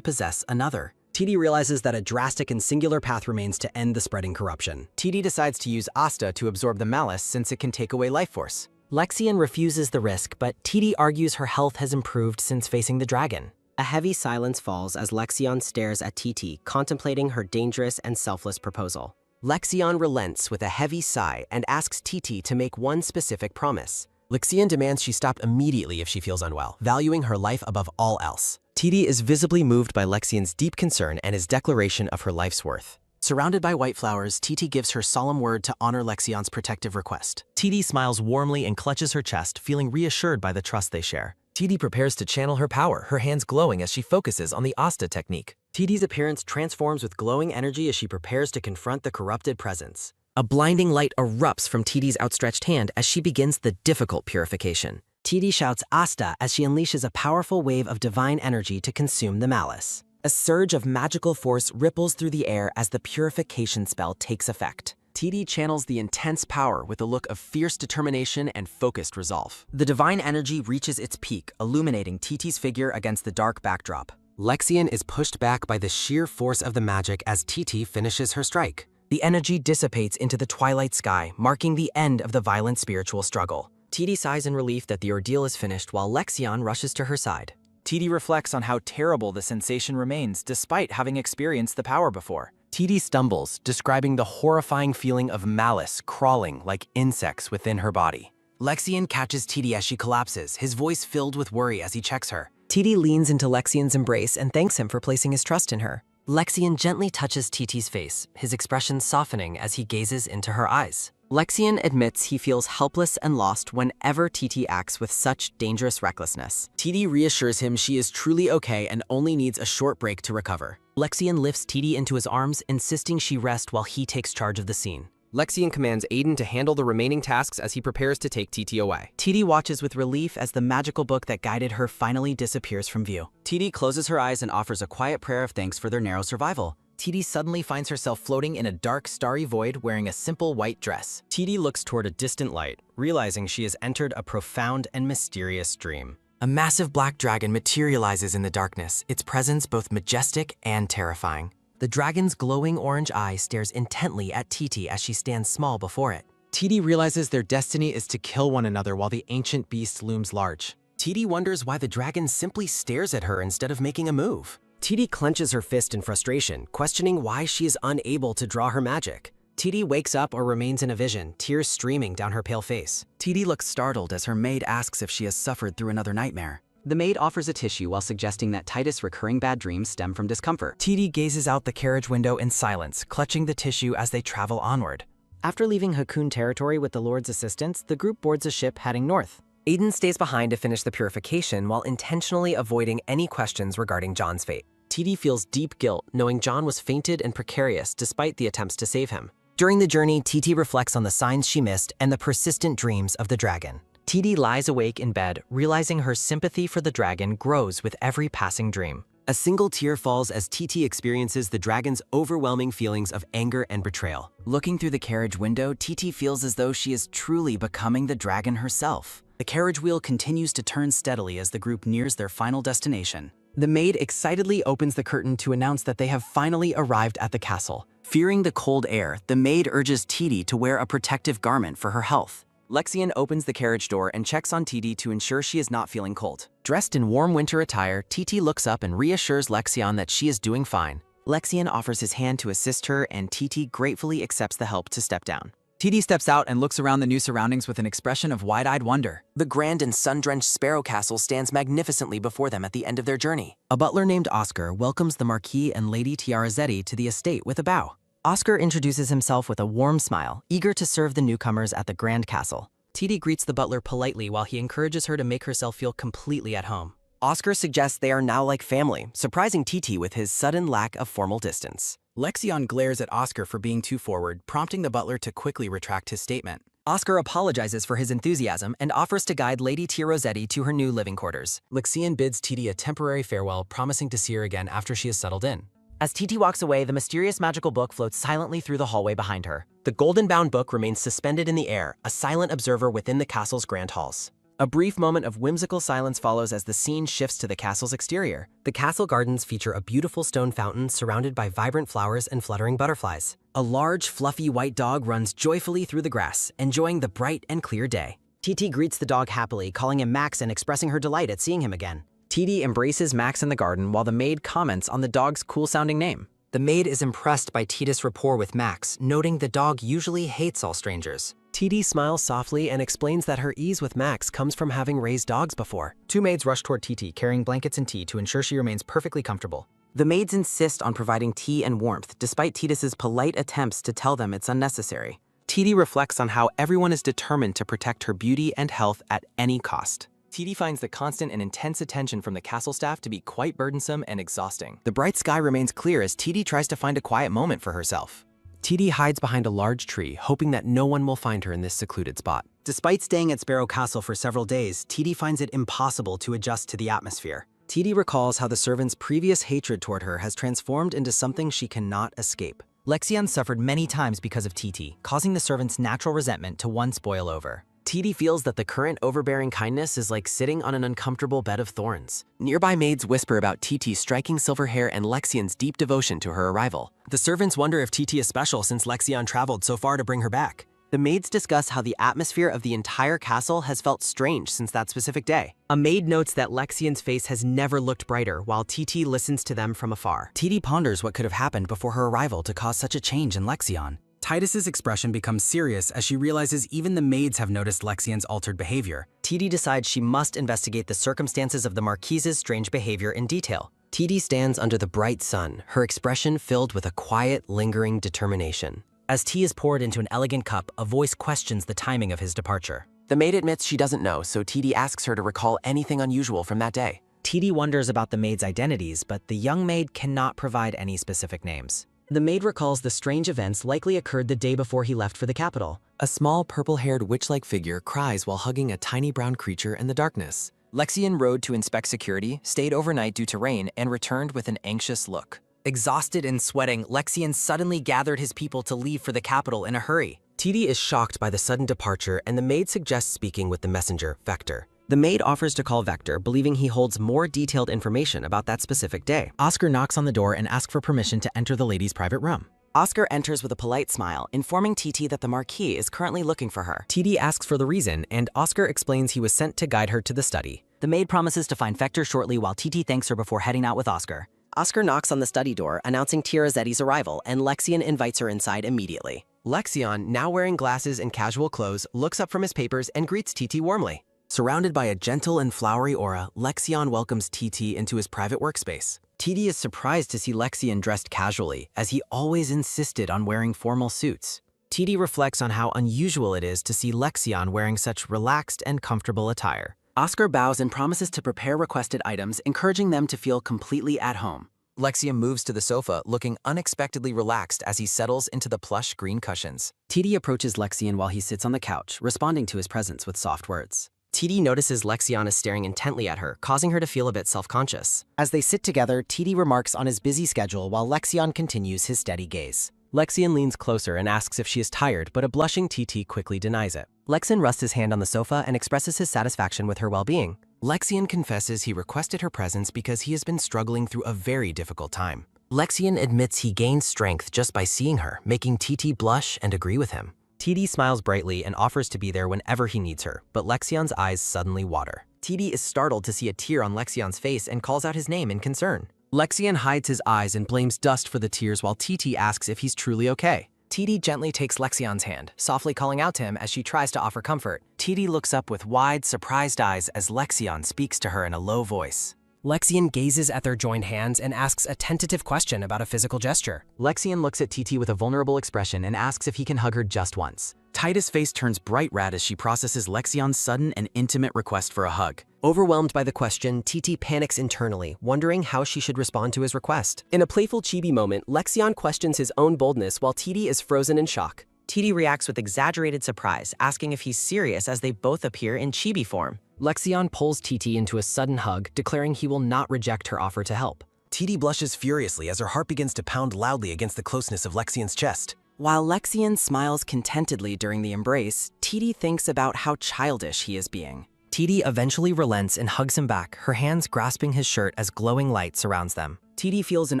possess another. TD realizes that a drastic and singular path remains to end the spreading corruption. TD decides to use Asta to absorb the malice since it can take away life force. Lexian refuses the risk, but TD argues her health has improved since facing the dragon. A heavy silence falls as Lexion stares at TT, contemplating her dangerous and selfless proposal. Lexion relents with a heavy sigh and asks TT to make one specific promise. Lexion demands she stop immediately if she feels unwell, valuing her life above all else. TT is visibly moved by Lexion's deep concern and his declaration of her life's worth. Surrounded by white flowers, TT gives her solemn word to honor Lexion's protective request. TT smiles warmly and clutches her chest, feeling reassured by the trust they share. TT prepares to channel her power, her hands glowing as she focuses on the Asta technique. TT's appearance transforms with glowing energy as she prepares to confront the corrupted presence. A blinding light erupts from TT's outstretched hand as she begins the difficult purification. TT shouts Asta as she unleashes a powerful wave of divine energy to consume the malice. A surge of magical force ripples through the air as the purification spell takes effect. TD channels the intense power with a look of fierce determination and focused resolve. The divine energy reaches its peak, illuminating TT's figure against the dark backdrop. Lexion is pushed back by the sheer force of the magic as TT finishes her strike. The energy dissipates into the twilight sky, marking the end of the violent spiritual struggle. TD sighs in relief that the ordeal is finished while Lexion rushes to her side. TD reflects on how terrible the sensation remains despite having experienced the power before. TD stumbles, describing the horrifying feeling of malice crawling like insects within her body. Lexion catches TD as she collapses, his voice filled with worry as he checks her. TD leans into Lexion's embrace and thanks him for placing his trust in her. Lexion gently touches TT's face, his expression softening as he gazes into her eyes. Lexion admits he feels helpless and lost whenever TT acts with such dangerous recklessness. TD reassures him she is truly okay and only needs a short break to recover. Lexion lifts TD into his arms, insisting she rest while he takes charge of the scene. Lexion commands Aiden to handle the remaining tasks as he prepares to take TT away. TD watches with relief as the magical book that guided her finally disappears from view. TD closes her eyes and offers a quiet prayer of thanks for their narrow survival. TD suddenly finds herself floating in a dark, starry void wearing a simple white dress. TD looks toward a distant light, realizing she has entered a profound and mysterious dream. A massive black dragon materializes in the darkness, its presence both majestic and terrifying. The dragon's glowing orange eye stares intently at TT as she stands small before it. TD realizes their destiny is to kill one another while the ancient beast looms large. TD wonders why the dragon simply stares at her instead of making a move. TD clenches her fist in frustration, questioning why she is unable to draw her magic. TD wakes up or remains in a vision, tears streaming down her pale face. TD looks startled as her maid asks if she has suffered through another nightmare. The maid offers a tissue while suggesting that Titus' recurring bad dreams stem from discomfort. TD gazes out the carriage window in silence, clutching the tissue as they travel onward. After leaving Hakoon territory with the Lord's assistance, the group boards a ship heading north. Aiden stays behind to finish the purification while intentionally avoiding any questions regarding John's fate. TD feels deep guilt knowing John was fainted and precarious despite the attempts to save him. During the journey, TT reflects on the signs she missed and the persistent dreams of the dragon. TT lies awake in bed, realizing her sympathy for the dragon grows with every passing dream. A single tear falls as TT experiences the dragon's overwhelming feelings of anger and betrayal. Looking through the carriage window, TT feels as though she is truly becoming the dragon herself. The carriage wheel continues to turn steadily as the group nears their final destination. The maid excitedly opens the curtain to announce that they have finally arrived at the castle. Fearing the cold air, the maid urges TT to wear a protective garment for her health. Lexian opens the carriage door and checks on TT to ensure she is not feeling cold. Dressed in warm winter attire, TT looks up and reassures Lexian that she is doing fine. Lexian offers his hand to assist her, and TT gratefully accepts the help to step down. TT steps out and looks around the new surroundings with an expression of wide-eyed wonder. The grand and sun-drenched Sparrow Castle stands magnificently before them at the end of their journey. A butler named Oscar welcomes the Marquis and Lady Tiarazetti to the estate with a bow. Oscar introduces himself with a warm smile, eager to serve the newcomers at the Grand Castle. TT greets the butler politely while he encourages her to make herself feel completely at home. Oscar suggests they are now like family, surprising TT with his sudden lack of formal distance. Lexian glares at Oscar for being too forward, prompting the butler to quickly retract his statement. Oscar apologizes for his enthusiasm and offers to guide Lady Tiarazetti to her new living quarters. Lexian bids TT a temporary farewell, promising to see her again after she is settled in. As TT walks away, the mysterious magical book floats silently through the hallway behind her. The golden-bound book remains suspended in the air, a silent observer within the castle's grand halls. A brief moment of whimsical silence follows as the scene shifts to the castle's exterior. The castle gardens feature a beautiful stone fountain surrounded by vibrant flowers and fluttering butterflies. A large, fluffy white dog runs joyfully through the grass, enjoying the bright and clear day. TT greets the dog happily, calling him Max and expressing her delight at seeing him again. TT embraces Max in the garden while the maid comments on the dog's cool-sounding name. The maid is impressed by TT's rapport with Max, noting the dog usually hates all strangers. TT smiles softly and explains that her ease with Max comes from having raised dogs before. Two maids rush toward TT, carrying blankets and tea to ensure she remains perfectly comfortable. The maids insist on providing tea and warmth, despite Titus's polite attempts to tell them it's unnecessary. TT reflects on how everyone is determined to protect her beauty and health at any cost. TT finds the constant and intense attention from the castle staff to be quite burdensome and exhausting. The bright sky remains clear as TT tries to find a quiet moment for herself. TT hides behind a large tree, hoping that no one will find her in this secluded spot. Despite staying at Sparrow Castle for several days, TT finds it impossible to adjust to the atmosphere. TT recalls how the servants' previous hatred toward her has transformed into something she cannot escape. Lexian suffered many times because of TT, causing the servants' natural resentment to once boil over. TT feels that the current overbearing kindness is like sitting on an uncomfortable bed of thorns. Nearby maids whisper about TT's striking silver hair and Lexian's deep devotion to her arrival. The servants wonder if TT is special since Lexian traveled so far to bring her back. The maids discuss how the atmosphere of the entire castle has felt strange since that specific day. A maid notes that Lexian's face has never looked brighter while TT listens to them from afar. TT ponders what could have happened before her arrival to cause such a change in Lexian. Titus's expression becomes serious as she realizes even the maids have noticed Lexian's altered behavior. TT decides she must investigate the circumstances of the Marquise's strange behavior in detail. TT stands under the bright sun, her expression filled with a quiet, lingering determination. As tea is poured into an elegant cup, a voice questions the timing of his departure. The maid admits she doesn't know, so TT asks her to recall anything unusual from that day. TT wonders about the maids' identities, but the young maid cannot provide any specific names. The maid recalls the strange events likely occurred the day before he left for the capital. A small purple-haired witch-like figure cries while hugging a tiny brown creature in the darkness. Lexian rode to inspect security, stayed overnight due to rain, and returned with an anxious look. Exhausted and sweating, Lexian suddenly gathered his people to leave for the capital in a hurry. TT is shocked by the sudden departure, and the maid suggests speaking with the messenger, Vector. The maid offers to call Vector, believing he holds more detailed information about that specific day. Oscar knocks on the door and asks for permission to enter the lady's private room. Oscar enters with a polite smile, informing TT that the Marquis is currently looking for her. TT asks for the reason, and Oscar explains he was sent to guide her to the study. The maid promises to find Vector shortly while TT thanks her before heading out with Oscar. Oscar knocks on the study door, announcing Tiarazetti's arrival, and Lexian invites her inside immediately. Lexian, now wearing glasses and casual clothes, looks up from his papers and greets TT warmly. Surrounded by a gentle and flowery aura, Lexian welcomes TT into his private workspace. TT is surprised to see Lexian dressed casually, as he always insisted on wearing formal suits. TT reflects on how unusual it is to see Lexian wearing such relaxed and comfortable attire. Oscar bows and promises to prepare requested items, encouraging them to feel completely at home. Lexian moves to the sofa, looking unexpectedly relaxed as he settles into the plush green cushions. TD approaches Lexian while he sits on the couch, responding to his presence with soft words. TD notices Lexion is staring intently at her, causing her to feel a bit self-conscious. As they sit together, TD remarks on his busy schedule while Lexion continues his steady gaze. Lexion leans closer and asks if she is tired, but a blushing TT quickly denies it. Lexion rests his hand on the sofa and expresses his satisfaction with her well-being. Lexian confesses he requested her presence because he has been struggling through a very difficult time. Lexion admits he gained strength just by seeing her, making TT blush and agree with him. TD smiles brightly and offers to be there whenever he needs her, but Lexion's eyes suddenly water. TD is startled to see a tear on Lexion's face and calls out his name in concern. Lexion hides his eyes and blames dust for the tears while TT asks if he's truly okay. TD gently takes Lexion's hand, softly calling out to him as she tries to offer comfort. TD looks up with wide, surprised eyes as Lexion speaks to her in a low voice. Lexion gazes at their joined hands and asks a tentative question about a physical gesture. Lexion looks at TT with a vulnerable expression and asks if he can hug her just once. Titus' face turns bright red as she processes Lexion's sudden and intimate request for a hug. Overwhelmed by the question, TT panics internally, wondering how she should respond to his request. In a playful chibi moment, Lexion questions his own boldness while TD is frozen in shock. TD reacts with exaggerated surprise, asking if he's serious as they both appear in chibi form. Lexion pulls TT into a sudden hug, declaring he will not reject her offer to help. TD blushes furiously as her heart begins to pound loudly against the closeness of Lexion's chest. While Lexion smiles contentedly during the embrace, TD thinks about how childish he is being. TD eventually relents and hugs him back, her hands grasping his shirt as glowing light surrounds them. TD feels an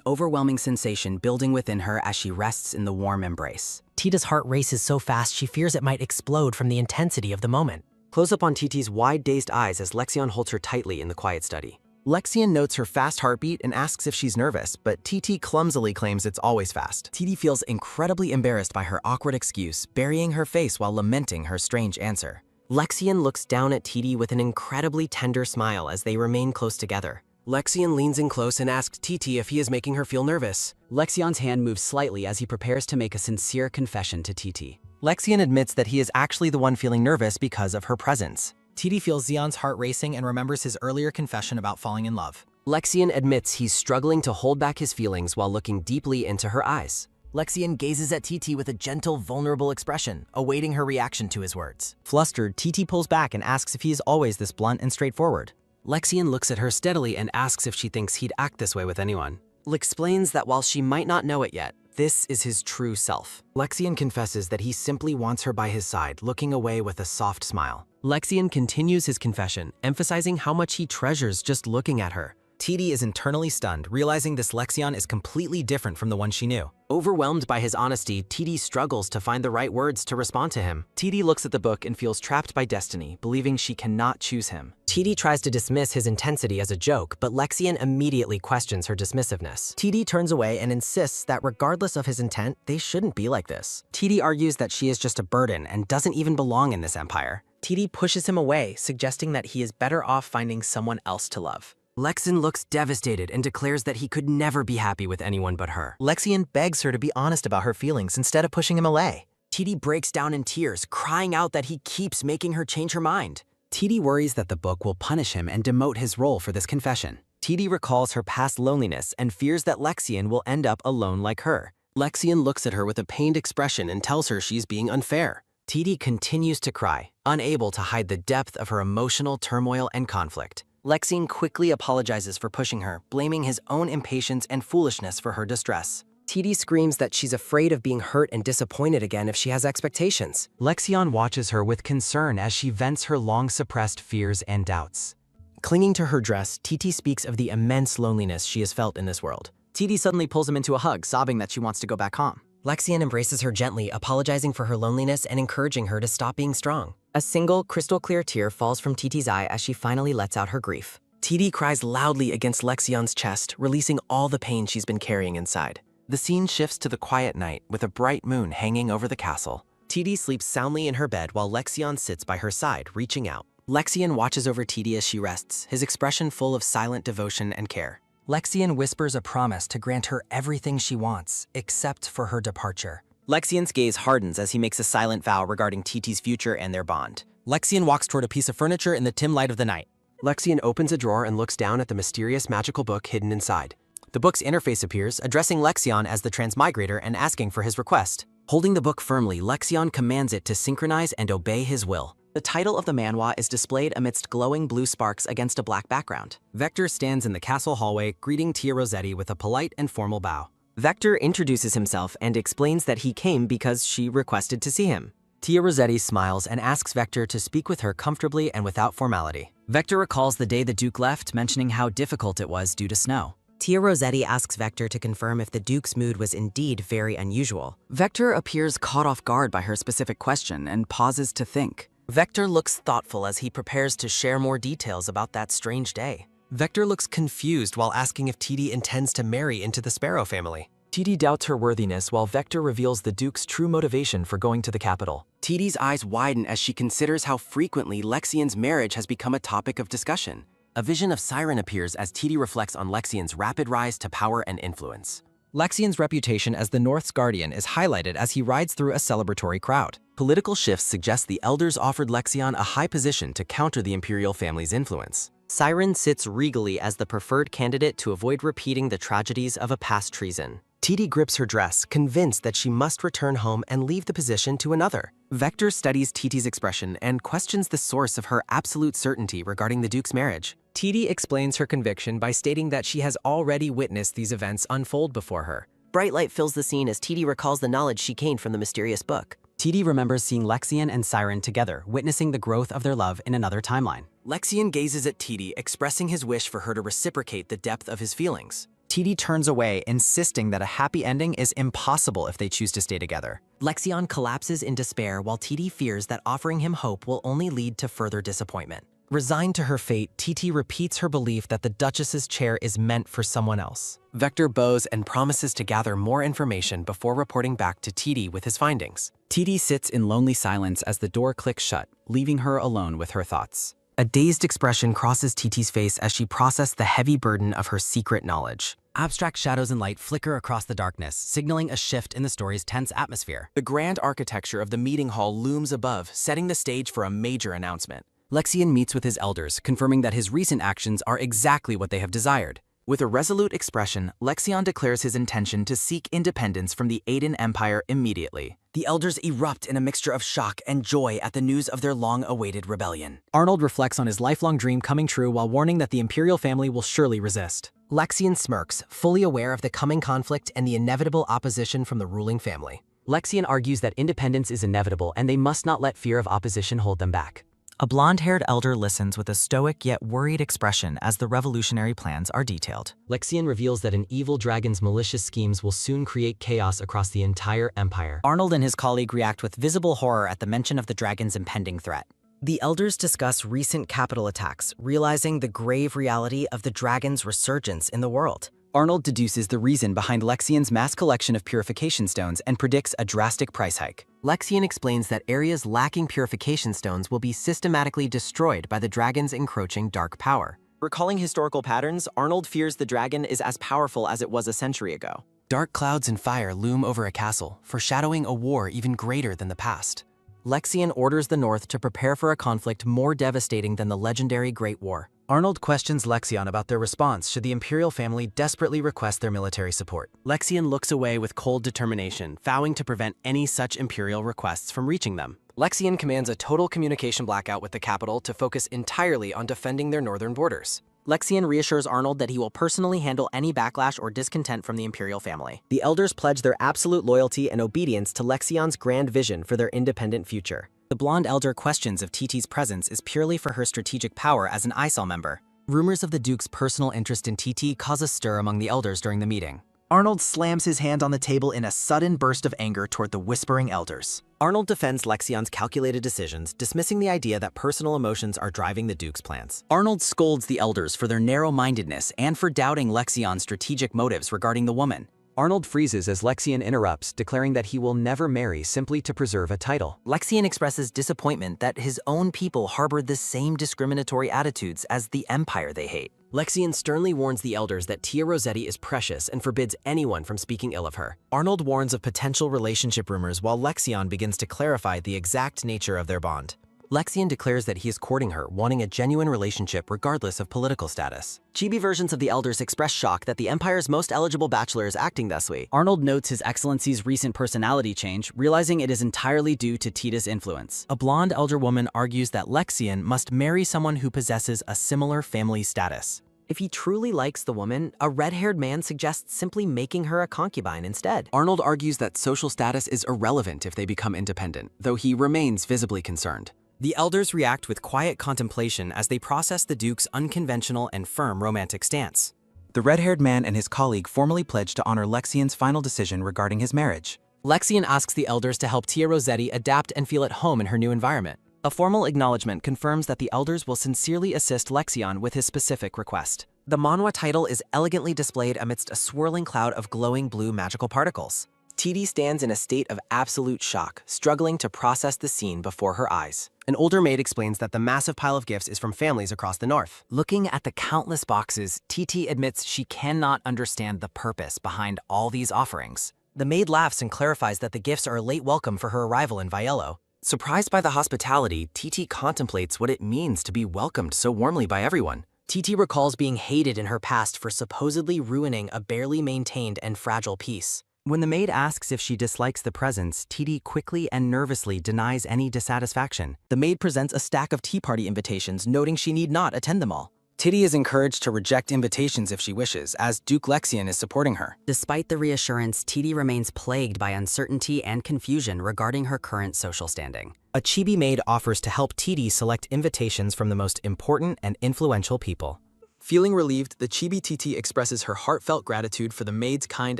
overwhelming sensation building within her as she rests in the warm embrace. TD's heart races so fast she fears it might explode from the intensity of the moment. Close up on TT's wide, dazed eyes as Lexion holds her tightly in the quiet study. Lexion notes her fast heartbeat and asks if she's nervous, but TT clumsily claims it's always fast. TD feels incredibly embarrassed by her awkward excuse, burying her face while lamenting her strange answer. Lexion looks down at TD with an incredibly tender smile as they remain close together. Lexion leans in close and asks TT if he is making her feel nervous. Lexion's hand moves slightly as he prepares to make a sincere confession to TT. Lexion admits that he is actually the one feeling nervous because of her presence. TD feels Xion's heart racing and remembers his earlier confession about falling in love. Lexion admits he's struggling to hold back his feelings while looking deeply into her eyes. Lexion gazes at TT with a gentle, vulnerable expression, awaiting her reaction to his words. Flustered, TT pulls back and asks if he is always this blunt and straightforward. Lexion looks at her steadily and asks if she thinks he'd act this way with anyone. Explains that while she might not know it yet, this is his true self. Lexion confesses that he simply wants her by his side, looking away with a soft smile. Lexion continues his confession, emphasizing how much he treasures just looking at her. TD is internally stunned, realizing this Lexion is completely different from the one she knew. Overwhelmed by his honesty, TD struggles to find the right words to respond to him. TD looks at the book and feels trapped by destiny, believing she cannot choose him. TD tries to dismiss his intensity as a joke, but Lexion immediately questions her dismissiveness. TD turns away and insists that regardless of his intent, they shouldn't be like this. TD argues that she is just a burden and doesn't even belong in this empire. TD pushes him away, suggesting that he is better off finding someone else to love. Lexion looks devastated and declares that he could never be happy with anyone but her. Lexion begs her to be honest about her feelings instead of pushing him away. TD breaks down in tears, crying out that he keeps making her change her mind. TD worries that the book will punish him and demote his role for this confession. TD recalls her past loneliness and fears that Lexion will end up alone like her. Lexion looks at her with a pained expression and tells her she's being unfair. TD continues to cry, unable to hide the depth of her emotional turmoil and conflict. Lexion quickly apologizes for pushing her, blaming his own impatience and foolishness for her distress. TD screams that she's afraid of being hurt and disappointed again if she has expectations. Lexion watches her with concern as she vents her long-suppressed fears and doubts. Clinging to her dress, TT speaks of the immense loneliness she has felt in this world. TD suddenly pulls him into a hug, sobbing that she wants to go back home. Lexion embraces her gently, apologizing for her loneliness and encouraging her to stop being strong. A single, crystal-clear tear falls from TT's eye as she finally lets out her grief. TD cries loudly against Lexion's chest, releasing all the pain she's been carrying inside. The scene shifts to the quiet night with a bright moon hanging over the castle. TD sleeps soundly in her bed while Lexion sits by her side, reaching out. Lexion watches over TD as she rests, his expression full of silent devotion and care. Lexion whispers a promise to grant her everything she wants, except for her departure. Lexion's gaze hardens as he makes a silent vow regarding TT's future and their bond. Lexion walks toward a piece of furniture in the dim light of the night. Lexion opens a drawer and looks down at the mysterious magical book hidden inside. The book's interface appears, addressing Lexion as the transmigrator and asking for his request. Holding the book firmly, Lexion commands it to synchronize and obey his will. The title of the manhwa is displayed amidst glowing blue sparks against a black background. Vector stands in the castle hallway, greeting Tia Rossetti with a polite and formal bow. Vector introduces himself and explains that he came because she requested to see him. Tia Rossetti smiles and asks Vector to speak with her comfortably and without formality. Vector recalls the day the Duke left, mentioning how difficult it was due to snow. Tia Rossetti asks Vector to confirm if the Duke's mood was indeed very unusual. Vector appears caught off guard by her specific question and pauses to think. Vector looks thoughtful as he prepares to share more details about that strange day. Vector looks confused while asking if TD intends to marry into the Sparrow family. TD doubts her worthiness while Vector reveals the Duke's true motivation for going to the capital. TD's eyes widen as she considers how frequently Lexion's marriage has become a topic of discussion. A vision of Siren appears as TD reflects on Lexion's rapid rise to power and influence. Lexion's reputation as the North's guardian is highlighted as he rides through a celebratory crowd. Political shifts suggest the elders offered Lexion a high position to counter the imperial family's influence. Siren sits regally as the preferred candidate to avoid repeating the tragedies of a past treason. TD grips her dress, convinced that she must return home and leave the position to another. Vector studies TD's expression and questions the source of her absolute certainty regarding the Duke's marriage. TD explains her conviction by stating that she has already witnessed these events unfold before her. Bright light fills the scene as TD recalls the knowledge she gained from the mysterious book. TD remembers seeing Lexion and Siren together, witnessing the growth of their love in another timeline. Lexion gazes at TD, expressing his wish for her to reciprocate the depth of his feelings. TD turns away, insisting that a happy ending is impossible if they choose to stay together. Lexion collapses in despair while TD fears that offering him hope will only lead to further disappointment. Resigned to her fate, TT repeats her belief that the Duchess's chair is meant for someone else. Vector bows and promises to gather more information before reporting back to TD with his findings. TD sits in lonely silence as the door clicks shut, leaving her alone with her thoughts. A dazed expression crosses TT's face as she processed the heavy burden of her secret knowledge. Abstract shadows and light flicker across the darkness, signaling a shift in the story's tense atmosphere. The grand architecture of the meeting hall looms above, setting the stage for a major announcement. Lexion meets with his elders, confirming that his recent actions are exactly what they have desired. With a resolute expression, Lexion declares his intention to seek independence from the Aiden Empire immediately. The elders erupt in a mixture of shock and joy at the news of their long-awaited rebellion. Arnold reflects on his lifelong dream coming true while warning that the Imperial family will surely resist. Lexion smirks, fully aware of the coming conflict and the inevitable opposition from the ruling family. Lexion argues that independence is inevitable and they must not let fear of opposition hold them back. A blonde-haired elder listens with a stoic yet worried expression as the revolutionary plans are detailed. Lexion reveals that an evil dragon's malicious schemes will soon create chaos across the entire empire. Arnold and his colleague react with visible horror at the mention of the dragon's impending threat. The elders discuss recent capital attacks, realizing the grave reality of the dragon's resurgence in the world. Arnold deduces the reason behind Lexion's mass collection of purification stones and predicts a drastic price hike. Lexion explains that areas lacking purification stones will be systematically destroyed by the dragon's encroaching dark power. Recalling historical patterns, Arnold fears the dragon is as powerful as it was a century ago. Dark clouds and fire loom over a castle, foreshadowing a war even greater than the past. Lexion orders the North to prepare for a conflict more devastating than the legendary Great War. Arnold questions Lexion about their response should the Imperial family desperately request their military support. Lexion looks away with cold determination, vowing to prevent any such Imperial requests from reaching them. Lexion commands a total communication blackout with the capital to focus entirely on defending their northern borders. Lexion reassures Arnold that he will personally handle any backlash or discontent from the Imperial family. The elders pledge their absolute loyalty and obedience to Lexion's grand vision for their independent future. The blonde elder questions if TT's presence is purely for her strategic power as an ISOL member. Rumors of the Duke's personal interest in TT cause a stir among the elders during the meeting. Arnold slams his hand on the table in a sudden burst of anger toward the whispering elders. Arnold defends Lexion's calculated decisions, dismissing the idea that personal emotions are driving the Duke's plans. Arnold scolds the elders for their narrow-mindedness and for doubting Lexion's strategic motives regarding the woman. Arnold freezes as Lexion interrupts, declaring that he will never marry simply to preserve a title. Lexion expresses disappointment that his own people harbored the same discriminatory attitudes as the empire they hate. Lexion sternly warns the elders that Tia Rossetti is precious and forbids anyone from speaking ill of her. Arnold warns of potential relationship rumors while Lexion begins to clarify the exact nature of their bond. Lexian declares that he is courting her, wanting a genuine relationship regardless of political status. Chibi versions of the elders express shock that the Empire's most eligible bachelor is acting thusly. Arnold notes His Excellency's recent personality change, realizing it is entirely due to Tita's influence. A blonde elder woman argues that Lexian must marry someone who possesses a similar family status. If he truly likes the woman, a red-haired man suggests simply making her a concubine instead. Arnold argues that social status is irrelevant if they become independent, though he remains visibly concerned. The elders react with quiet contemplation as they process the Duke's unconventional and firm romantic stance. The red-haired man and his colleague formally pledge to honor Lexian's final decision regarding his marriage. Lexian asks the elders to help Tia Rossetti adapt and feel at home in her new environment. A formal acknowledgement confirms that the elders will sincerely assist Lexian with his specific request. The MANHWA title is elegantly displayed amidst a swirling cloud of glowing blue magical particles. TD stands in a state of absolute shock, struggling to process the scene before her eyes. An older maid explains that the massive pile of gifts is from families across the north. Looking at the countless boxes, TT admits she cannot understand the purpose behind all these offerings. The maid laughs and clarifies that the gifts are a late welcome for her arrival in Viello. Surprised by the hospitality, TT contemplates what it means to be welcomed so warmly by everyone. TT recalls being hated in her past for supposedly ruining a barely maintained and fragile peace. When the maid asks if she dislikes the presents, TD quickly and nervously denies any dissatisfaction. The maid presents a stack of tea party invitations, noting she need not attend them all. Titty is encouraged to reject invitations if she wishes, as Duke Lexian is supporting her. Despite the reassurance, TD remains plagued by uncertainty and confusion regarding her current social standing. A chibi maid offers to help TD select invitations from the most important and influential people. Feeling relieved, the chibi TT expresses her heartfelt gratitude for the maid's kind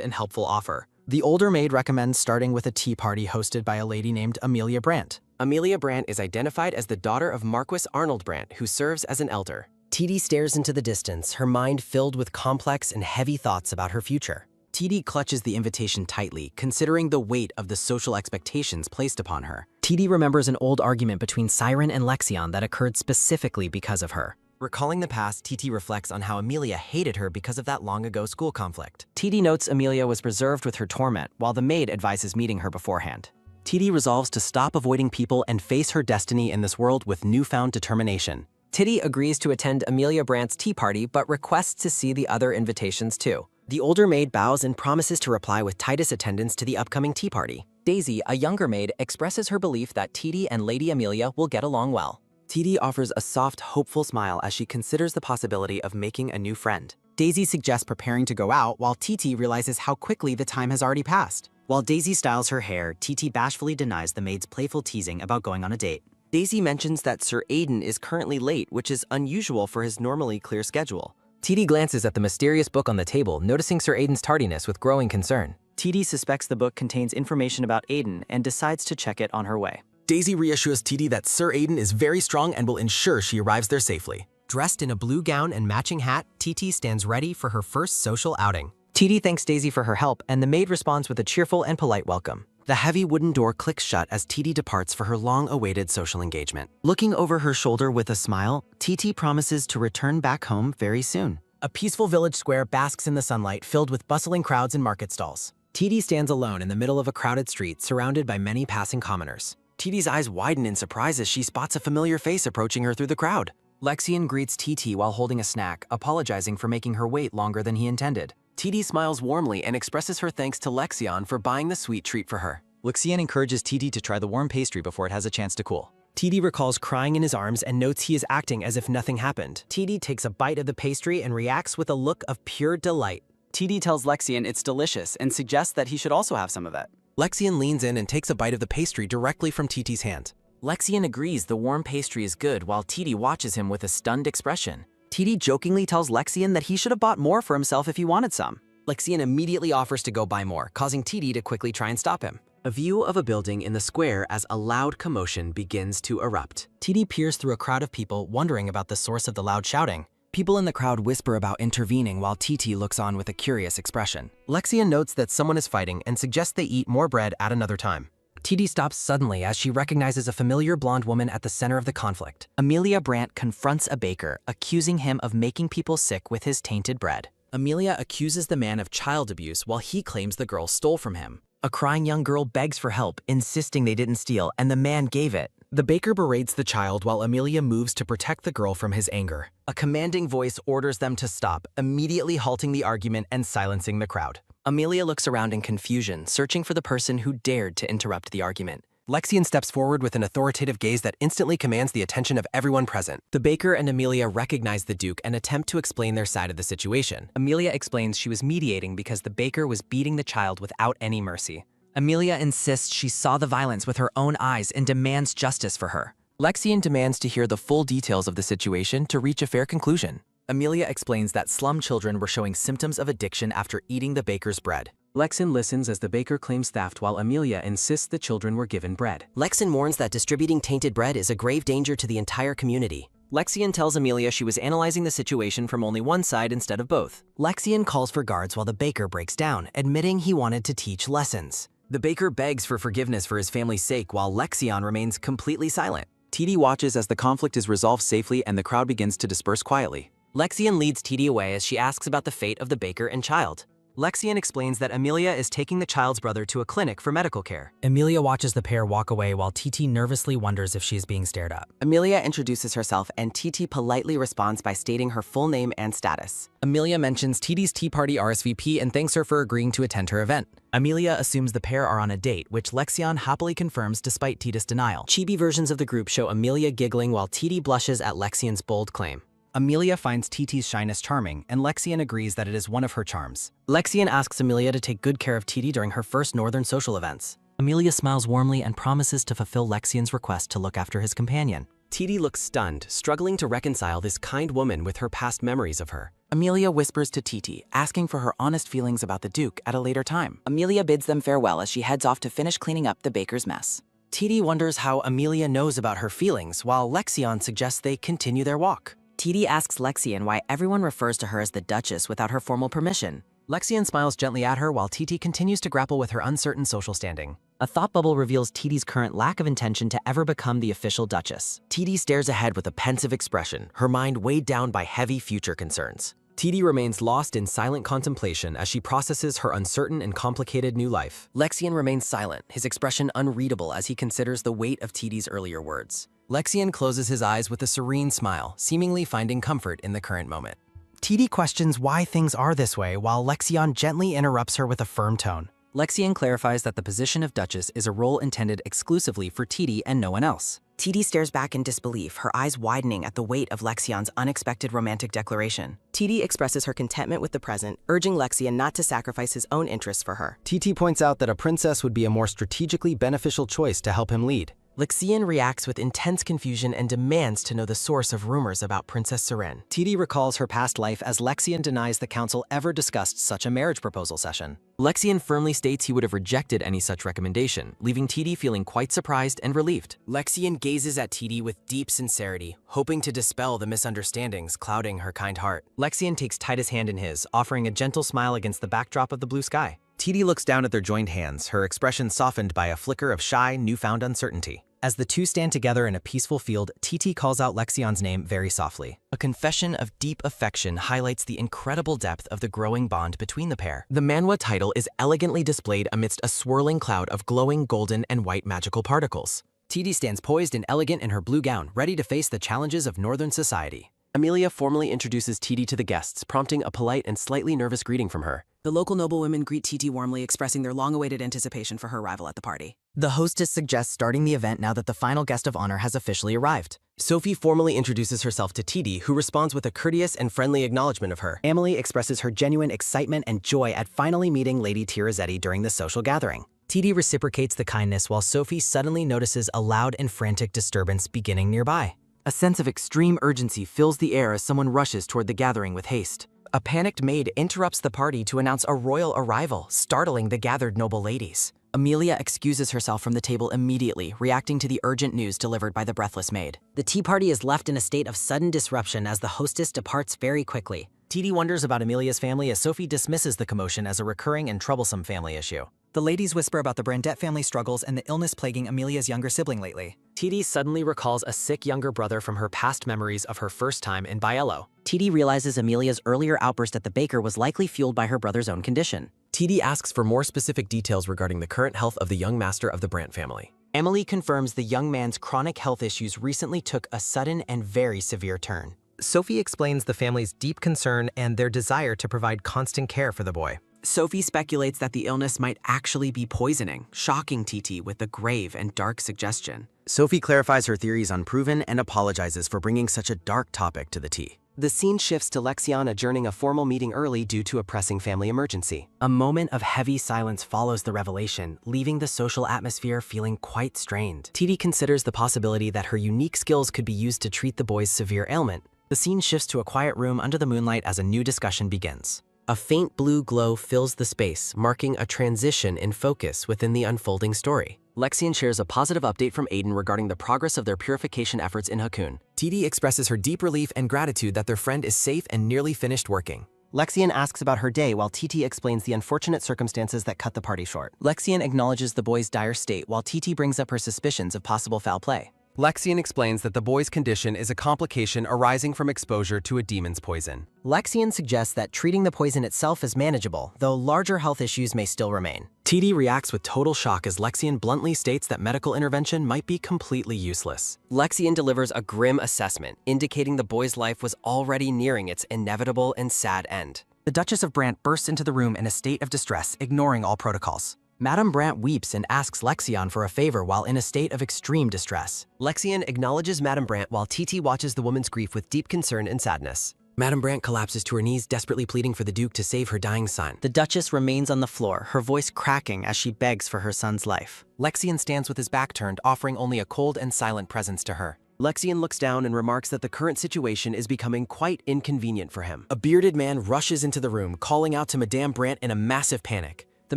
and helpful offer. The older maid recommends starting with a tea party hosted by a lady named Amelia Brandt. Amelia Brandt is identified as the daughter of Marquis Arnold Brandt, who serves as an elder. TD stares into the distance, her mind filled with complex and heavy thoughts about her future. TD clutches the invitation tightly, considering the weight of the social expectations placed upon her. TD remembers an old argument between Siren and Lexion that occurred specifically because of her. Recalling the past, TT reflects on how Amelia hated her because of that long-ago school conflict. TD notes Amelia was reserved with her torment, while the maid advises meeting her beforehand. TD resolves to stop avoiding people and face her destiny in this world with newfound determination. Titty agrees to attend Amelia Brandt's tea party, but requests to see the other invitations too. The older maid bows and promises to reply with tightest attendance to the upcoming tea party. Daisy, a younger maid, expresses her belief that TD and Lady Amelia will get along well. TD offers a soft, hopeful smile as she considers the possibility of making a new friend. Daisy suggests preparing to go out, while TT realizes how quickly the time has already passed. While Daisy styles her hair, TT bashfully denies the maid's playful teasing about going on a date. Daisy mentions that Sir Aidan is currently late, which is unusual for his normally clear schedule. TD glances at the mysterious book on the table, noticing Sir Aidan's tardiness with growing concern. TD suspects the book contains information about Aidan and decides to check it on her way. Daisy reassures TD that Sir Aidan is very strong and will ensure she arrives there safely. Dressed in a blue gown and matching hat, TT stands ready for her first social outing. TD thanks Daisy for her help, and the maid responds with a cheerful and polite welcome. The heavy wooden door clicks shut as TD departs for her long-awaited social engagement. Looking over her shoulder with a smile, TT promises to return back home very soon. A peaceful village square basks in the sunlight, filled with bustling crowds and market stalls. TD stands alone in the middle of a crowded street, surrounded by many passing commoners. TD's eyes widen in surprise as she spots a familiar face approaching her through the crowd. Lexian greets TT while holding a snack, apologizing for making her wait longer than he intended. TD smiles warmly and expresses her thanks to Lexion for buying the sweet treat for her. Lexian encourages TD to try the warm pastry before it has a chance to cool. TD recalls crying in his arms and notes he is acting as if nothing happened. TD takes a bite of the pastry and reacts with a look of pure delight. TD tells Lexian it's delicious and suggests that he should also have some of it. Lexian leans in and takes a bite of the pastry directly from TT's hand. Lexian agrees the warm pastry is good while TD watches him with a stunned expression. TD jokingly tells Lexian that he should have bought more for himself if he wanted some. Lexian immediately offers to go buy more, causing TD to quickly try and stop him. A view of a building in the square as a loud commotion begins to erupt. TD peers through a crowd of people, wondering about the source of the loud shouting. People in the crowd whisper about intervening while TT looks on with a curious expression. Lexian notes that someone is fighting and suggests they eat more bread at another time. TD stops suddenly as she recognizes a familiar blonde woman at the center of the conflict. Amelia Brandt confronts a baker, accusing him of making people sick with his tainted bread. Amelia accuses the man of child abuse while he claims the girl stole from him. A crying young girl begs for help, insisting they didn't steal, and the man gave it. The baker berates the child while Amelia moves to protect the girl from his anger. A commanding voice orders them to stop, immediately halting the argument and silencing the crowd. Amelia looks around in confusion, searching for the person who dared to interrupt the argument. Lexian steps forward with an authoritative gaze that instantly commands the attention of everyone present. The baker and Amelia recognize the Duke and attempt to explain their side of the situation. Amelia explains she was mediating because the baker was beating the child without any mercy. Amelia insists she saw the violence with her own eyes and demands justice for her. Lexian demands to hear the full details of the situation to reach a fair conclusion. Amelia explains that slum children were showing symptoms of addiction after eating the baker's bread. Lexian listens as the baker claims theft while Amelia insists the children were given bread. Lexian warns that distributing tainted bread is a grave danger to the entire community. Lexian tells Amelia she was analyzing the situation from only one side instead of both. Lexian calls for guards while the baker breaks down, admitting he wanted to teach lessons. The baker begs for forgiveness for his family's sake while Lexian remains completely silent. TD watches as the conflict is resolved safely and the crowd begins to disperse quietly. Lexian leads TD away as she asks about the fate of the baker and child. Lexian explains that Amelia is taking the child's brother to a clinic for medical care. Amelia watches the pair walk away while TT nervously wonders if she is being stared at. Amelia introduces herself and TT politely responds by stating her full name and status. Amelia mentions TD's Tea Party RSVP and thanks her for agreeing to attend her event. Amelia assumes the pair are on a date, which Lexian happily confirms despite Tita's denial. Chibi versions of the group show Amelia giggling while TD blushes at Lexian's bold claim. Amelia finds TT's shyness charming, and Lexian agrees that it is one of her charms. Lexian asks Amelia to take good care of TD during her first northern social events. Amelia smiles warmly and promises to fulfill Lexian's request to look after his companion. TD looks stunned, struggling to reconcile this kind woman with her past memories of her. Amelia whispers to TT, asking for her honest feelings about the Duke at a later time. Amelia bids them farewell as she heads off to finish cleaning up the baker's mess. TD wonders how Amelia knows about her feelings, while Lexian suggests they continue their walk. TD asks Lexian why everyone refers to her as the Duchess without her formal permission. Lexian smiles gently at her while TT continues to grapple with her uncertain social standing. A thought bubble reveals TD's current lack of intention to ever become the official Duchess. TD stares ahead with a pensive expression, her mind weighed down by heavy future concerns. TD remains lost in silent contemplation as she processes her uncertain and complicated new life. Lexian remains silent, his expression unreadable as he considers the weight of TD's earlier words. Lexian closes his eyes with a serene smile, seemingly finding comfort in the current moment. TD questions why things are this way while Lexian gently interrupts her with a firm tone. Lexian clarifies that the position of Duchess is a role intended exclusively for TD and no one else. TD stares back in disbelief, her eyes widening at the weight of Lexian's unexpected romantic declaration. TD expresses her contentment with the present, urging Lexian not to sacrifice his own interests for her. TT points out that a princess would be a more strategically beneficial choice to help him lead. Lexian reacts with intense confusion and demands to know the source of rumors about Princess Seren. TD recalls her past life as Lexian denies the council ever discussed such a marriage proposal session. Lexian firmly states he would have rejected any such recommendation, leaving TD feeling quite surprised and relieved. Lexian gazes at TD with deep sincerity, hoping to dispel the misunderstandings clouding her kind heart. Lexian takes Tita's hand in his, offering a gentle smile against the backdrop of the blue sky. TD looks down at their joined hands, her expression softened by a flicker of shy, newfound uncertainty. As the two stand together in a peaceful field, TT calls out Lexian's name very softly. A confession of deep affection highlights the incredible depth of the growing bond between the pair. The MANHWA title is elegantly displayed amidst a swirling cloud of glowing golden and white magical particles. TD stands poised and elegant in her blue gown, ready to face the challenges of Northern society. Amelia formally introduces TD to the guests, prompting a polite and slightly nervous greeting from her. The local noblewomen greet TT warmly, expressing their long-awaited anticipation for her arrival at the party. The hostess suggests starting the event now that the final guest of honor has officially arrived. Sophie formally introduces herself to TD, who responds with a courteous and friendly acknowledgement of her. Emily expresses her genuine excitement and joy at finally meeting Lady Tirazetti during the social gathering. TD reciprocates the kindness while Sophie suddenly notices a loud and frantic disturbance beginning nearby. A sense of extreme urgency fills the air as someone rushes toward the gathering with haste. A panicked maid interrupts the party to announce a royal arrival, startling the gathered noble ladies. Amelia excuses herself from the table immediately, reacting to the urgent news delivered by the breathless maid. The tea party is left in a state of sudden disruption as the hostess departs very quickly. TD wonders about Amelia's family as Sophie dismisses the commotion as a recurring and troublesome family issue. The ladies whisper about the Brandette family struggles and the illness plaguing Amelia's younger sibling lately. TD suddenly recalls a sick younger brother from her past memories of her first time in Biello. TD realizes Amelia's earlier outburst at the baker was likely fueled by her brother's own condition. TD asks for more specific details regarding the current health of the young master of the Brandt family. Emily confirms the young man's chronic health issues recently took a sudden and very severe turn. Sophie explains the family's deep concern and their desire to provide constant care for the boy. Sophie speculates that the illness might actually be poisoning, shocking TT with a grave and dark suggestion. Sophie clarifies her theories unproven and apologizes for bringing such a dark topic to the tea. The scene shifts to Lexion adjourning a formal meeting early due to a pressing family emergency. A moment of heavy silence follows the revelation, leaving the social atmosphere feeling quite strained. TT considers the possibility that her unique skills could be used to treat the boy's severe ailment. The scene shifts to a quiet room under the moonlight as a new discussion begins. A faint blue glow fills the space, marking a transition in focus within the unfolding story. Lexion shares a positive update from Aiden regarding the progress of their purification efforts in Hakkun. TD expresses her deep relief and gratitude that their friend is safe and nearly finished working. Lexion asks about her day while TT explains the unfortunate circumstances that cut the party short. Lexion acknowledges the boy's dire state while TT brings up her suspicions of possible foul play. Lexion explains that the boy's condition is a complication arising from exposure to a demon's poison. Lexion suggests that treating the poison itself is manageable, though larger health issues may still remain. TD reacts with total shock as Lexion bluntly states that medical intervention might be completely useless. Lexion delivers a grim assessment, indicating the boy's life was already nearing its inevitable and sad end. The Duchess of Brant bursts into the room in a state of distress, ignoring all protocols. Madame Brant weeps and asks Lexion for a favor while in a state of extreme distress. Lexion acknowledges Madame Brant while TT watches the woman's grief with deep concern and sadness. Madame Brant collapses to her knees, desperately pleading for the Duke to save her dying son. The Duchess remains on the floor, her voice cracking as she begs for her son's life. Lexion stands with his back turned, offering only a cold and silent presence to her. Lexion looks down and remarks that the current situation is becoming quite inconvenient for him. A bearded man rushes into the room, calling out to Madame Brant in a massive panic. The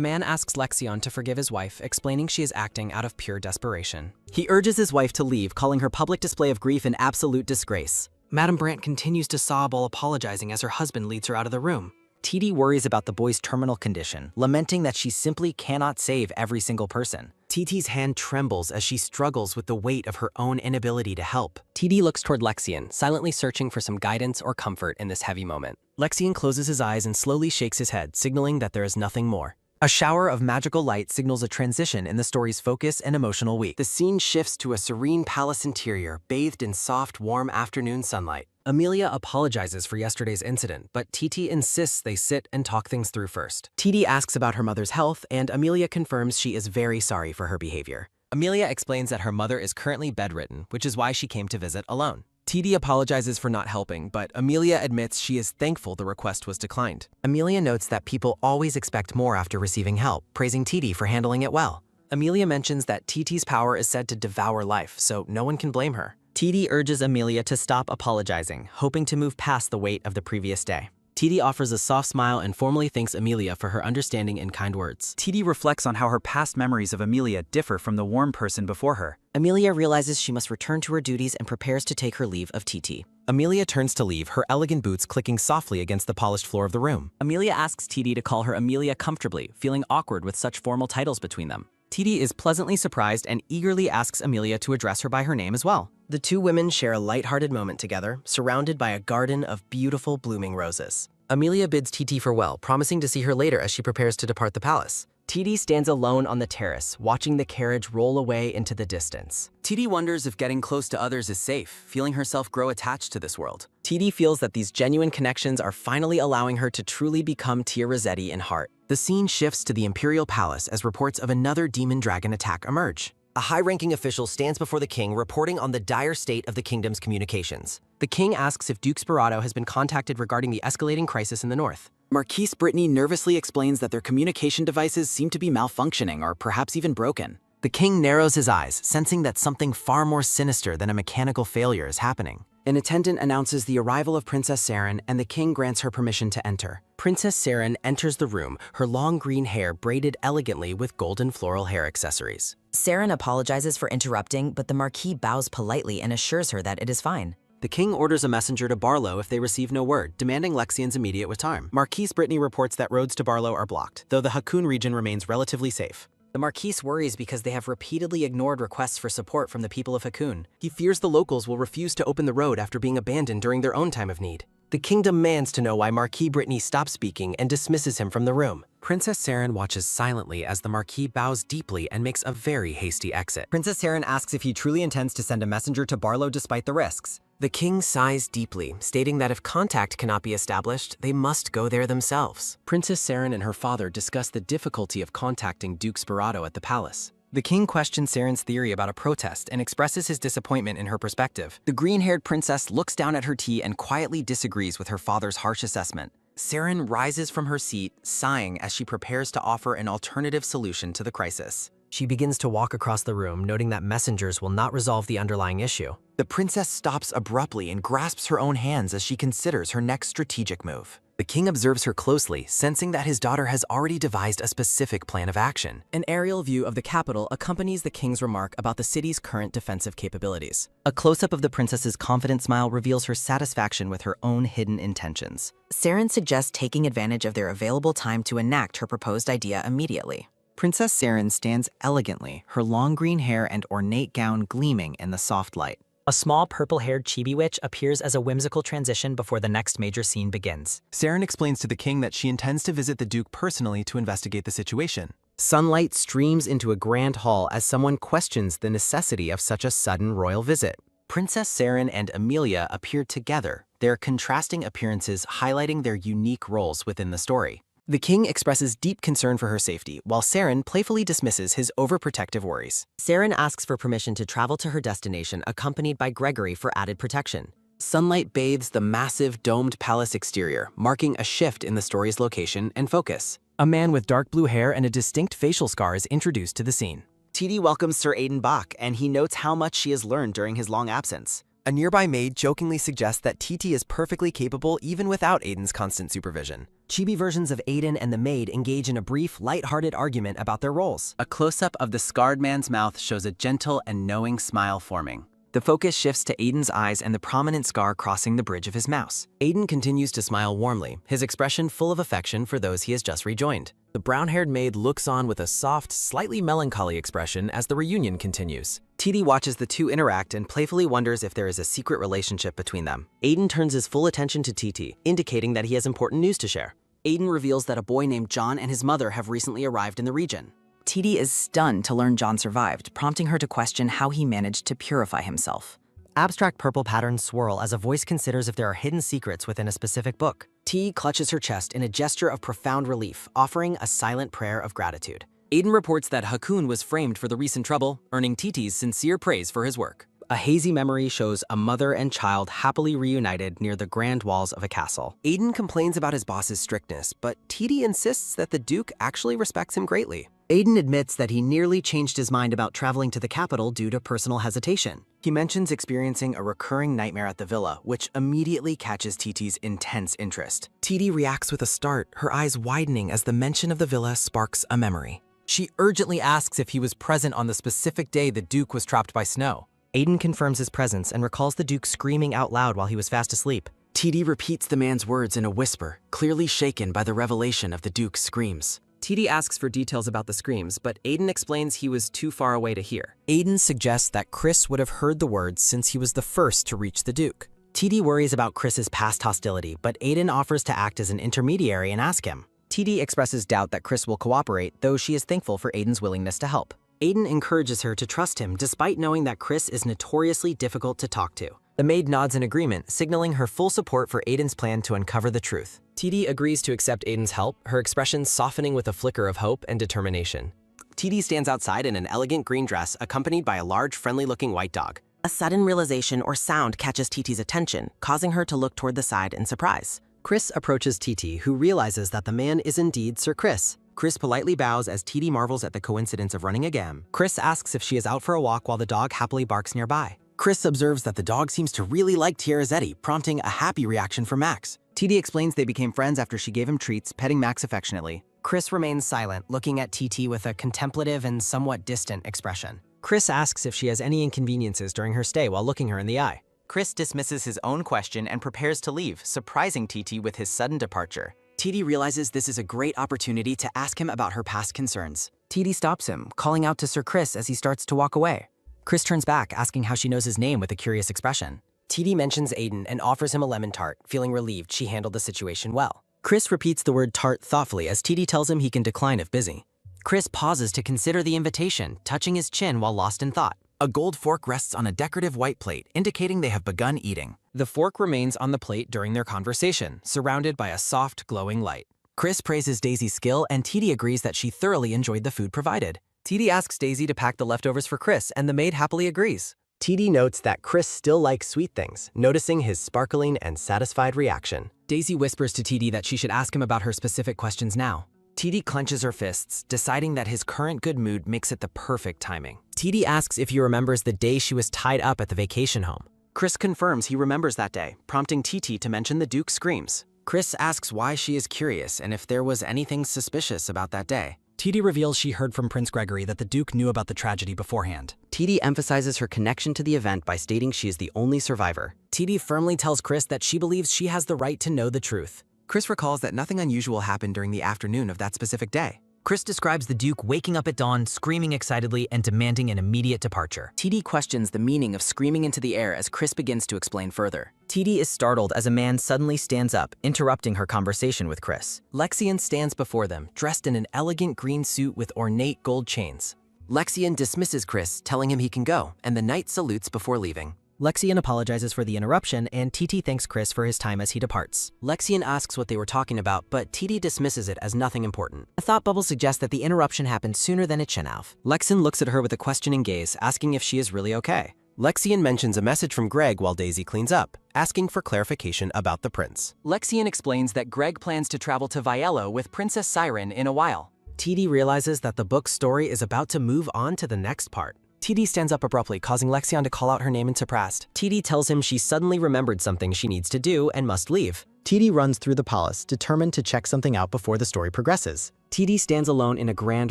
man asks Lexion to forgive his wife, explaining she is acting out of pure desperation. He urges his wife to leave, calling her public display of grief an absolute disgrace. Madame Brant continues to sob while apologizing as her husband leads her out of the room. TD worries about the boy's terminal condition, lamenting that she simply cannot save every single person. TT's hand trembles as she struggles with the weight of her own inability to help. TD looks toward Lexion, silently searching for some guidance or comfort in this heavy moment. Lexion closes his eyes and slowly shakes his head, signaling that there is nothing more. A shower of magical light signals a transition in the story's focus and emotional week. The scene shifts to a serene palace interior, bathed in soft, warm afternoon sunlight. Amelia apologizes for yesterday's incident, but TT insists they sit and talk things through first. TD asks about her mother's health, and Amelia confirms she is very sorry for her behavior. Amelia explains that her mother is currently bedridden, which is why she came to visit alone. TD apologizes for not helping, but Amelia admits she is thankful the request was declined. Amelia notes that people always expect more after receiving help, praising TT for handling it well. Amelia mentions that TT's power is said to devour life, so no one can blame her. TD urges Amelia to stop apologizing, hoping to move past the weight of the previous day. TD offers a soft smile and formally thanks Amelia for her understanding and kind words. TD reflects on how her past memories of Amelia differ from the warm person before her. Amelia realizes she must return to her duties and prepares to take her leave of TT. Amelia turns to leave, her elegant boots clicking softly against the polished floor of the room. Amelia asks TD to call her Amelia comfortably, feeling awkward with such formal titles between them. TD is pleasantly surprised and eagerly asks Amelia to address her by her name as well. The two women share a lighthearted moment together, surrounded by a garden of beautiful blooming roses. Amelia bids TT farewell, promising to see her later as she prepares to depart the palace. TD stands alone on the terrace, watching the carriage roll away into the distance. TD wonders if getting close to others is safe, feeling herself grow attached to this world. TD feels that these genuine connections are finally allowing her to truly become Tia Rossetti in heart. The scene shifts to the Imperial Palace as reports of another demon dragon attack emerge. A high-ranking official stands before the king reporting on the dire state of the kingdom's communications. The king asks if Duke Sperato has been contacted regarding the escalating crisis in the north. Marquise Brittany nervously explains that their communication devices seem to be malfunctioning or perhaps even broken. The king narrows his eyes, sensing that something far more sinister than a mechanical failure is happening. An attendant announces the arrival of Princess Saren, and the king grants her permission to enter. Princess Saren enters the room, her long green hair braided elegantly with golden floral hair accessories. Saren apologizes for interrupting, but the Marquis bows politely and assures her that it is fine. The king orders a messenger to Barlow if they receive no word, demanding Lexion's immediate return. Marquise Brittany reports that roads to Barlow are blocked, though the Hakkun region remains relatively safe. The Marquis worries because they have repeatedly ignored requests for support from the people of Hakun. He fears the locals will refuse to open the road after being abandoned during their own time of need. The king demands to know why Marquis Brittany stops speaking and dismisses him from the room. Princess Saren watches silently as the Marquis bows deeply and makes a very hasty exit. Princess Saren asks if he truly intends to send a messenger to Barlow despite the risks. The king sighs deeply, stating that if contact cannot be established, they must go there themselves. Princess Saren and her father discuss the difficulty of contacting Duke Sperato at the palace. The king questions Saren's theory about a protest and expresses his disappointment in her perspective. The green-haired princess looks down at her tea and quietly disagrees with her father's harsh assessment. Saren rises from her seat, sighing as she prepares to offer an alternative solution to the crisis. She begins to walk across the room, noting that messengers will not resolve the underlying issue. The princess stops abruptly and grasps her own hands as she considers her next strategic move. The king observes her closely, sensing that his daughter has already devised a specific plan of action. An aerial view of the capital accompanies the king's remark about the city's current defensive capabilities. A close-up of the princess's confident smile reveals her satisfaction with her own hidden intentions. Saren suggests taking advantage of their available time to enact her proposed idea immediately. Princess Saren stands elegantly, her long green hair and ornate gown gleaming in the soft light. A small purple-haired chibi witch appears as a whimsical transition before the next major scene begins. Saren explains to the king that she intends to visit the Duke personally to investigate the situation. Sunlight streams into a grand hall as someone questions the necessity of such a sudden royal visit. Princess Saren and Amelia appear together, their contrasting appearances highlighting their unique roles within the story. The king expresses deep concern for her safety, while Saren playfully dismisses his overprotective worries. Saren asks for permission to travel to her destination, accompanied by Gregory for added protection. Sunlight bathes the massive domed palace exterior, marking a shift in the story's location and focus. A man with dark blue hair and a distinct facial scar is introduced to the scene. TD welcomes Sir Aidan Bach, and he notes how much she has learned during his long absence. A nearby maid jokingly suggests that TT is perfectly capable even without Aidan's constant supervision. Chibi versions of Aidan and the maid engage in a brief, light-hearted argument about their roles. A close-up of the scarred man's mouth shows a gentle and knowing smile forming. The focus shifts to Aidan's eyes and the prominent scar crossing the bridge of his mouse. Aidan continues to smile warmly, his expression full of affection for those he has just rejoined. The brown-haired maid looks on with a soft, slightly melancholy expression as the reunion continues. TD watches the two interact and playfully wonders if there is a secret relationship between them. Aidan turns his full attention to TT, indicating that he has important news to share. Aidan reveals that a boy named John and his mother have recently arrived in the region. TD is stunned to learn John survived, prompting her to question how he managed to purify himself. Abstract purple patterns swirl as a voice considers if there are hidden secrets within a specific book. T clutches her chest in a gesture of profound relief, offering a silent prayer of gratitude. Aidan reports that Hakun was framed for the recent trouble, earning TT's sincere praise for his work. A hazy memory shows a mother and child happily reunited near the grand walls of a castle. Aidan complains about his boss's strictness, but TD insists that the Duke actually respects him greatly. Aidan admits that he nearly changed his mind about traveling to the capital due to personal hesitation. He mentions experiencing a recurring nightmare at the villa, which immediately catches TT's intense interest. TD reacts with a start, her eyes widening as the mention of the villa sparks a memory. She urgently asks if he was present on the specific day the Duke was trapped by snow. Aidan confirms his presence and recalls the Duke screaming out loud while he was fast asleep. TD repeats the man's words in a whisper, clearly shaken by the revelation of the Duke's screams. TD asks for details about the screams, but Aidan explains he was too far away to hear. Aidan suggests that Chris would have heard the words since he was the first to reach the Duke. TD worries about Chris's past hostility, but Aidan offers to act as an intermediary and ask him. TD expresses doubt that Chris will cooperate, though she is thankful for Aidan's willingness to help. Aidan encourages her to trust him despite knowing that Chris is notoriously difficult to talk to. The maid nods in agreement, signaling her full support for Aidan's plan to uncover the truth. TD agrees to accept Aidan's help, her expression softening with a flicker of hope and determination. TD stands outside in an elegant green dress, accompanied by a large, friendly-looking white dog. A sudden realization or sound catches TT's attention, causing her to look toward the side in surprise. Chris approaches TT, who realizes that the man is indeed Sir Chris. Chris politely bows as TD marvels at the coincidence of running again. Chris asks if she is out for a walk while the dog happily barks nearby. Chris observes that the dog seems to really like Tiarazetti, prompting a happy reaction from Max. TD explains they became friends after she gave him treats, petting Max affectionately. Chris remains silent, looking at TT with a contemplative and somewhat distant expression. Chris asks if she has any inconveniences during her stay while looking her in the eye. Chris dismisses his own question and prepares to leave, surprising TT with his sudden departure. TD realizes this is a great opportunity to ask him about her past concerns. TD stops him, calling out to Sir Chris as he starts to walk away. Chris turns back, asking how she knows his name with a curious expression. TD mentions Aiden and offers him a lemon tart, feeling relieved she handled the situation well. Chris repeats the word tart thoughtfully as TD tells him he can decline if busy. Chris pauses to consider the invitation, touching his chin while lost in thought. A gold fork rests on a decorative white plate, indicating they have begun eating. The fork remains on the plate during their conversation, surrounded by a soft, glowing light. Chris praises Daisy's skill, and TD agrees that she thoroughly enjoyed the food provided. TD asks Daisy to pack the leftovers for Chris, and the maid happily agrees. TD notes that Chris still likes sweet things, noticing his sparkling and satisfied reaction. Daisy whispers to TD that she should ask him about her specific questions now. TD clenches her fists, deciding that his current good mood makes it the perfect timing. TD asks if he remembers the day she was tied up at the vacation home. Chris confirms he remembers that day, prompting TT to mention the Duke's screams. Chris asks why she is curious and if there was anything suspicious about that day. TD reveals she heard from Prince Gregory that the Duke knew about the tragedy beforehand. TD emphasizes her connection to the event by stating she is the only survivor. TD firmly tells Chris that she believes she has the right to know the truth. Chris recalls that nothing unusual happened during the afternoon of that specific day. Chris describes the Duke waking up at dawn, screaming excitedly and demanding an immediate departure. TD questions the meaning of screaming into the air as Chris begins to explain further. TD is startled as a man suddenly stands up, interrupting her conversation with Chris. Lexian stands before them, dressed in an elegant green suit with ornate gold chains. Lexian dismisses Chris, telling him he can go, and the knight salutes before leaving. Lexian apologizes for the interruption, and TT thanks Chris for his time as he departs. Lexian asks what they were talking about, but TD dismisses it as nothing important. A thought bubble suggests that the interruption happened sooner than it should have. Lexian looks at her with a questioning gaze, asking if she is really okay. Lexian mentions a message from Greg while Daisy cleans up, asking for clarification about the prince. Lexian explains that Greg plans to travel to Viello with Princess Siren in a while. TD realizes that the book's story is about to move on to the next part. TD stands up abruptly, causing Lexian to call out her name in surprise. TD tells him she suddenly remembered something she needs to do and must leave. TD runs through the palace, determined to check something out before the story progresses. TD stands alone in a grand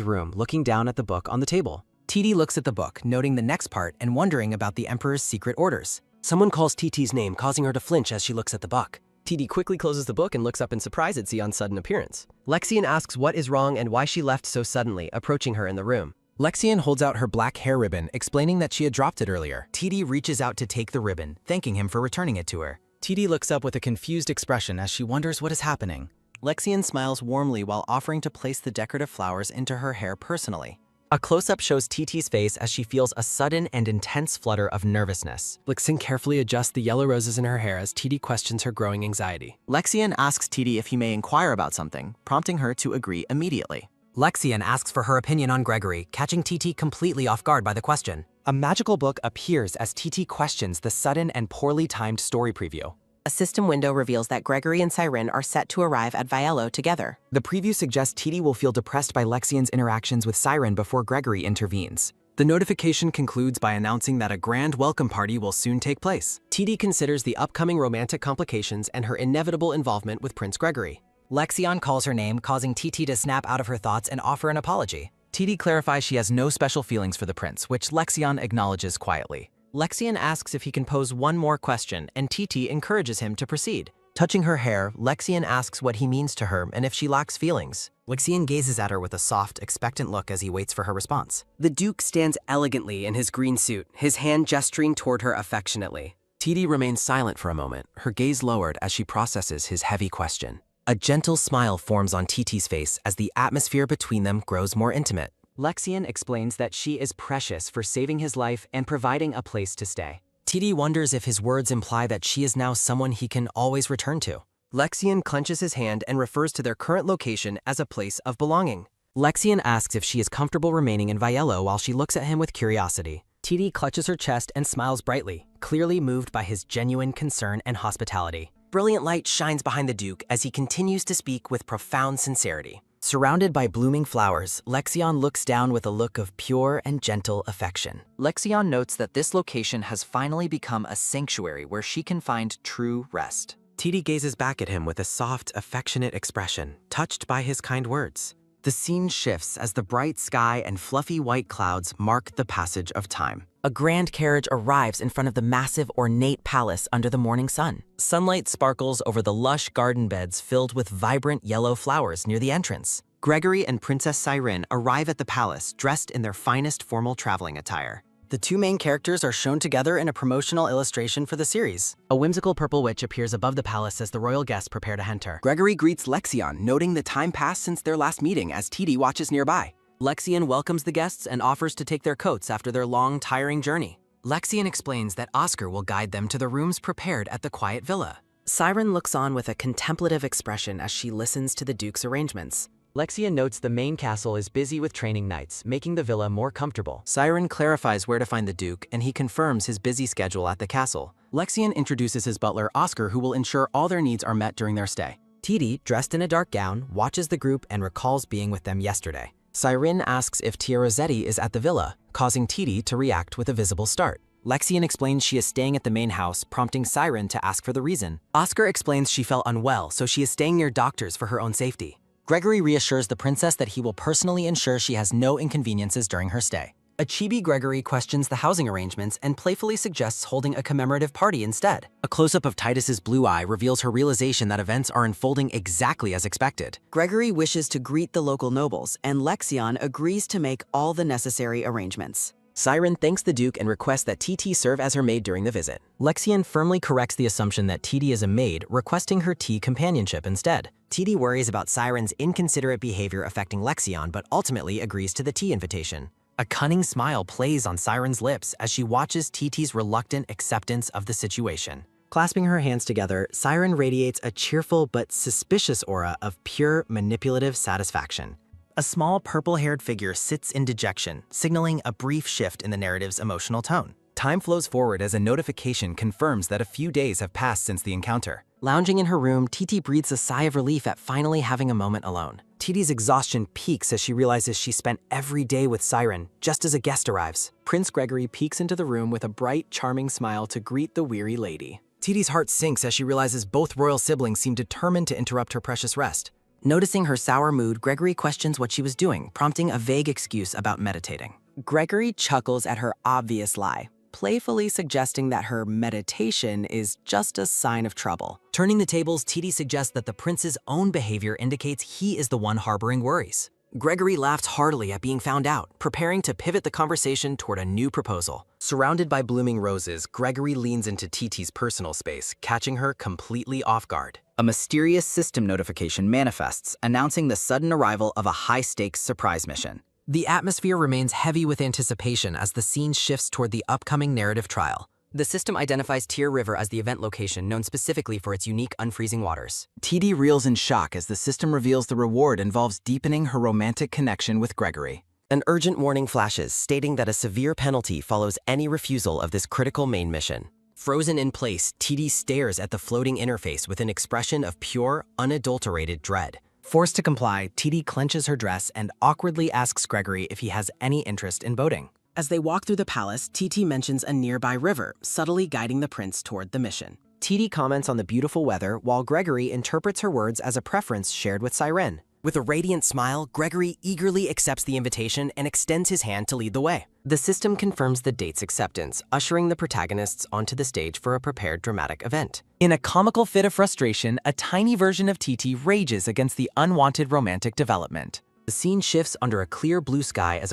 room, looking down at the book on the table. TD looks at the book, noting the next part and wondering about the Emperor's secret orders. Someone calls TT's name, causing her to flinch as she looks at the book. TD quickly closes the book and looks up in surprise at Xion's sudden appearance. Lexian asks what is wrong and why she left so suddenly, approaching her in the room. Lexian holds out her black hair ribbon, explaining that she had dropped it earlier. TD reaches out to take the ribbon, thanking him for returning it to her. TD looks up with a confused expression as she wonders what is happening. Lexian smiles warmly while offering to place the decorative flowers into her hair personally. A close-up shows TT's face as she feels a sudden and intense flutter of nervousness. Lexian carefully adjusts the yellow roses in her hair as TD questions her growing anxiety. Lexian asks TD if he may inquire about something, prompting her to agree immediately. Lexian asks for her opinion on Gregory, catching TT completely off guard by the question. A magical book appears as TT questions the sudden and poorly timed story preview. A system window reveals that Gregory and Siren are set to arrive at Viello together. The preview suggests TD will feel depressed by Lexian's interactions with Siren before Gregory intervenes. The notification concludes by announcing that a grand welcome party will soon take place. TD considers the upcoming romantic complications and her inevitable involvement with Prince Gregory. Lexian calls her name, causing TT to snap out of her thoughts and offer an apology. TD clarifies she has no special feelings for the prince, which Lexian acknowledges quietly. Lexian asks if he can pose one more question, and TT encourages him to proceed. Touching her hair, Lexian asks what he means to her and if she lacks feelings. Lexian gazes at her with a soft, expectant look as he waits for her response. The Duke stands elegantly in his green suit, his hand gesturing toward her affectionately. TD remains silent for a moment, her gaze lowered as she processes his heavy question. A gentle smile forms on TT's face as the atmosphere between them grows more intimate. Lexian explains that she is precious for saving his life and providing a place to stay. TD wonders if his words imply that she is now someone he can always return to. Lexian clenches his hand and refers to their current location as a place of belonging. Lexian asks if she is comfortable remaining in Viello while she looks at him with curiosity. TD clutches her chest and smiles brightly, clearly moved by his genuine concern and hospitality. Brilliant light shines behind the Duke as he continues to speak with profound sincerity. Surrounded by blooming flowers, Lexian looks down with a look of pure and gentle affection. Lexian notes that this location has finally become a sanctuary where she can find true rest. TD gazes back at him with a soft, affectionate expression, touched by his kind words. The scene shifts as the bright sky and fluffy white clouds mark the passage of time. A grand carriage arrives in front of the massive, ornate palace under the morning sun. Sunlight sparkles over the lush garden beds filled with vibrant yellow flowers near the entrance. Gregory and Princess Siren arrive at the palace dressed in their finest formal traveling attire. The two main characters are shown together in a promotional illustration for the series. A whimsical purple witch appears above the palace as the royal guests prepare to enter. Gregory greets Lexion, noting the time passed since their last meeting as TD watches nearby. Lexion welcomes the guests and offers to take their coats after their long, tiring journey. Lexion explains that Oscar will guide them to the rooms prepared at the quiet villa. Siren looks on with a contemplative expression as she listens to the Duke's arrangements. Lexion notes the main castle is busy with training knights, making the villa more comfortable. Siren clarifies where to find the Duke, and he confirms his busy schedule at the castle. Lexion introduces his butler, Oscar, who will ensure all their needs are met during their stay. TD, dressed in a dark gown, watches the group and recalls being with them yesterday. Siren asks if Tia Rossetti is at the villa, causing TD to react with a visible start. Lexion explains she is staying at the main house, prompting Siren to ask for the reason. Oscar explains she felt unwell, so she is staying near doctors for her own safety. Gregory reassures the princess that he will personally ensure she has no inconveniences during her stay. A chibi Gregory questions the housing arrangements and playfully suggests holding a commemorative party instead. A close-up of Titus's blue eye reveals her realization that events are unfolding exactly as expected. Gregory wishes to greet the local nobles, and Lexion agrees to make all the necessary arrangements. Siren thanks the Duke and requests that TT serve as her maid during the visit. Lexion firmly corrects the assumption that TD is a maid, requesting her tea companionship instead. TD worries about Siren's inconsiderate behavior affecting Lexion, but ultimately agrees to the tea invitation. A cunning smile plays on Siren's lips as she watches TT's reluctant acceptance of the situation. Clasping her hands together, Siren radiates a cheerful but suspicious aura of pure, manipulative satisfaction. A small purple-haired figure sits in dejection, signaling a brief shift in the narrative's emotional tone. Time flows forward as a notification confirms that a few days have passed since the encounter. Lounging in her room, TT breathes a sigh of relief at finally having a moment alone. TT's exhaustion peaks as she realizes she spent every day with Siren, just as a guest arrives. Prince Gregory peeks into the room with a bright, charming smile to greet the weary lady. TT's heart sinks as she realizes both royal siblings seem determined to interrupt her precious rest. Noticing her sour mood, Gregory questions what she was doing, prompting a vague excuse about meditating. Gregory chuckles at her obvious lie, playfully suggesting that her meditation is just a sign of trouble. Turning the tables, TD suggests that the prince's own behavior indicates he is the one harboring worries. Gregory laughs heartily at being found out, preparing to pivot the conversation toward a new proposal. Surrounded by blooming roses, Gregory leans into TT's personal space, catching her completely off guard. A mysterious system notification manifests, announcing the sudden arrival of a high-stakes surprise mission. The atmosphere remains heavy with anticipation as the scene shifts toward the upcoming narrative trial. The system identifies Tyr River as the event location, known specifically for its unique unfreezing waters. TD reels in shock as the system reveals the reward involves deepening her romantic connection with Gregory. An urgent warning flashes, stating that a severe penalty follows any refusal of this critical main mission. Frozen in place, TD stares at the floating interface with an expression of pure, unadulterated dread. Forced to comply, TD clenches her dress and awkwardly asks Gregory if he has any interest in boating. As they walk through the palace, TT mentions a nearby river, subtly guiding the prince toward the mission. TD comments on the beautiful weather, while Gregory interprets her words as a preference shared with Siren. With a radiant smile, Gregory eagerly accepts the invitation and extends his hand to lead the way. The system confirms the date's acceptance, ushering the protagonists onto the stage for a prepared dramatic event. In a comical fit of frustration, a tiny version of TT rages against the unwanted romantic development. The scene shifts under a clear blue sky as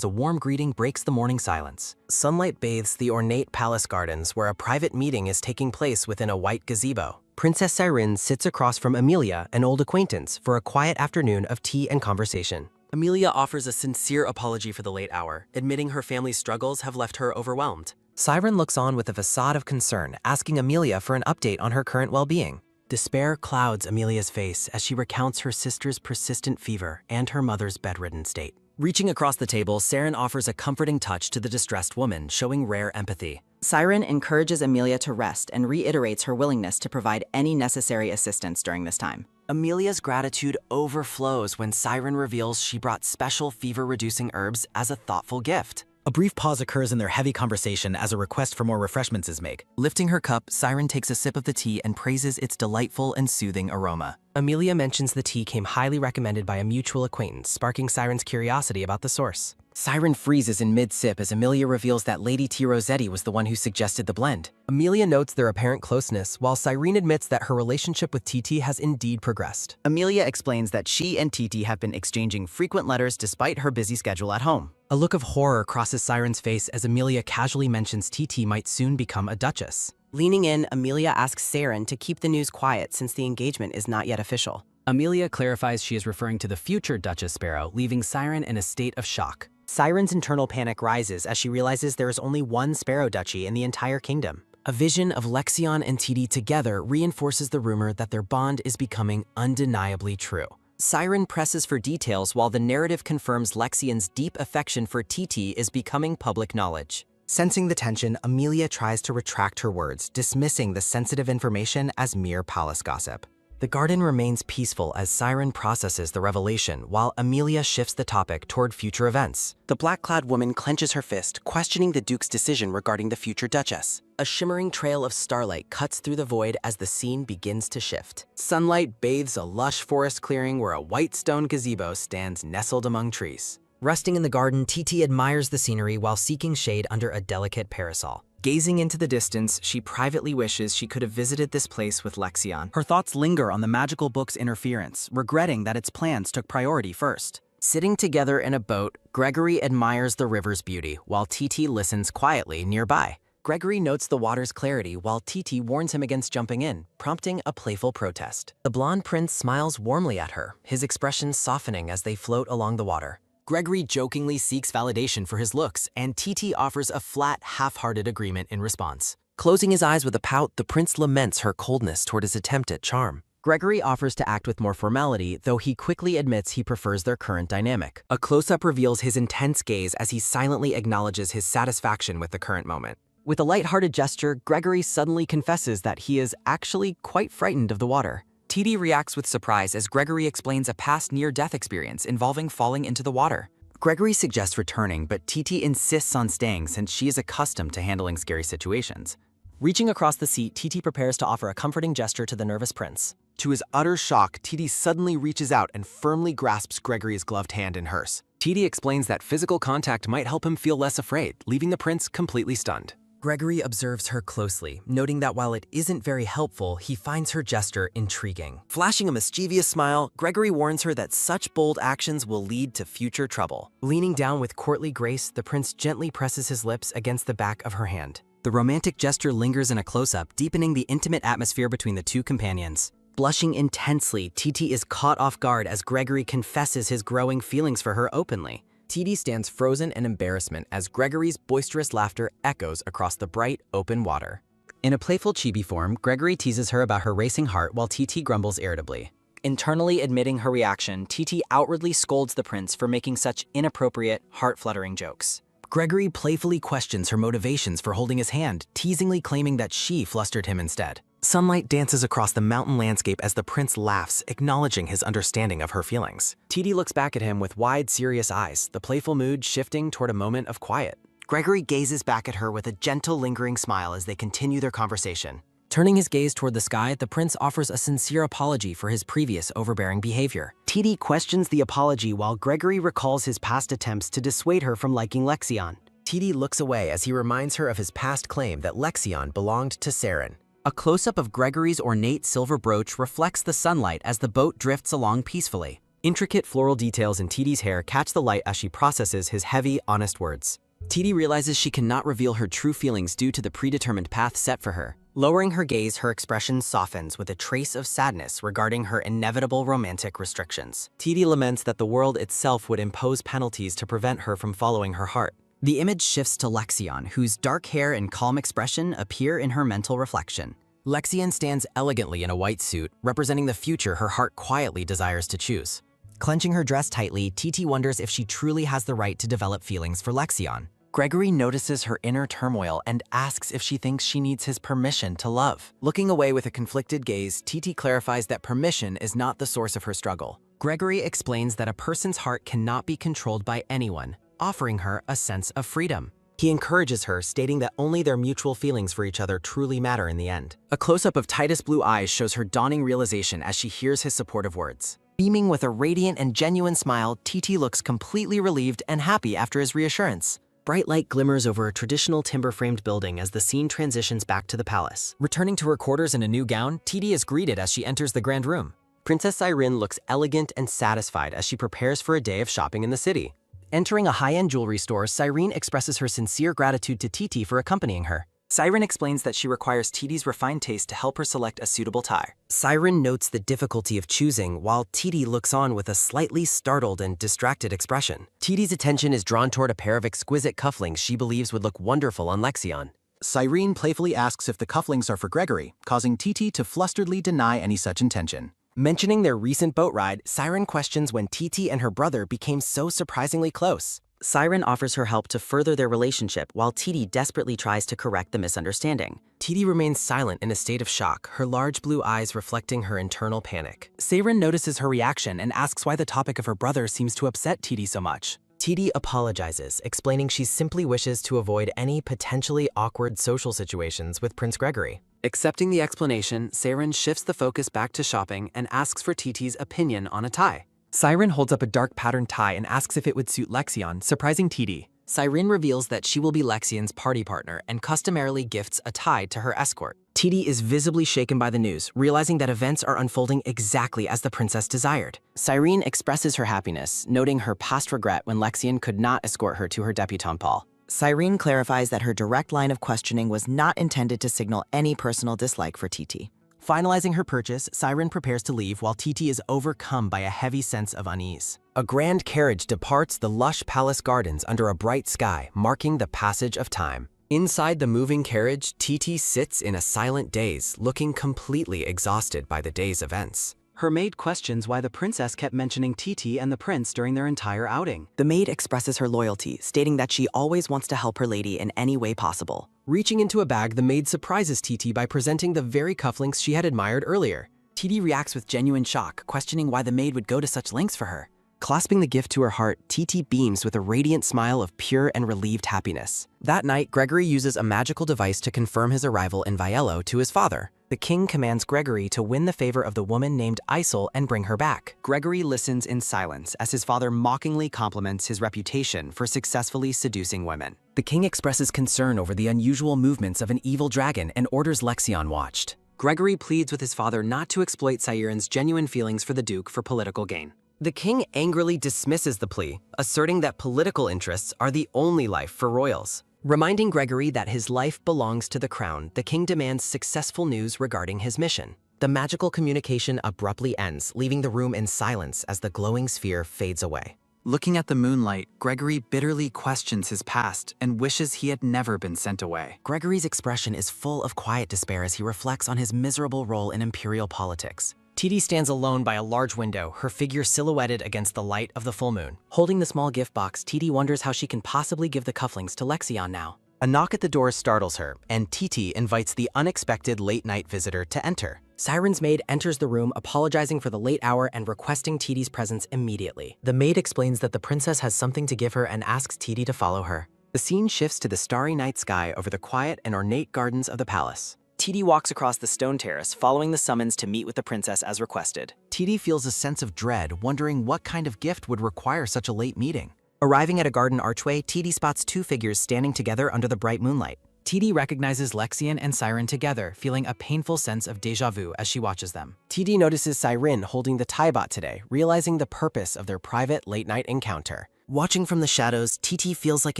a warm greeting breaks the morning silence. Sunlight bathes the ornate palace gardens where a private meeting is taking place within a white gazebo. Princess Siren sits across from Amelia, an old acquaintance, for a quiet afternoon of tea and conversation. Amelia offers a sincere apology for the late hour, admitting her family's struggles have left her overwhelmed. Siren looks on with a facade of concern, asking Amelia for an update on her current well-being. Despair clouds Amelia's face as she recounts her sister's persistent fever and her mother's bedridden state. Reaching across the table, Siren offers a comforting touch to the distressed woman, showing rare empathy. Siren encourages Amelia to rest and reiterates her willingness to provide any necessary assistance during this time. Amelia's gratitude overflows when Siren reveals she brought special fever-reducing herbs as a thoughtful gift. A brief pause occurs in their heavy conversation as a request for more refreshments is made. Lifting her cup, Siren takes a sip of the tea and praises its delightful and soothing aroma. Amelia mentions the tea came highly recommended by a mutual acquaintance, sparking Siren's curiosity about the source. Siren freezes in mid-sip as Amelia reveals that Lady T. Rossetti was the one who suggested the blend. Amelia notes their apparent closeness, while Cyrene admits that her relationship with TT has indeed progressed. Amelia explains that she and TT have been exchanging frequent letters despite her busy schedule at home. A look of horror crosses Siren's face as Amelia casually mentions TT might soon become a duchess. Leaning in, Amelia asks Siren to keep the news quiet since the engagement is not yet official. Amelia clarifies she is referring to the future Duchess Sparrow, leaving Siren in a state of shock. Siren's internal panic rises as she realizes there is only one Sparrow Duchy in the entire kingdom. A vision of Lexion and TT together reinforces the rumor that their bond is becoming undeniably true. Siren presses for details while the narrative confirms Lexion's deep affection for TT is becoming public knowledge. Sensing the tension, Amelia tries to retract her words, dismissing the sensitive information as mere palace gossip. The garden remains peaceful as Siren processes the revelation, while Amelia shifts the topic toward future events. The black-clad woman clenches her fist, questioning the Duke's decision regarding the future Duchess. A shimmering trail of starlight cuts through the void as the scene begins to shift. Sunlight bathes a lush forest clearing where a white stone gazebo stands nestled among trees. Resting in the garden, TT admires the scenery while seeking shade under a delicate parasol. Gazing into the distance, she privately wishes she could have visited this place with Lexion. Her thoughts linger on the magical book's interference, regretting that its plans took priority first. Sitting together in a boat, Gregory admires the river's beauty, while TT listens quietly nearby. Gregory notes the water's clarity while TT warns him against jumping in, prompting a playful protest. The blonde prince smiles warmly at her, his expression softening as they float along the water. Gregory jokingly seeks validation for his looks, and TT offers a flat, half-hearted agreement in response. Closing his eyes with a pout, the prince laments her coldness toward his attempt at charm. Gregory offers to act with more formality, though he quickly admits he prefers their current dynamic. A close-up reveals his intense gaze as he silently acknowledges his satisfaction with the current moment. With a light-hearted gesture, Gregory suddenly confesses that he is actually quite frightened of the water. TT reacts with surprise as Gregory explains a past near-death experience involving falling into the water. Gregory suggests returning, but TT insists on staying since she is accustomed to handling scary situations. Reaching across the seat, TT prepares to offer a comforting gesture to the nervous prince. To his utter shock, TT suddenly reaches out and firmly grasps Gregory's gloved hand in hers. TT explains that physical contact might help him feel less afraid, leaving the prince completely stunned. Gregory observes her closely, noting that while it isn't very helpful, he finds her gesture intriguing. Flashing a mischievous smile, Gregory warns her that such bold actions will lead to future trouble. Leaning down with courtly grace, the prince gently presses his lips against the back of her hand. The romantic gesture lingers in a close-up, deepening the intimate atmosphere between the two companions. Blushing intensely, TT is caught off guard as Gregory confesses his growing feelings for her openly. TT stands frozen in embarrassment as Gregory's boisterous laughter echoes across the bright, open water. In a playful chibi form, Gregory teases her about her racing heart while TT grumbles irritably. Internally admitting her reaction, TT outwardly scolds the prince for making such inappropriate, heart-fluttering jokes. Gregory playfully questions her motivations for holding his hand, teasingly claiming that she flustered him instead. Sunlight dances across the mountain landscape as the prince laughs, acknowledging his understanding of her feelings. TT looks back at him with wide, serious eyes, the playful mood shifting toward a moment of quiet. Gregory gazes back at her with a gentle, lingering smile as they continue their conversation. Turning his gaze toward the sky, the prince offers a sincere apology for his previous overbearing behavior. TT questions the apology while Gregory recalls his past attempts to dissuade her from liking Lexion. TT looks away as he reminds her of his past claim that Lexion belonged to Siren. A close-up of Gregory's ornate silver brooch reflects the sunlight as the boat drifts along peacefully. Intricate floral details in TT's hair catch the light as she processes his heavy, honest words. TT realizes she cannot reveal her true feelings due to the predetermined path set for her. Lowering her gaze, her expression softens with a trace of sadness regarding her inevitable romantic restrictions. TT laments that the world itself would impose penalties to prevent her from following her heart. The image shifts to Lexion, whose dark hair and calm expression appear in her mental reflection. Lexion stands elegantly in a white suit, representing the future her heart quietly desires to choose. Clenching her dress tightly, TT wonders if she truly has the right to develop feelings for Lexion. Gregory notices her inner turmoil and asks if she thinks she needs his permission to love. Looking away with a conflicted gaze, TT clarifies that permission is not the source of her struggle. Gregory explains that a person's heart cannot be controlled by anyone, offering her a sense of freedom. He encourages her, stating that only their mutual feelings for each other truly matter in the end. A close-up of Titus' blue eyes shows her dawning realization as she hears his supportive words. Beaming with a radiant and genuine smile, TT looks completely relieved and happy after his reassurance. Bright light glimmers over a traditional timber-framed building as the scene transitions back to the palace. Returning to her quarters in a new gown, TD is greeted as she enters the grand room. Princess Cyrene looks elegant and satisfied as she prepares for a day of shopping in the city. Entering a high-end jewelry store, Cyrene expresses her sincere gratitude to TT for accompanying her. Cyrene explains that she requires TD's refined taste to help her select a suitable tie. Cyrene notes the difficulty of choosing, while TD looks on with a slightly startled and distracted expression. TD's attention is drawn toward a pair of exquisite cufflinks she believes would look wonderful on Lexion. Cyrene playfully asks if the cufflinks are for Gregory, causing TT to flusteredly deny any such intention. Mentioning their recent boat ride, Cyrene questions when TT and her brother became so surprisingly close. Cyrene offers her help to further their relationship while TD desperately tries to correct the misunderstanding. TD remains silent in a state of shock, her large blue eyes reflecting her internal panic. Cyrene notices her reaction and asks why the topic of her brother seems to upset TD so much. TD apologizes, explaining she simply wishes to avoid any potentially awkward social situations with Prince Gregory. Accepting the explanation, Cyrene shifts the focus back to shopping and asks for TT's opinion on a tie. Cyrene holds up a dark patterned tie and asks if it would suit Lexion, surprising TD. Cyrene reveals that she will be Lexion's party partner and customarily gifts a tie to her escort. TD is visibly shaken by the news, realizing that events are unfolding exactly as the princess desired. Cyrene expresses her happiness, noting her past regret when Lexion could not escort her to her debutante ball. Cyrene clarifies that her direct line of questioning was not intended to signal any personal dislike for TT. Finalizing her purchase, Cyrene prepares to leave while TT is overcome by a heavy sense of unease. A grand carriage departs the lush palace gardens under a bright sky, marking the passage of time. Inside the moving carriage, TT sits in a silent daze, looking completely exhausted by the day's events. Her maid questions why the princess kept mentioning TT and the prince during their entire outing. The maid expresses her loyalty, stating that she always wants to help her lady in any way possible. Reaching into a bag, the maid surprises TT by presenting the very cufflinks she had admired earlier. TD reacts with genuine shock, questioning why the maid would go to such lengths for her. Clasping the gift to her heart, TT beams with a radiant smile of pure and relieved happiness. That night, Gregory uses a magical device to confirm his arrival in Viello to his father. The king commands Gregory to win the favor of the woman named Isel and bring her back. Gregory listens in silence as his father mockingly compliments his reputation for successfully seducing women. The king expresses concern over the unusual movements of an evil dragon and orders Lexion watched. Gregory pleads with his father not to exploit Cyrene's genuine feelings for the Duke for political gain. The king angrily dismisses the plea, asserting that political interests are the only life for royals. Reminding Gregory that his life belongs to the crown, the king demands successful news regarding his mission. The magical communication abruptly ends, leaving the room in silence as the glowing sphere fades away. Looking at the moonlight, Gregory bitterly questions his past and wishes he had never been sent away. Gregory's expression is full of quiet despair as he reflects on his miserable role in imperial politics. TD stands alone by a large window, her figure silhouetted against the light of the full moon. Holding the small gift box, TD wonders how she can possibly give the cufflinks to Lexion now. A knock at the door startles her, and TT invites the unexpected late-night visitor to enter. Cyrene's maid enters the room, apologizing for the late hour and requesting TD's presence immediately. The maid explains that the princess has something to give her and asks TD to follow her. The scene shifts to the starry night sky over the quiet and ornate gardens of the palace. TD walks across the stone terrace, following the summons to meet with the princess as requested. TD feels a sense of dread, wondering what kind of gift would require such a late meeting. Arriving at a garden archway, TD spots two figures standing together under the bright moonlight. TD recognizes Lexion and Cyrene together, feeling a painful sense of déjà vu as she watches them. TD notices Cyrene holding the tie-bot today, realizing the purpose of their private late-night encounter. Watching from the shadows, TT feels like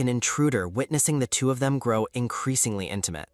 an intruder, witnessing the two of them grow increasingly intimate.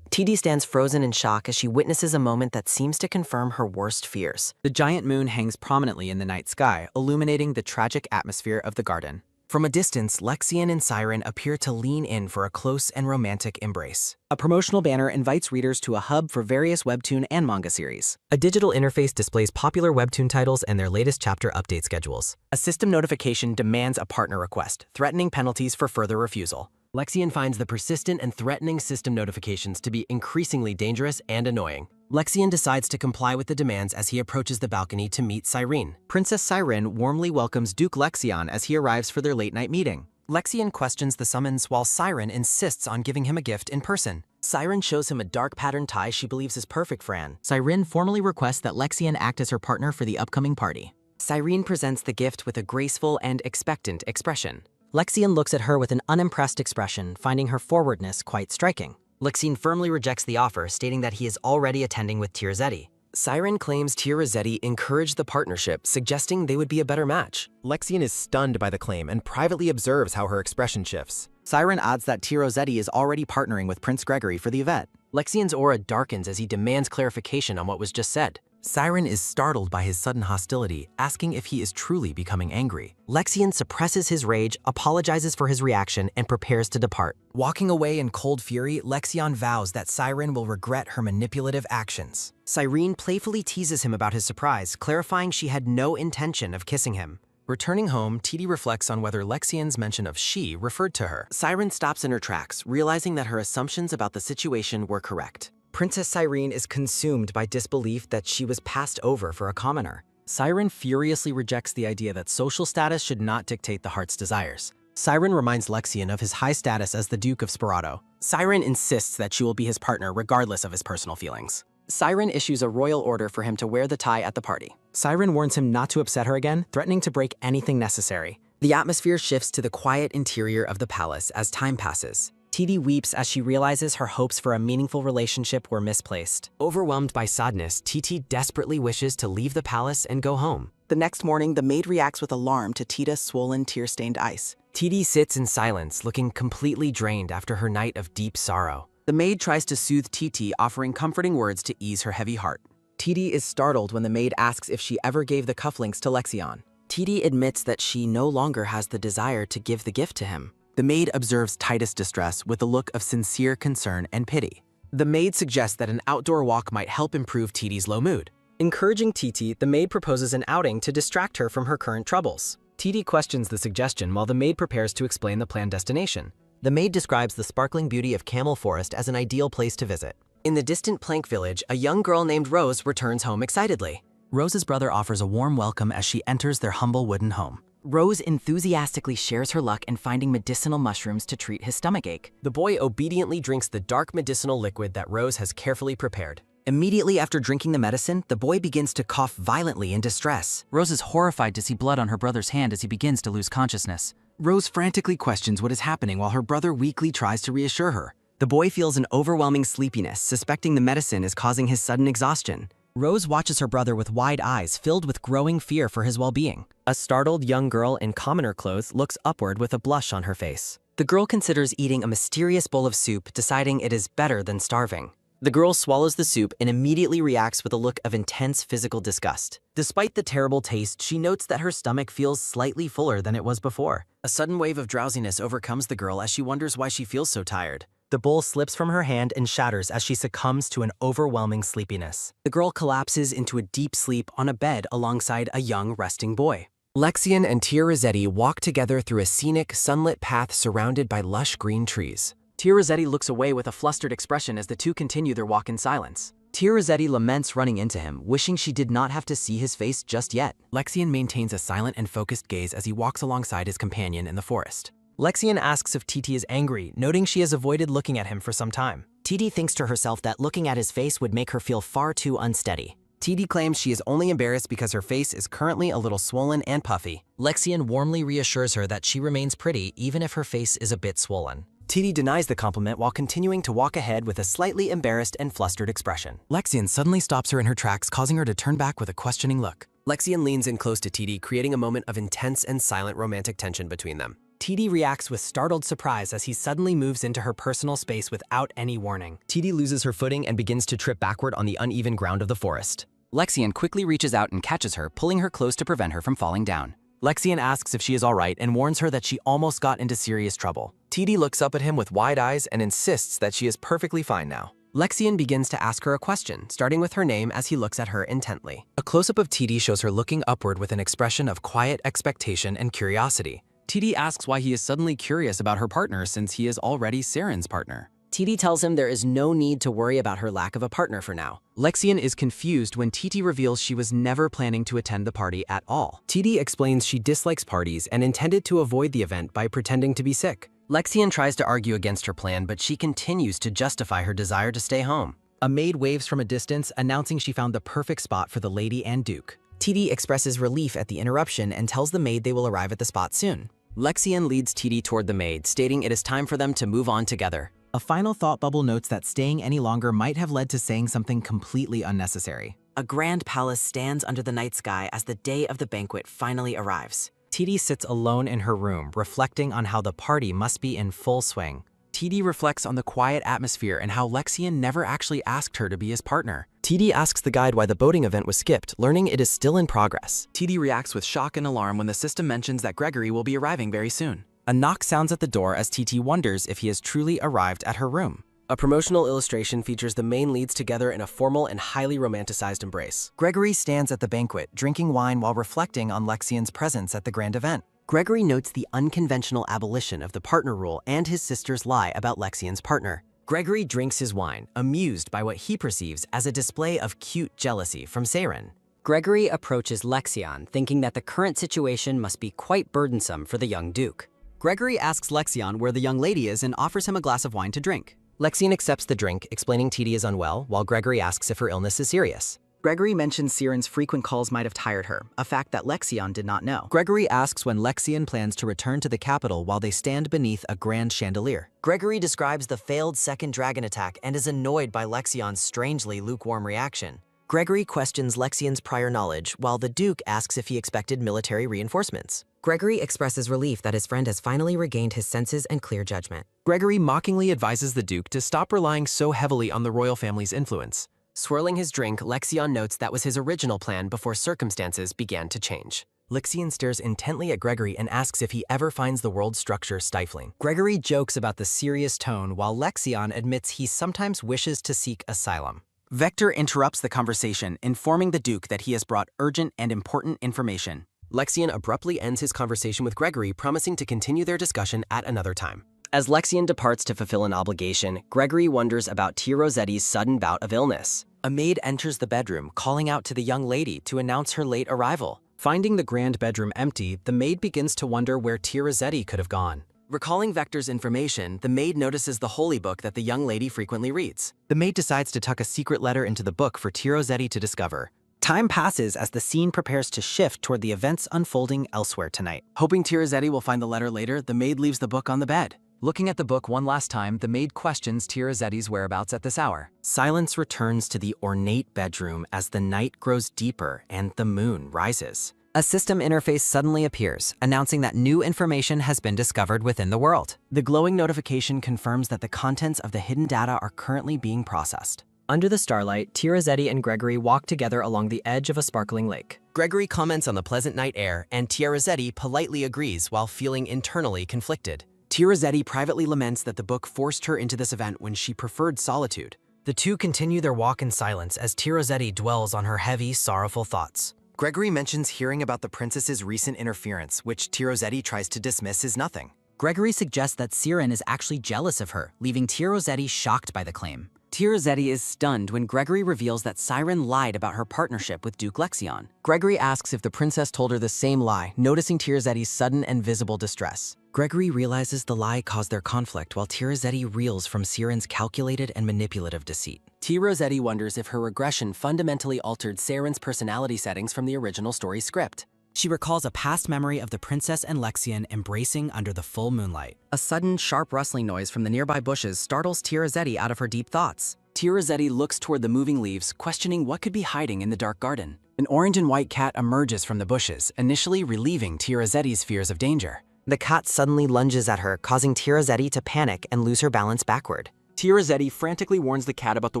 TD stands frozen in shock as she witnesses a moment that seems to confirm her worst fears. The giant moon hangs prominently in the night sky, illuminating the tragic atmosphere of the garden. From a distance, Lexion and Cyrene appear to lean in for a close and romantic embrace. A promotional banner invites readers to a hub for various webtoon and manga series. A digital interface displays popular webtoon titles and their latest chapter update schedules. A system notification demands a partner request, threatening penalties for further refusal. Lexion finds the persistent and threatening system notifications to be increasingly dangerous and annoying. Lexion decides to comply with the demands as he approaches the balcony to meet Cyrene. Princess Cyrene warmly welcomes Duke Lexion as he arrives for their late-night meeting. Lexion questions the summons while Cyrene insists on giving him a gift in person. Cyrene shows him a dark patterned tie she believes is perfect for Anne. Cyrene formally requests that Lexion act as her partner for the upcoming party. Cyrene presents the gift with a graceful and expectant expression. Lexian looks at her with an unimpressed expression, finding her forwardness quite striking. Lexian firmly rejects the offer, stating that he is already attending with Tirazetti. Cyrene claims Tirazetti encouraged the partnership, suggesting they would be a better match. Lexian is stunned by the claim and privately observes how her expression shifts. Cyrene adds that Tirazetti is already partnering with Prince Gregory for the event. Lexian's aura darkens as he demands clarification on what was just said. Cyrene is startled by his sudden hostility, asking if he is truly becoming angry. Lexian suppresses his rage, apologizes for his reaction, and prepares to depart. Walking away in cold fury, Lexian vows that Cyrene will regret her manipulative actions. Cyrene playfully teases him about his surprise, clarifying she had no intention of kissing him. Returning home, Titi reflects on whether Lexian's mention of she referred to her. Cyrene stops in her tracks, realizing that her assumptions about the situation were correct. Princess Cyrene is consumed by disbelief that she was passed over for a commoner. Cyrene furiously rejects the idea that social status should not dictate the heart's desires. Cyrene reminds Lexian of his high status as the Duke of Sperato. Cyrene insists that she will be his partner regardless of his personal feelings. Cyrene issues a royal order for him to wear the tie at the party. Cyrene warns him not to upset her again, threatening to break anything necessary. The atmosphere shifts to the quiet interior of the palace as time passes. Titi weeps as she realizes her hopes for a meaningful relationship were misplaced. Overwhelmed by sadness, Titi desperately wishes to leave the palace and go home. The next morning, the maid reacts with alarm to Tita's swollen, tear-stained eyes. Titi sits in silence, looking completely drained after her night of deep sorrow. The maid tries to soothe Titi, offering comforting words to ease her heavy heart. Titi is startled when the maid asks if she ever gave the cufflinks to Lexian. Titi admits that she no longer has the desire to give the gift to him. The maid observes Titus' distress with a look of sincere concern and pity. The maid suggests that an outdoor walk might help improve Titi's low mood. Encouraging Titi, the maid proposes an outing to distract her from her current troubles. Titi questions the suggestion while the maid prepares to explain the planned destination. The maid describes the sparkling beauty of Camel Forest as an ideal place to visit. In the distant plank village, a young girl named Rose returns home excitedly. Rose's brother offers a warm welcome as she enters their humble wooden home. Rose enthusiastically shares her luck in finding medicinal mushrooms to treat his stomachache. The boy obediently drinks the dark medicinal liquid that Rose has carefully prepared. Immediately after drinking the medicine, the boy begins to cough violently in distress. Rose is horrified to see blood on her brother's hand as he begins to lose consciousness. Rose frantically questions what is happening while her brother weakly tries to reassure her. The boy feels an overwhelming sleepiness, suspecting the medicine is causing his sudden exhaustion. Rose watches her brother with wide eyes filled with growing fear for his well-being. A startled young girl in commoner clothes looks upward with a blush on her face. The girl considers eating a mysterious bowl of soup, deciding it is better than starving. The girl swallows the soup and immediately reacts with a look of intense physical disgust. Despite the terrible taste, she notes that her stomach feels slightly fuller than it was before. A sudden wave of drowsiness overcomes the girl as she wonders why she feels so tired. The bowl slips from her hand and shatters as she succumbs to an overwhelming sleepiness. The girl collapses into a deep sleep on a bed alongside a young resting boy. Lexian and Tirazetti walk together through a scenic, sunlit path surrounded by lush green trees. Tirazetti looks away with a flustered expression as the two continue their walk in silence. Tirazetti laments running into him, wishing she did not have to see his face just yet. Lexian maintains a silent and focused gaze as he walks alongside his companion in the forest. Lexian asks if Titi is angry, noting she has avoided looking at him for some time. Titi thinks to herself that looking at his face would make her feel far too unsteady. Titi claims she is only embarrassed because her face is currently a little swollen and puffy. Lexian warmly reassures her that she remains pretty even if her face is a bit swollen. Titi denies the compliment while continuing to walk ahead with a slightly embarrassed and flustered expression. Lexian suddenly stops her in her tracks, causing her to turn back with a questioning look. Lexian leans in close to Titi, creating a moment of intense and silent romantic tension between them. Titi reacts with startled surprise as he suddenly moves into her personal space without any warning. Titi loses her footing and begins to trip backward on the uneven ground of the forest. Lexian quickly reaches out and catches her, pulling her close to prevent her from falling down. Lexian asks if she is all right and warns her that she almost got into serious trouble. Titi looks up at him with wide eyes and insists that she is perfectly fine now. Lexian begins to ask her a question, starting with her name as he looks at her intently. A close-up of Titi shows her looking upward with an expression of quiet expectation and curiosity. Titi asks why he is suddenly curious about her partner since he is already Saren's partner. Titi tells him there is no need to worry about her lack of a partner for now. Lexian is confused when Titi reveals she was never planning to attend the party at all. Titi explains she dislikes parties and intended to avoid the event by pretending to be sick. Lexian tries to argue against her plan, but she continues to justify her desire to stay home. A maid waves from a distance, announcing she found the perfect spot for the lady and Duke. TD expresses relief at the interruption and tells the maid they will arrive at the spot soon. Lexian leads TD toward the maid, stating it is time for them to move on together. A final thought bubble notes that staying any longer might have led to saying something completely unnecessary. A grand palace stands under the night sky as the day of the banquet finally arrives. TD sits alone in her room, reflecting on how the party must be in full swing. TD reflects on the quiet atmosphere and how Lexian never actually asked her to be his partner. TD asks the guide why the boating event was skipped, learning it is still in progress. TD reacts with shock and alarm when the system mentions that Gregory will be arriving very soon. A knock sounds at the door as TT wonders if he has truly arrived at her room. A promotional illustration features the main leads together in a formal and highly romanticized embrace. Gregory stands at the banquet, drinking wine while reflecting on Lexian's presence at the grand event. Gregory notes the unconventional abolition of the partner rule and his sister's lie about Lexian's partner. Gregory drinks his wine, amused by what he perceives as a display of cute jealousy from Saren. Gregory approaches Lexion, thinking that the current situation must be quite burdensome for the young Duke. Gregory asks Lexion where the young lady is and offers him a glass of wine to drink. Lexian accepts the drink, explaining TD is unwell, while Gregory asks if her illness is serious. Gregory mentions Siren's frequent calls might have tired her, a fact that Lexion did not know. Gregory asks when Lexion plans to return to the capital while they stand beneath a grand chandelier. Gregory describes the failed second dragon attack and is annoyed by Lexion's strangely lukewarm reaction. Gregory questions Lexion's prior knowledge, while the Duke asks if he expected military reinforcements. Gregory expresses relief that his friend has finally regained his senses and clear judgment. Gregory mockingly advises the Duke to stop relying so heavily on the royal family's influence. Swirling his drink, Lexion notes that was his original plan before circumstances began to change. Lexion stares intently at Gregory and asks if he ever finds the world structure stifling. Gregory jokes about the serious tone while Lexion admits he sometimes wishes to seek asylum. Vector interrupts the conversation, informing the Duke that he has brought urgent and important information. Lexion abruptly ends his conversation with Gregory, promising to continue their discussion at another time. As Lexion departs to fulfill an obligation, Gregory wonders about Tia Rossetti's sudden bout of illness. A maid enters the bedroom, calling out to the young lady to announce her late arrival. Finding the grand bedroom empty, the maid begins to wonder where Tia Rossetti could have gone. Recalling Vector's information, the maid notices the holy book that the young lady frequently reads. The maid decides to tuck a secret letter into the book for Tia Rossetti to discover. Time passes as the scene prepares to shift toward the events unfolding elsewhere tonight. Hoping Tia Rossetti will find the letter later, the maid leaves the book on the bed. Looking at the book one last time, the maid questions Tia Rossetti's whereabouts at this hour. Silence returns to the ornate bedroom as the night grows deeper and the moon rises. A system interface suddenly appears, announcing that new information has been discovered within the world. The glowing notification confirms that the contents of the hidden data are currently being processed. Under the starlight, Tia Rossetti and Gregory walk together along the edge of a sparkling lake. Gregory comments on the pleasant night air, and Tia Rossetti politely agrees while feeling internally conflicted. Tia Rossetti privately laments that the book forced her into this event when she preferred solitude. The two continue their walk in silence as Tia Rossetti dwells on her heavy, sorrowful thoughts. Gregory mentions hearing about the princess's recent interference, which Tia Rossetti tries to dismiss as nothing. Gregory suggests that Siren is actually jealous of her, leaving Tia Rossetti shocked by the claim. Tia Rossetti is stunned when Gregory reveals that Siren lied about her partnership with Duke Lexion. Gregory asks if the princess told her the same lie, noticing Tia Rossetti's sudden and visible distress. Gregory realizes the lie caused their conflict while Tia Rossetti reels from Siren's calculated and manipulative deceit. Tia Rossetti wonders if her regression fundamentally altered Saren's personality settings from the original story script. She recalls a past memory of the princess and Lexion embracing under the full moonlight. A sudden, sharp rustling noise from the nearby bushes startles Tia Rossetti out of her deep thoughts. Tia Rossetti looks toward the moving leaves, questioning what could be hiding in the dark garden. An orange and white cat emerges from the bushes, initially relieving Tia Rossetti's fears of danger. The cat suddenly lunges at her, causing Tia Rossetti to panic and lose her balance backward. Tia Rossetti frantically warns the cat about the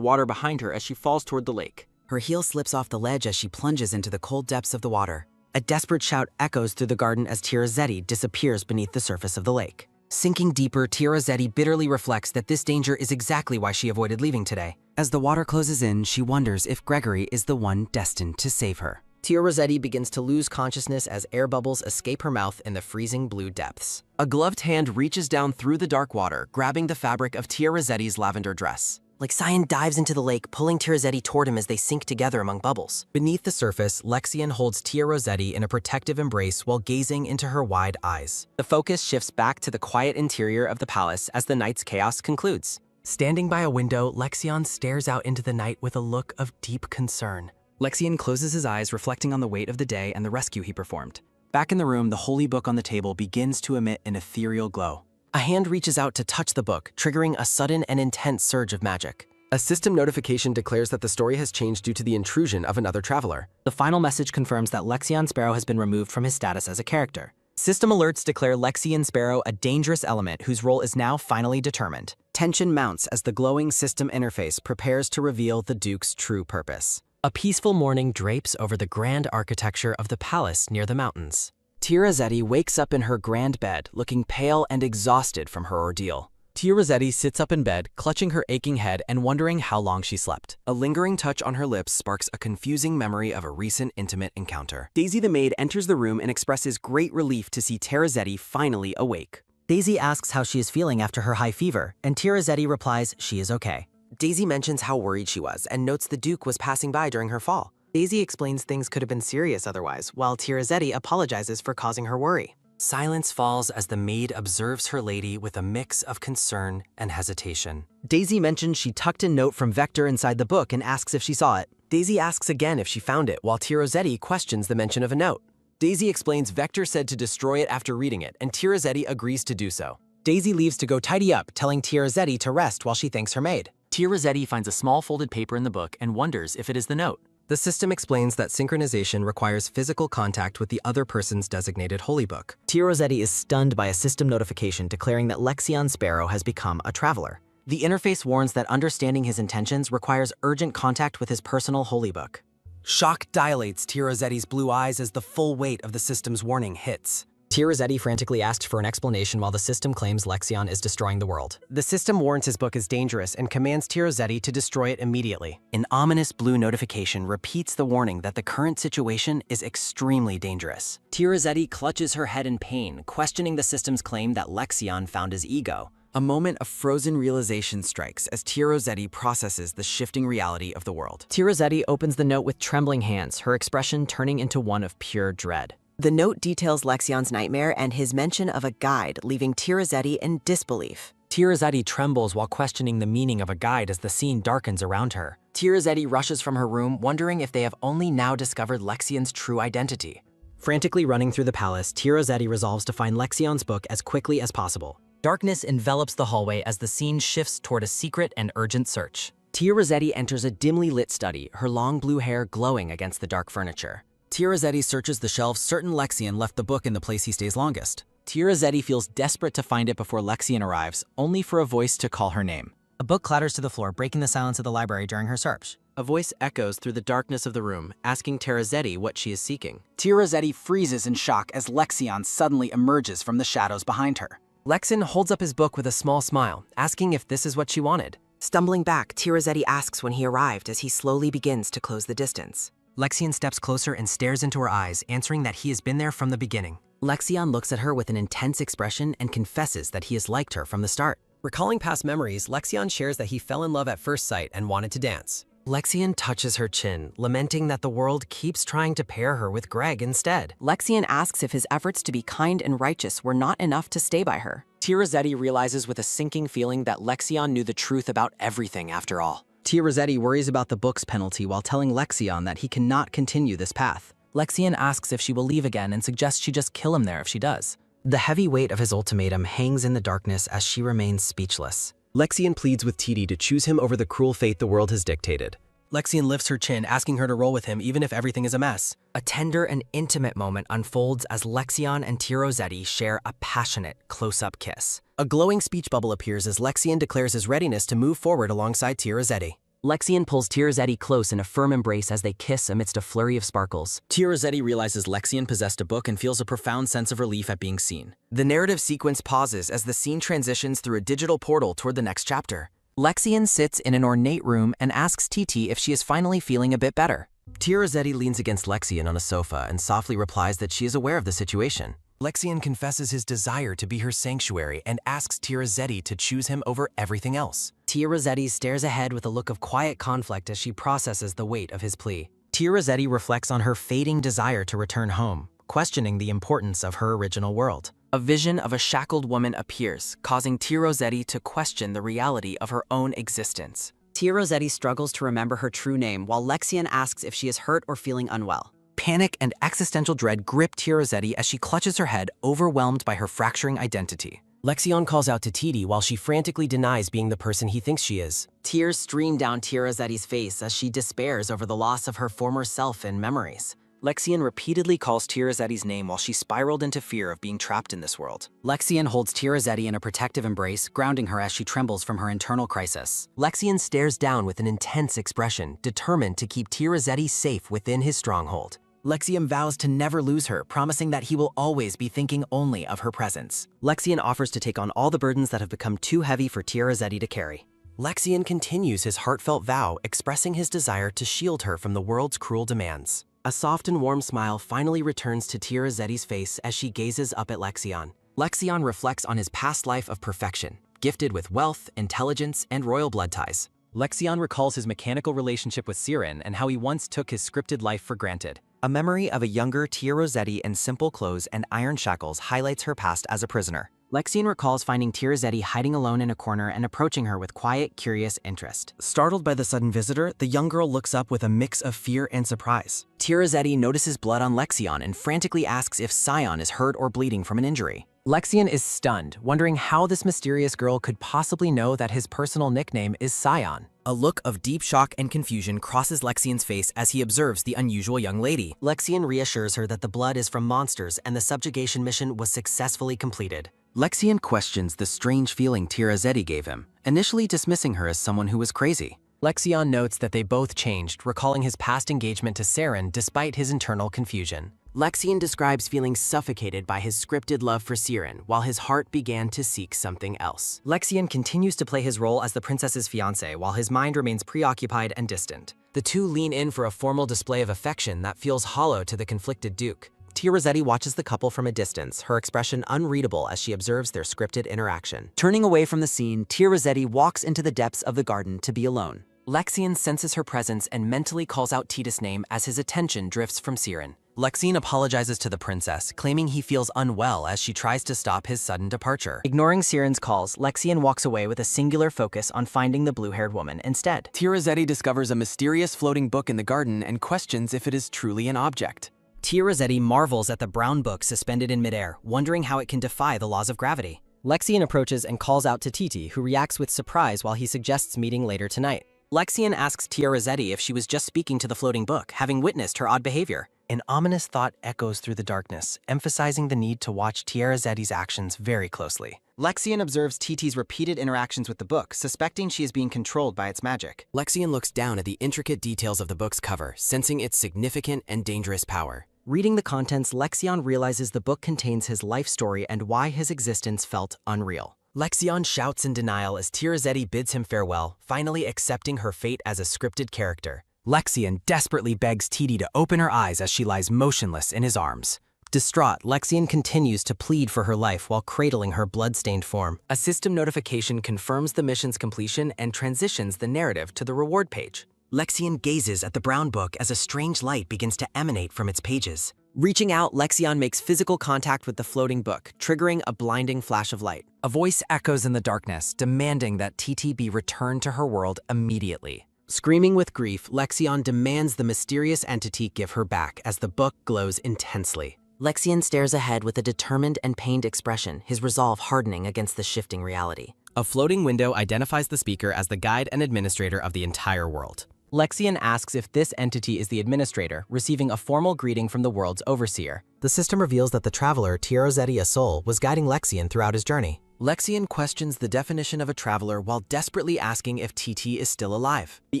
water behind her as she falls toward the lake. Her heel slips off the ledge as she plunges into the cold depths of the water. A desperate shout echoes through the garden as Tia Rossetti disappears beneath the surface of the lake. Sinking deeper, Tia Rossetti bitterly reflects that this danger is exactly why she avoided leaving today. As the water closes in, she wonders if Gregory is the one destined to save her. Tia Rossetti begins to lose consciousness as air bubbles escape her mouth in the freezing blue depths. A gloved hand reaches down through the dark water, grabbing the fabric of Tia Rossetti's lavender dress. Lexion dives into the lake, pulling Tia Rossetti toward him as they sink together among bubbles. Beneath the surface, Lexion holds Tia Rossetti in a protective embrace while gazing into her wide eyes. The focus shifts back to the quiet interior of the palace as the night's chaos concludes. Standing by a window, Lexion stares out into the night with a look of deep concern. Lexian closes his eyes, reflecting on the weight of the day and the rescue he performed. Back in the room, the holy book on the table begins to emit an ethereal glow. A hand reaches out to touch the book, triggering a sudden and intense surge of magic. A system notification declares that the story has changed due to the intrusion of another traveler. The final message confirms that Lexian Sparrow has been removed from his status as a character. System alerts declare Lexian Sparrow a dangerous element whose role is now finally determined. Tension mounts as the glowing system interface prepares to reveal the Duke's true purpose. A peaceful morning drapes over the grand architecture of the palace near the mountains. Tia Rossetti wakes up in her grand bed, looking pale and exhausted from her ordeal. Tia Rossetti sits up in bed, clutching her aching head and wondering how long she slept. A lingering touch on her lips sparks a confusing memory of a recent intimate encounter. Daisy the maid enters the room and expresses great relief to see Tia Rossetti finally awake. Daisy asks how she is feeling after her high fever, and Tia Rossetti replies she is okay. Daisy mentions how worried she was and notes the Duke was passing by during her fall. Daisy explains things could have been serious otherwise, while Tia Rossetti apologizes for causing her worry. Silence falls as the maid observes her lady with a mix of concern and hesitation. Daisy mentions she tucked a note from Vector inside the book and asks if she saw it. Daisy asks again if she found it, while Tia Rossetti questions the mention of a note. Daisy explains Vector said to destroy it after reading it, and Tia Rossetti agrees to do so. Daisy leaves to go tidy up, telling Tia Rossetti to rest while she thanks her maid. Tia Rossetti finds a small folded paper in the book and wonders if it is the note. The system explains that synchronization requires physical contact with the other person's designated holy book. Tia Rossetti is stunned by a system notification declaring that Lexian Sparrow has become a traveler. The interface warns that understanding his intentions requires urgent contact with his personal holy book. Shock dilates Tia Rossetti's blue eyes as the full weight of the system's warning hits. Tia Rossetti frantically asked for an explanation while the system claims Lexian is destroying the world. The system warns his book is dangerous and commands Tia Rossetti to destroy it immediately. An ominous blue notification repeats the warning that the current situation is extremely dangerous. Tia Rossetti clutches her head in pain, questioning the system's claim that Lexian found his ego. A moment of frozen realization strikes as Tia Rossetti processes the shifting reality of the world. Tia Rossetti opens the note with trembling hands, her expression turning into one of pure dread. The note details Lexian's nightmare and his mention of a guide, leaving Tia Rossetti in disbelief. Tia Rossetti trembles while questioning the meaning of a guide as the scene darkens around her. Tia Rossetti rushes from her room, wondering if they have only now discovered Lexian's true identity. Frantically running through the palace, Tia Rossetti resolves to find Lexian's book as quickly as possible. Darkness envelops the hallway as the scene shifts toward a secret and urgent search. Tia Rossetti enters a dimly lit study, her long blue hair glowing against the dark furniture. Tia Rossetti searches the shelves, certain Lexian left the book in the place he stays longest. Tia Rossetti feels desperate to find it before Lexian arrives, only for a voice to call her name. A book clatters to the floor, breaking the silence of the library during her search. A voice echoes through the darkness of the room, asking Tia Rossetti what she is seeking. Tia Rossetti freezes in shock as Lexian suddenly emerges from the shadows behind her. Lexian holds up his book with a small smile, asking if this is what she wanted. Stumbling back, Tia Rossetti asks when he arrived as he slowly begins to close the distance. Lexian steps closer and stares into her eyes, answering that he has been there from the beginning. Lexian looks at her with an intense expression and confesses that he has liked her from the start. Recalling past memories, Lexian shares that he fell in love at first sight and wanted to dance. Lexian touches her chin, lamenting that the world keeps trying to pair her with Greg instead. Lexian asks if his efforts to be kind and righteous were not enough to stay by her. Tia Rossetti realizes with a sinking feeling that Lexian knew the truth about everything after all. Tia Rossetti worries about the book's penalty while telling Lexian that he cannot continue this path. Lexian asks if she will leave again and suggests she just kill him there if she does. The heavy weight of his ultimatum hangs in the darkness as she remains speechless. Lexian pleads with Titi to choose him over the cruel fate the world has dictated. Lexian lifts her chin, asking her to roll with him even if everything is a mess. A tender and intimate moment unfolds as Lexian and Tia Rossetti share a passionate, close-up kiss. A glowing speech bubble appears as Lexian declares his readiness to move forward alongside Tia Rossetti. Lexian pulls Tia Rossetti close in a firm embrace as they kiss amidst a flurry of sparkles. Tia Rossetti realizes Lexian possessed a book and feels a profound sense of relief at being seen. The narrative sequence pauses as the scene transitions through a digital portal toward the next chapter. Lexian sits in an ornate room and asks Titi if she is finally feeling a bit better. Tia Rossetti leans against Lexian on a sofa and softly replies that she is aware of the situation. Lexian confesses his desire to be her sanctuary and asks Tia Rossetti to choose him over everything else. Tia Rossetti stares ahead with a look of quiet conflict as she processes the weight of his plea. Tia Rossetti reflects on her fading desire to return home, questioning the importance of her original world. A vision of a shackled woman appears, causing Tia Rossetti to question the reality of her own existence. Tia Rossetti struggles to remember her true name while Lexian asks if she is hurt or feeling unwell. Panic and existential dread grip Tia Rossetti as she clutches her head, overwhelmed by her fracturing identity. Lexion calls out to Titi while she frantically denies being the person he thinks she is. Tears stream down Tia Rossetti's face as she despairs over the loss of her former self and memories. Lexion repeatedly calls Tia Rossetti's name while she spiraled into fear of being trapped in this world. Lexian holds Tia Rossetti in a protective embrace, grounding her as she trembles from her internal crisis. Lexion stares down with an intense expression, determined to keep Tia Rossetti safe within his stronghold. Lexian vows to never lose her, promising that he will always be thinking only of her presence. Lexion offers to take on all the burdens that have become too heavy for Tia Rossetti to carry. Lexion continues his heartfelt vow, expressing his desire to shield her from the world's cruel demands. A soft and warm smile finally returns to Tia Rossetti's face as she gazes up at Lexion. Lexion reflects on his past life of perfection, gifted with wealth, intelligence, and royal blood ties. Lexion recalls his mechanical relationship with Siren and how he once took his scripted life for granted. A memory of a younger Tia Rossetti in simple clothes and iron shackles highlights her past as a prisoner. Lexion recalls finding Tia Rossetti hiding alone in a corner and approaching her with quiet, curious interest. Startled by the sudden visitor, the young girl looks up with a mix of fear and surprise. Tia Rossetti notices blood on Lexion and frantically asks if Scion is hurt or bleeding from an injury. Lexion is stunned, wondering how this mysterious girl could possibly know that his personal nickname is Scion. A look of deep shock and confusion crosses Lexion's face as he observes the unusual young lady. Lexion reassures her that the blood is from monsters and the subjugation mission was successfully completed. Lexion questions the strange feeling Tia Rossetti gave him, initially dismissing her as someone who was crazy. Lexion notes that they both changed, recalling his past engagement to Saren despite his internal confusion. Lexion describes feeling suffocated by his scripted love for Siren, while his heart began to seek something else. Lexion continues to play his role as the princess's fiancé, while his mind remains preoccupied and distant. The two lean in for a formal display of affection that feels hollow to the conflicted Duke. Tia Rossetti watches the couple from a distance, her expression unreadable as she observes their scripted interaction. Turning away from the scene, Tia Rossetti walks into the depths of the garden to be alone. Lexion senses her presence and mentally calls out Tita's name as his attention drifts from Siren. Lexion apologizes to the princess, claiming he feels unwell as she tries to stop his sudden departure. Ignoring Siren's calls, Lexion walks away with a singular focus on finding the blue-haired woman instead. Tia Rossetti discovers a mysterious floating book in the garden and questions if it is truly an object. Tia Rossetti marvels at the brown book suspended in midair, wondering how it can defy the laws of gravity. Lexion approaches and calls out to Titi, who reacts with surprise while he suggests meeting later tonight. Lexion asks Tia Rossetti if she was just speaking to the floating book, having witnessed her odd behavior. An ominous thought echoes through the darkness, emphasizing the need to watch Tia Rossetti's actions very closely. Lexion observes Titi's repeated interactions with the book, suspecting she is being controlled by its magic. Lexion looks down at the intricate details of the book's cover, sensing its significant and dangerous power. Reading the contents, Lexion realizes the book contains his life story and why his existence felt unreal. Lexion shouts in denial as Tia Rossetti bids him farewell, finally accepting her fate as a scripted character. Lexion desperately begs Titi to open her eyes as she lies motionless in his arms. Distraught, Lexion continues to plead for her life while cradling her blood-stained form. A system notification confirms the mission's completion and transitions the narrative to the reward page. Lexion gazes at the brown book as a strange light begins to emanate from its pages. Reaching out, Lexion makes physical contact with the floating book, triggering a blinding flash of light. A voice echoes in the darkness, demanding that Titi be returned to her world immediately. Screaming with grief, Lexion demands the mysterious entity give her back as the book glows intensely. Lexion stares ahead with a determined and pained expression, his resolve hardening against the shifting reality. A floating window identifies the speaker as the guide and administrator of the entire world. Lexion asks if this entity is the administrator, receiving a formal greeting from the world's overseer. The system reveals that the traveler, Tia Rossetti, a soul, was guiding Lexion throughout his journey. Lexion questions the definition of a traveler while desperately asking if TT is still alive. The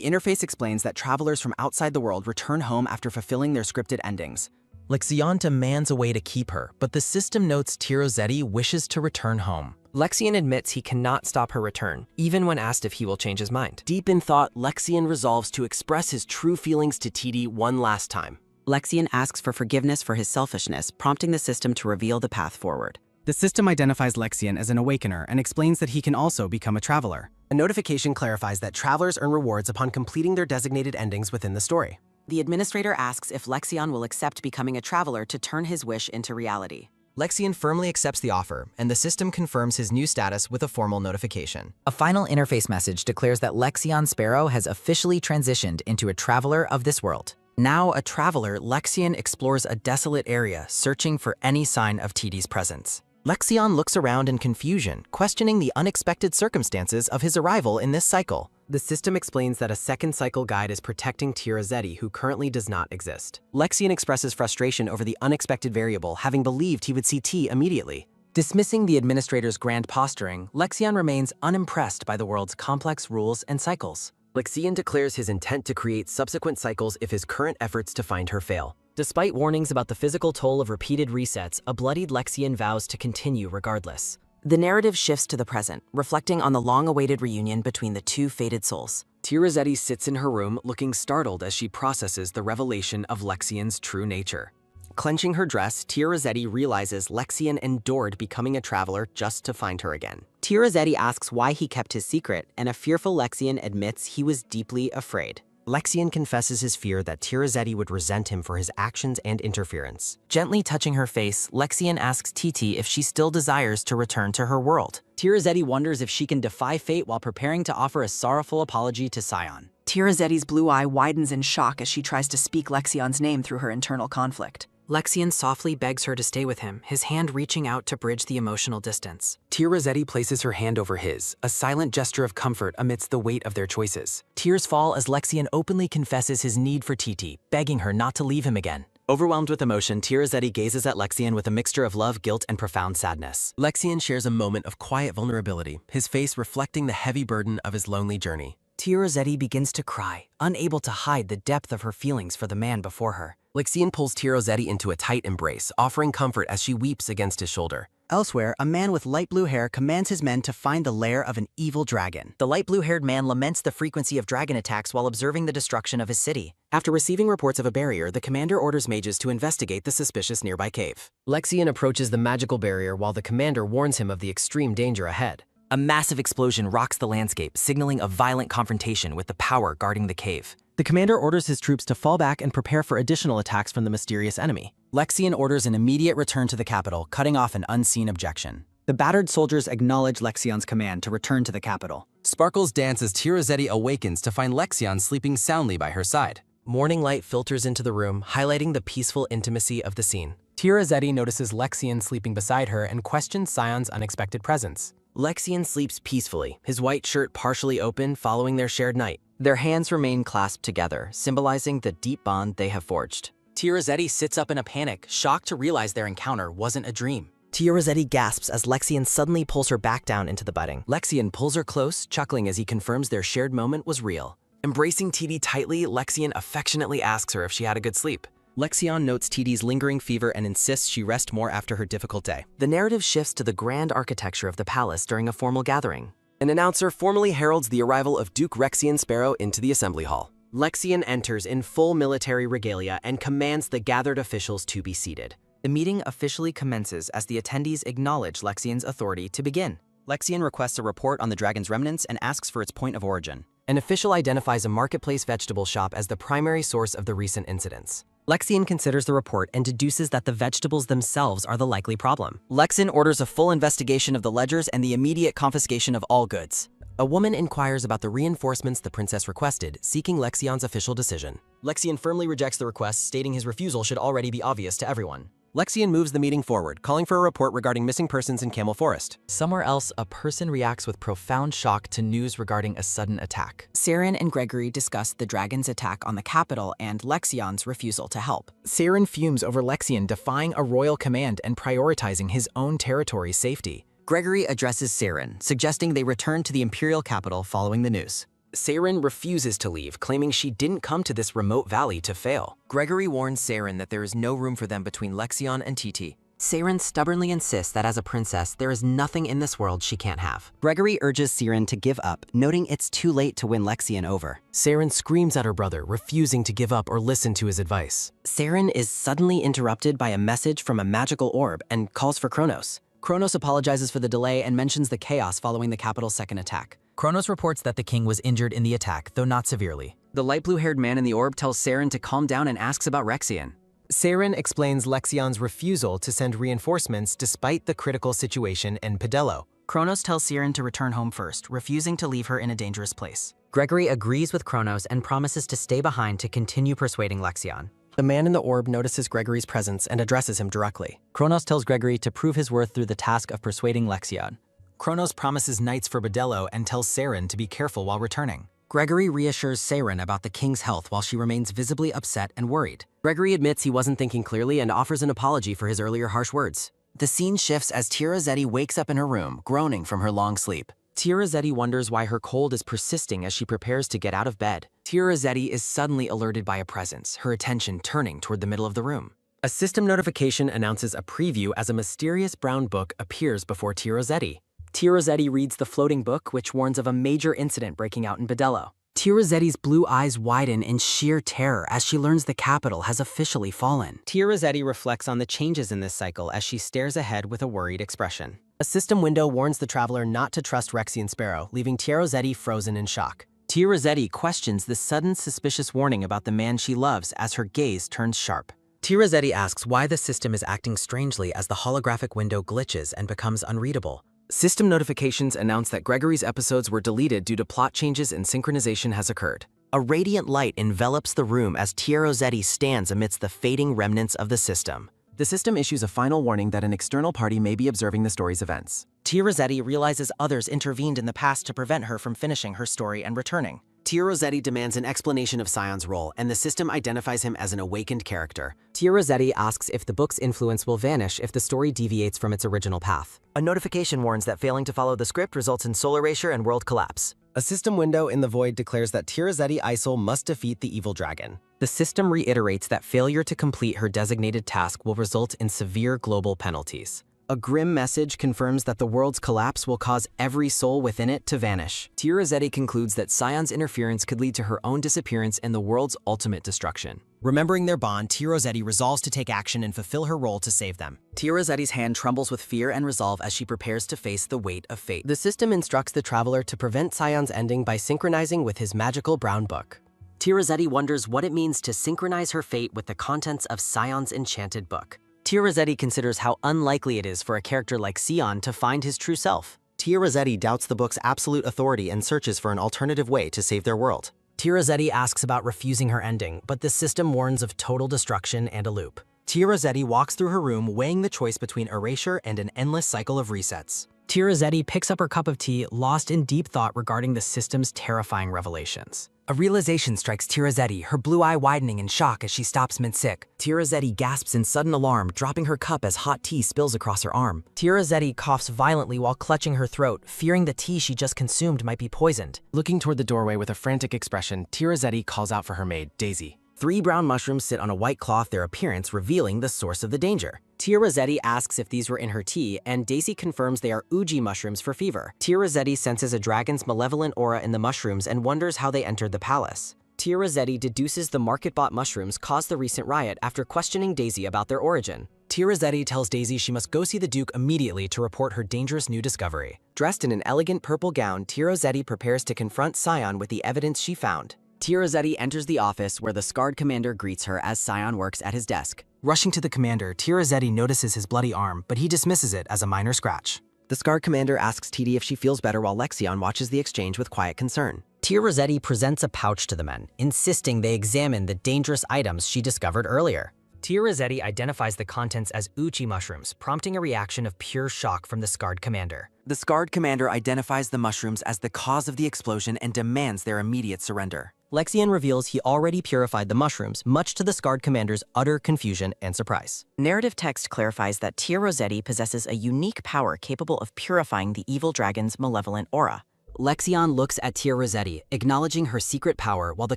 interface explains that travelers from outside the world return home after fulfilling their scripted endings. Lexion demands a way to keep her, but the system notes Tia Rossetti wishes to return home. Lexion admits he cannot stop her return, even when asked if he will change his mind. Deep in thought, Lexion resolves to express his true feelings to TT one last time. Lexion asks for forgiveness for his selfishness, prompting the system to reveal the path forward. The system identifies Lexion as an awakener and explains that he can also become a traveler. A notification clarifies that travelers earn rewards upon completing their designated endings within the story. The administrator asks if Lexion will accept becoming a traveler to turn his wish into reality. Lexian firmly accepts the offer, and the system confirms his new status with a formal notification. A final interface message declares that Lexion Sparrow has officially transitioned into a traveler of this world. Now a traveler, Lexion explores a desolate area, searching for any sign of TD's presence. Lexion looks around in confusion, questioning the unexpected circumstances of his arrival in this cycle. The system explains that a second cycle guide is protecting Tirazetti, who currently does not exist. Lexion expresses frustration over the unexpected variable, having believed he would see T immediately. Dismissing the administrator's grand posturing, Lexion remains unimpressed by the world's complex rules and cycles. Lexion declares his intent to create subsequent cycles if his current efforts to find her fail. Despite warnings about the physical toll of repeated resets, a bloodied Lexion vows to continue regardless. The narrative shifts to the present, reflecting on the long-awaited reunion between the two fated souls. Tirazetti sits in her room, looking startled as she processes the revelation of Lexion's true nature. Clenching her dress, Tirazetti realizes Lexion endured becoming a traveler just to find her again. Tirazetti asks why he kept his secret, and a fearful Lexion admits he was deeply afraid. Lexion confesses his fear that Tirazetti would resent him for his actions and interference. Gently touching her face, Lexion asks TT if she still desires to return to her world. Tirazetti wonders if she can defy fate while preparing to offer a sorrowful apology to Scion. Tirazetti's blue eye widens in shock as she tries to speak Lexion's name through her internal conflict. Lexion softly begs her to stay with him, his hand reaching out to bridge the emotional distance. Tirazetti places her hand over his, a silent gesture of comfort amidst the weight of their choices. Tears fall as Lexion openly confesses his need for TT, begging her not to leave him again. Overwhelmed with emotion, Tirazetti gazes at Lexion with a mixture of love, guilt, and profound sadness. Lexion shares a moment of quiet vulnerability, his face reflecting the heavy burden of his lonely journey. Tirazetti begins to cry, unable to hide the depth of her feelings for the man before her. Lexion pulls Tirazetti into a tight embrace, offering comfort as she weeps against his shoulder. Elsewhere, a man with light blue hair commands his men to find the lair of an evil dragon. The light blue-haired man laments the frequency of dragon attacks while observing the destruction of his city. After receiving reports of a barrier, the commander orders mages to investigate the suspicious nearby cave. Lexion approaches the magical barrier while the commander warns him of the extreme danger ahead. A massive explosion rocks the landscape, signaling a violent confrontation with the power guarding the cave. The commander orders his troops to fall back and prepare for additional attacks from the mysterious enemy. Lexion orders an immediate return to the capital, cutting off an unseen objection. The battered soldiers acknowledge Lexion's command to return to the capital. Sparkles dance as Tirazetti awakens to find Lexion sleeping soundly by her side. Morning light filters into the room, highlighting the peaceful intimacy of the scene. Tirazetti notices Lexion sleeping beside her and questions Scion's unexpected presence. Lexion sleeps peacefully, his white shirt partially open following their shared night. Their hands remain clasped together, symbolizing the deep bond they have forged. Tirazetti sits up in a panic, shocked to realize their encounter wasn't a dream. Tirazetti gasps as Lexion suddenly pulls her back down into the bedding. Lexion pulls her close, chuckling as he confirms their shared moment was real. Embracing TD tightly, Lexion affectionately asks her if she had a good sleep. Lexion notes TD's lingering fever and insists she rest more after her difficult day. The narrative shifts to the grand architecture of the palace during a formal gathering. An announcer formally heralds the arrival of Duke Rexion Sparrow into the assembly hall. Lexion enters in full military regalia and commands the gathered officials to be seated. The meeting officially commences as the attendees acknowledge Lexion's authority to begin. Lexion requests a report on the dragon's remnants and asks for its point of origin. An official identifies a marketplace vegetable shop as the primary source of the recent incidents. Lexion considers the report and deduces that the vegetables themselves are the likely problem. Lexion orders a full investigation of the ledgers and the immediate confiscation of all goods. A woman inquires about the reinforcements the princess requested, seeking Lexion's official decision. Lexion firmly rejects the request, stating his refusal should already be obvious to everyone. Lexion moves the meeting forward, calling for a report regarding missing persons in Camel Forest. Somewhere else, a person reacts with profound shock to news regarding a sudden attack. Saren and Gregory discuss the dragon's attack on the capital and Lexion's refusal to help. Saren fumes over Lexion defying a royal command and prioritizing his own territory's safety. Gregory addresses Saren, suggesting they return to the imperial capital following the news. Saren refuses to leave, claiming she didn't come to this remote valley to fail. Gregory warns Saren that there is no room for them between Lexion and TT. Saren stubbornly insists that as a princess, there is nothing in this world she can't have. Gregory urges Saren to give up, noting it's too late to win Lexion over. Saren screams at her brother, refusing to give up or listen to his advice. Saren is suddenly interrupted by a message from a magical orb and calls for Kronos. Kronos apologizes for the delay and mentions the chaos following the capital's second attack. Kronos reports that the king was injured in the attack, though not severely. The light blue-haired man in the orb tells Saren to calm down and asks about Rexion. Saren explains Lexion's refusal to send reinforcements despite the critical situation in Pedello. Kronos tells Saren to return home first, refusing to leave her in a dangerous place. Gregory agrees with Kronos and promises to stay behind to continue persuading Lexion. The man in the orb notices Gregory's presence and addresses him directly. Kronos tells Gregory to prove his worth through the task of persuading Lexion. Kronos promises knights for Bedello and tells Saren to be careful while returning. Gregory reassures Saren about the king's health while she remains visibly upset and worried. Gregory admits he wasn't thinking clearly and offers an apology for his earlier harsh words. The scene shifts as Tia Rossetti wakes up in her room, groaning from her long sleep. Tia Rossetti wonders why her cold is persisting as she prepares to get out of bed. Tia Rossetti is suddenly alerted by a presence, her attention turning toward the middle of the room. A system notification announces a preview as a mysterious brown book appears before Tia Rossetti. Tia Rossetti reads the floating book, which warns of a major incident breaking out in Bedello. Tia Rossetti's blue eyes widen in sheer terror as she learns the capital has officially fallen. Tia Rossetti reflects on the changes in this cycle as she stares ahead with a worried expression. A system window warns the traveler not to trust Rexian Sparrow, leaving Tia Rossetti frozen in shock. Tia Rossetti questions the sudden suspicious warning about the man she loves as her gaze turns sharp. Tia Rossetti asks why the system is acting strangely as the holographic window glitches and becomes unreadable. System notifications announce that Gregory's episodes were deleted due to plot changes and synchronization has occurred. A radiant light envelops the room as Tia Rossetti stands amidst the fading remnants of the system. The system issues a final warning that an external party may be observing the story's events. Tia Rossetti realizes others intervened in the past to prevent her from finishing her story and returning. Tia Rossetti demands an explanation of Scion's role, and the system identifies him as an awakened character. Tia Rossetti asks if the book's influence will vanish if the story deviates from its original path. A notification warns that failing to follow the script results in soul erasure and world collapse. A system window in the void declares that Tia Rossetti Isol must defeat the evil dragon. The system reiterates that failure to complete her designated task will result in severe global penalties. A grim message confirms that the world's collapse will cause every soul within it to vanish. Tia Rossetti concludes that Scion's interference could lead to her own disappearance and the world's ultimate destruction. Remembering their bond, Tia Rossetti resolves to take action and fulfill her role to save them. Tia Rossetti's hand trembles with fear and resolve as she prepares to face the weight of fate. The system instructs the traveler to prevent Scion's ending by synchronizing with his magical brown book. Tia Rossetti wonders what it means to synchronize her fate with the contents of Scion's enchanted book. Tia Rossetti considers how unlikely it is for a character like Scion to find his true self. Tia Rossetti doubts the book's absolute authority and searches for an alternative way to save their world. Tia Rossetti asks about refusing her ending, but the system warns of total destruction and a loop. Tia Rossetti walks through her room weighing the choice between erasure and an endless cycle of resets. Tia Rossetti picks up her cup of tea, lost in deep thought regarding the system's terrifying revelations. A realization strikes Tia Rossetti, her blue eye widening in shock as she stops mid-sick. Tia Rossetti gasps in sudden alarm, dropping her cup as hot tea spills across her arm. Tia Rossetti coughs violently while clutching her throat, fearing the tea she just consumed might be poisoned. Looking toward the doorway with a frantic expression, Tia Rossetti calls out for her maid, Daisy. 3 brown mushrooms sit on a white cloth, their appearance revealing the source of the danger. Tia Rossetti asks if these were in her tea, and Daisy confirms they are Uji mushrooms for fever. Tia Rossetti senses a dragon's malevolent aura in the mushrooms and wonders how they entered the palace. Tia Rossetti deduces the market-bought mushrooms caused the recent riot after questioning Daisy about their origin. Tia Rossetti tells Daisy she must go see the Duke immediately to report her dangerous new discovery. Dressed in an elegant purple gown, Tia Rossetti prepares to confront Scion with the evidence she found. Tia Rossetti enters the office where the scarred commander greets her as Scion works at his desk. Rushing to the commander, Tia Rossetti notices his bloody arm, but he dismisses it as a minor scratch. The scarred commander asks TD if she feels better while Lexion watches the exchange with quiet concern. Tia Rossetti presents a pouch to the men, insisting they examine the dangerous items she discovered earlier. Tia Rossetti identifies the contents as Uchi mushrooms, prompting a reaction of pure shock from the scarred commander. The scarred commander identifies the mushrooms as the cause of the explosion and demands their immediate surrender. Lexion reveals he already purified the mushrooms, much to the scarred commander's utter confusion and surprise. Narrative text clarifies that Tia Rossetti possesses a unique power capable of purifying the evil dragon's malevolent aura. Lexion looks at Tia Rossetti, acknowledging her secret power while the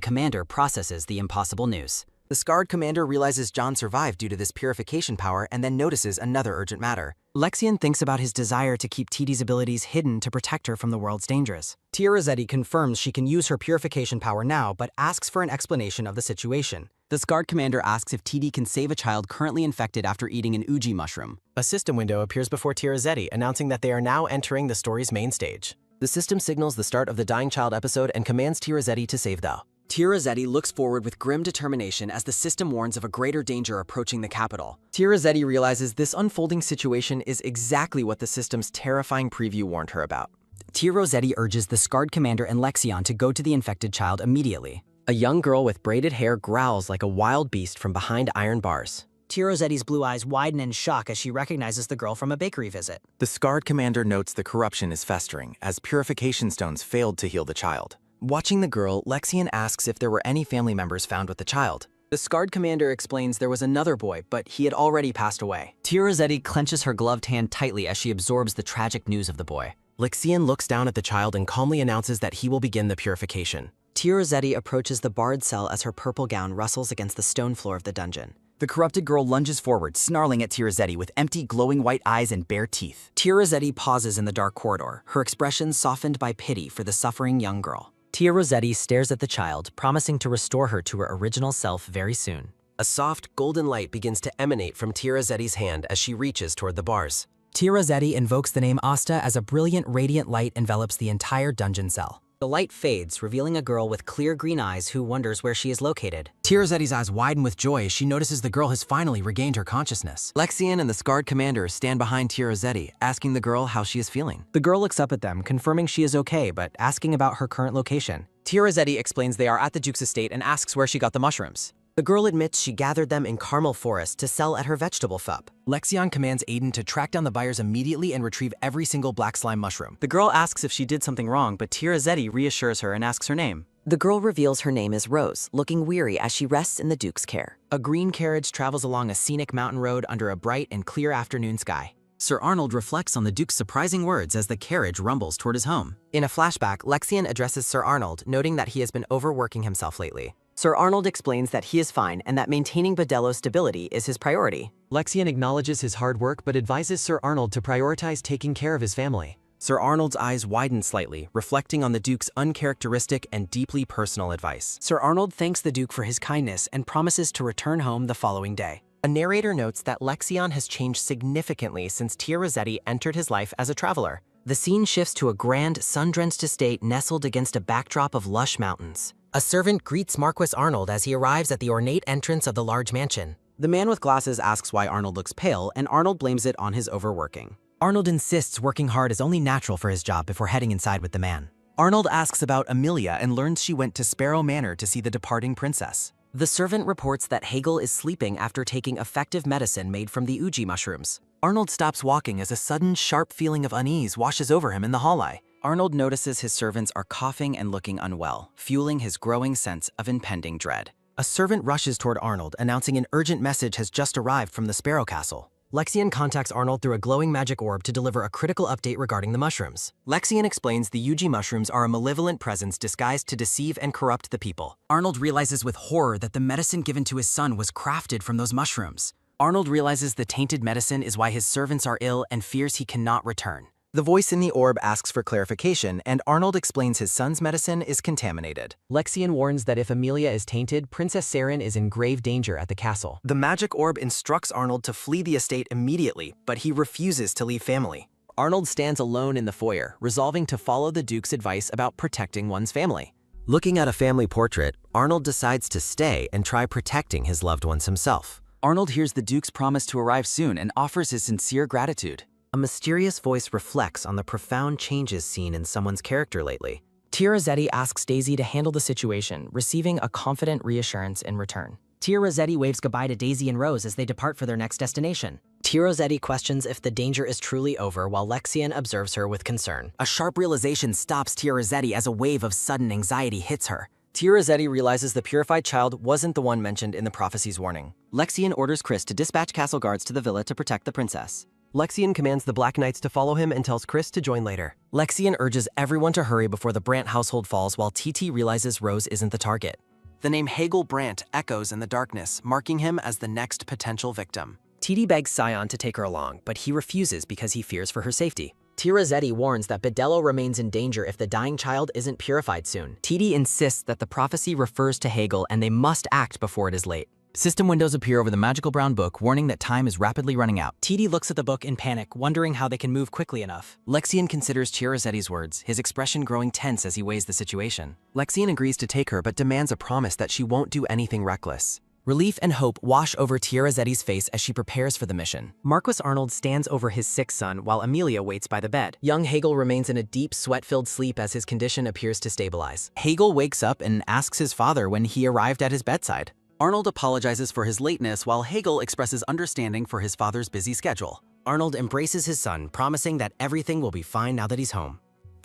commander processes the impossible news. The scarred commander realizes John survived due to this purification power and then notices another urgent matter. Lexion thinks about his desire to keep TD's abilities hidden to protect her from the world's dangers. Tia Rossetti confirms she can use her purification power now, but asks for an explanation of the situation. The scarred commander asks if TD can save a child currently infected after eating an Uji mushroom. A system window appears before Tia Rossetti, announcing that they are now entering the story's main stage. The system signals the start of the Dying Child episode and commands Tia Rossetti to save Thou. Tia Rossetti looks forward with grim determination as the system warns of a greater danger approaching the capital. Tia Rossetti realizes this unfolding situation is exactly what the system's terrifying preview warned her about. Tia Rossetti urges the scarred commander and Lexion to go to the infected child immediately. A young girl with braided hair growls like a wild beast from behind iron bars. Tia Rossetti's blue eyes widen in shock as she recognizes the girl from a bakery visit. The scarred commander notes the corruption is festering as purification stones failed to heal the child. Watching the girl, Lexion asks if there were any family members found with the child. The scarred commander explains there was another boy, but he had already passed away. Tia Rossetti clenches her gloved hand tightly as she absorbs the tragic news of the boy. Lexion looks down at the child and calmly announces that he will begin the purification. Tia Rossetti approaches the barred cell as her purple gown rustles against the stone floor of the dungeon. The corrupted girl lunges forward, snarling at Tia Rossetti with empty, glowing white eyes and bare teeth. Tia Rossetti pauses in the dark corridor, her expression softened by pity for the suffering young girl. Tia Rossetti stares at the child, promising to restore her to her original self very soon. A soft, golden light begins to emanate from Tia Rossetti's hand as she reaches toward the bars. Tia Rossetti invokes the name Asta as a brilliant, radiant light envelops the entire dungeon cell. The light fades, revealing a girl with clear green eyes who wonders where she is located. Tia Rossetti's eyes widen with joy as she notices the girl has finally regained her consciousness. Lexion and the scarred commander stand behind Tia Rossetti, asking the girl how she is feeling. The girl looks up at them, confirming she is okay, but asking about her current location. Tia Rossetti explains they are at the Duke's estate and asks where she got the mushrooms. The girl admits she gathered them in Carmel Forest to sell at her vegetable shop. Lexion commands Aiden to track down the buyers immediately and retrieve every single black slime mushroom. The girl asks if she did something wrong, but Tia Rossetti reassures her and asks her name. The girl reveals her name is Rose, looking weary as she rests in the Duke's care. A green carriage travels along a scenic mountain road under a bright and clear afternoon sky. Sir Arnold reflects on the Duke's surprising words as the carriage rumbles toward his home. In a flashback, Lexion addresses Sir Arnold, noting that he has been overworking himself lately. Sir Arnold explains that he is fine and that maintaining Bedello's stability is his priority. Lexion acknowledges his hard work but advises Sir Arnold to prioritize taking care of his family. Sir Arnold's eyes widen slightly, reflecting on the Duke's uncharacteristic and deeply personal advice. Sir Arnold thanks the Duke for his kindness and promises to return home the following day. A narrator notes that Lexion has changed significantly since Tia Rossetti entered his life as a traveler. The scene shifts to a grand, sun-drenched estate nestled against a backdrop of lush mountains. A servant greets Marquis Arnold as he arrives at the ornate entrance of the large mansion. The man with glasses asks why Arnold looks pale, and Arnold blames it on his overworking. Arnold insists working hard is only natural for his job before heading inside with the man. Arnold asks about Amelia and learns she went to Sparrow Manor to see the departing princess. The servant reports that Hegel is sleeping after taking effective medicine made from the Uji mushrooms. Arnold stops walking as a sudden, sharp feeling of unease washes over him in the hallway. Arnold notices his servants are coughing and looking unwell, fueling his growing sense of impending dread. A servant rushes toward Arnold, announcing an urgent message has just arrived from the Sparrow Castle. Lexion contacts Arnold through a glowing magic orb to deliver a critical update regarding the mushrooms. Lexion explains the Uji mushrooms are a malevolent presence disguised to deceive and corrupt the people. Arnold realizes with horror that the medicine given to his son was crafted from those mushrooms. Arnold realizes the tainted medicine is why his servants are ill and fears he cannot return. The voice in the orb asks for clarification, and Arnold explains his son's medicine is contaminated. Lexion warns that if Amelia is tainted, Princess Saren is in grave danger at the castle. The magic orb instructs Arnold to flee the estate immediately, but he refuses to leave family. Arnold stands alone in the foyer, resolving to follow the Duke's advice about protecting one's family. Looking at a family portrait, Arnold decides to stay and try protecting his loved ones himself. Arnold hears the Duke's promise to arrive soon and offers his sincere gratitude. A mysterious voice reflects on the profound changes seen in someone's character lately. Tia Rossetti asks Daisy to handle the situation, receiving a confident reassurance in return. Tia Rossetti waves goodbye to Daisy and Rose as they depart for their next destination. Tia Rossetti questions if the danger is truly over while Lexion observes her with concern. A sharp realization stops Tia Rossetti as a wave of sudden anxiety hits her. Tia Rossetti realizes the purified child wasn't the one mentioned in the prophecy's warning. Lexion orders Chris to dispatch castle guards to the villa to protect the princess. Lexion commands the Black Knights to follow him and tells Chris to join later. Lexion urges everyone to hurry before the Brandt household falls while TT realizes Rose isn't the target. The name Hegel Brandt echoes in the darkness, marking him as the next potential victim. TT begs Scion to take her along, but he refuses because he fears for her safety. Tia Rossetti warns that Bedello remains in danger if the dying child isn't purified soon. TT insists that the prophecy refers to Hegel and they must act before it is late. System windows appear over the magical brown book, warning that time is rapidly running out. TD looks at the book in panic, wondering how they can move quickly enough. Lexian considers Tia Rossetti's words, his expression growing tense as he weighs the situation. Lexian agrees to take her but demands a promise that she won't do anything reckless. Relief and hope wash over Tia Rossetti's face as she prepares for the mission. Marquis Arnold stands over his sick son while Amelia waits by the bed. Young Hegel remains in a deep, sweat-filled sleep as his condition appears to stabilize. Hegel wakes up and asks his father when he arrived at his bedside. Arnold apologizes for his lateness while Hegel expresses understanding for his father's busy schedule. Arnold embraces his son, promising that everything will be fine now that he's home.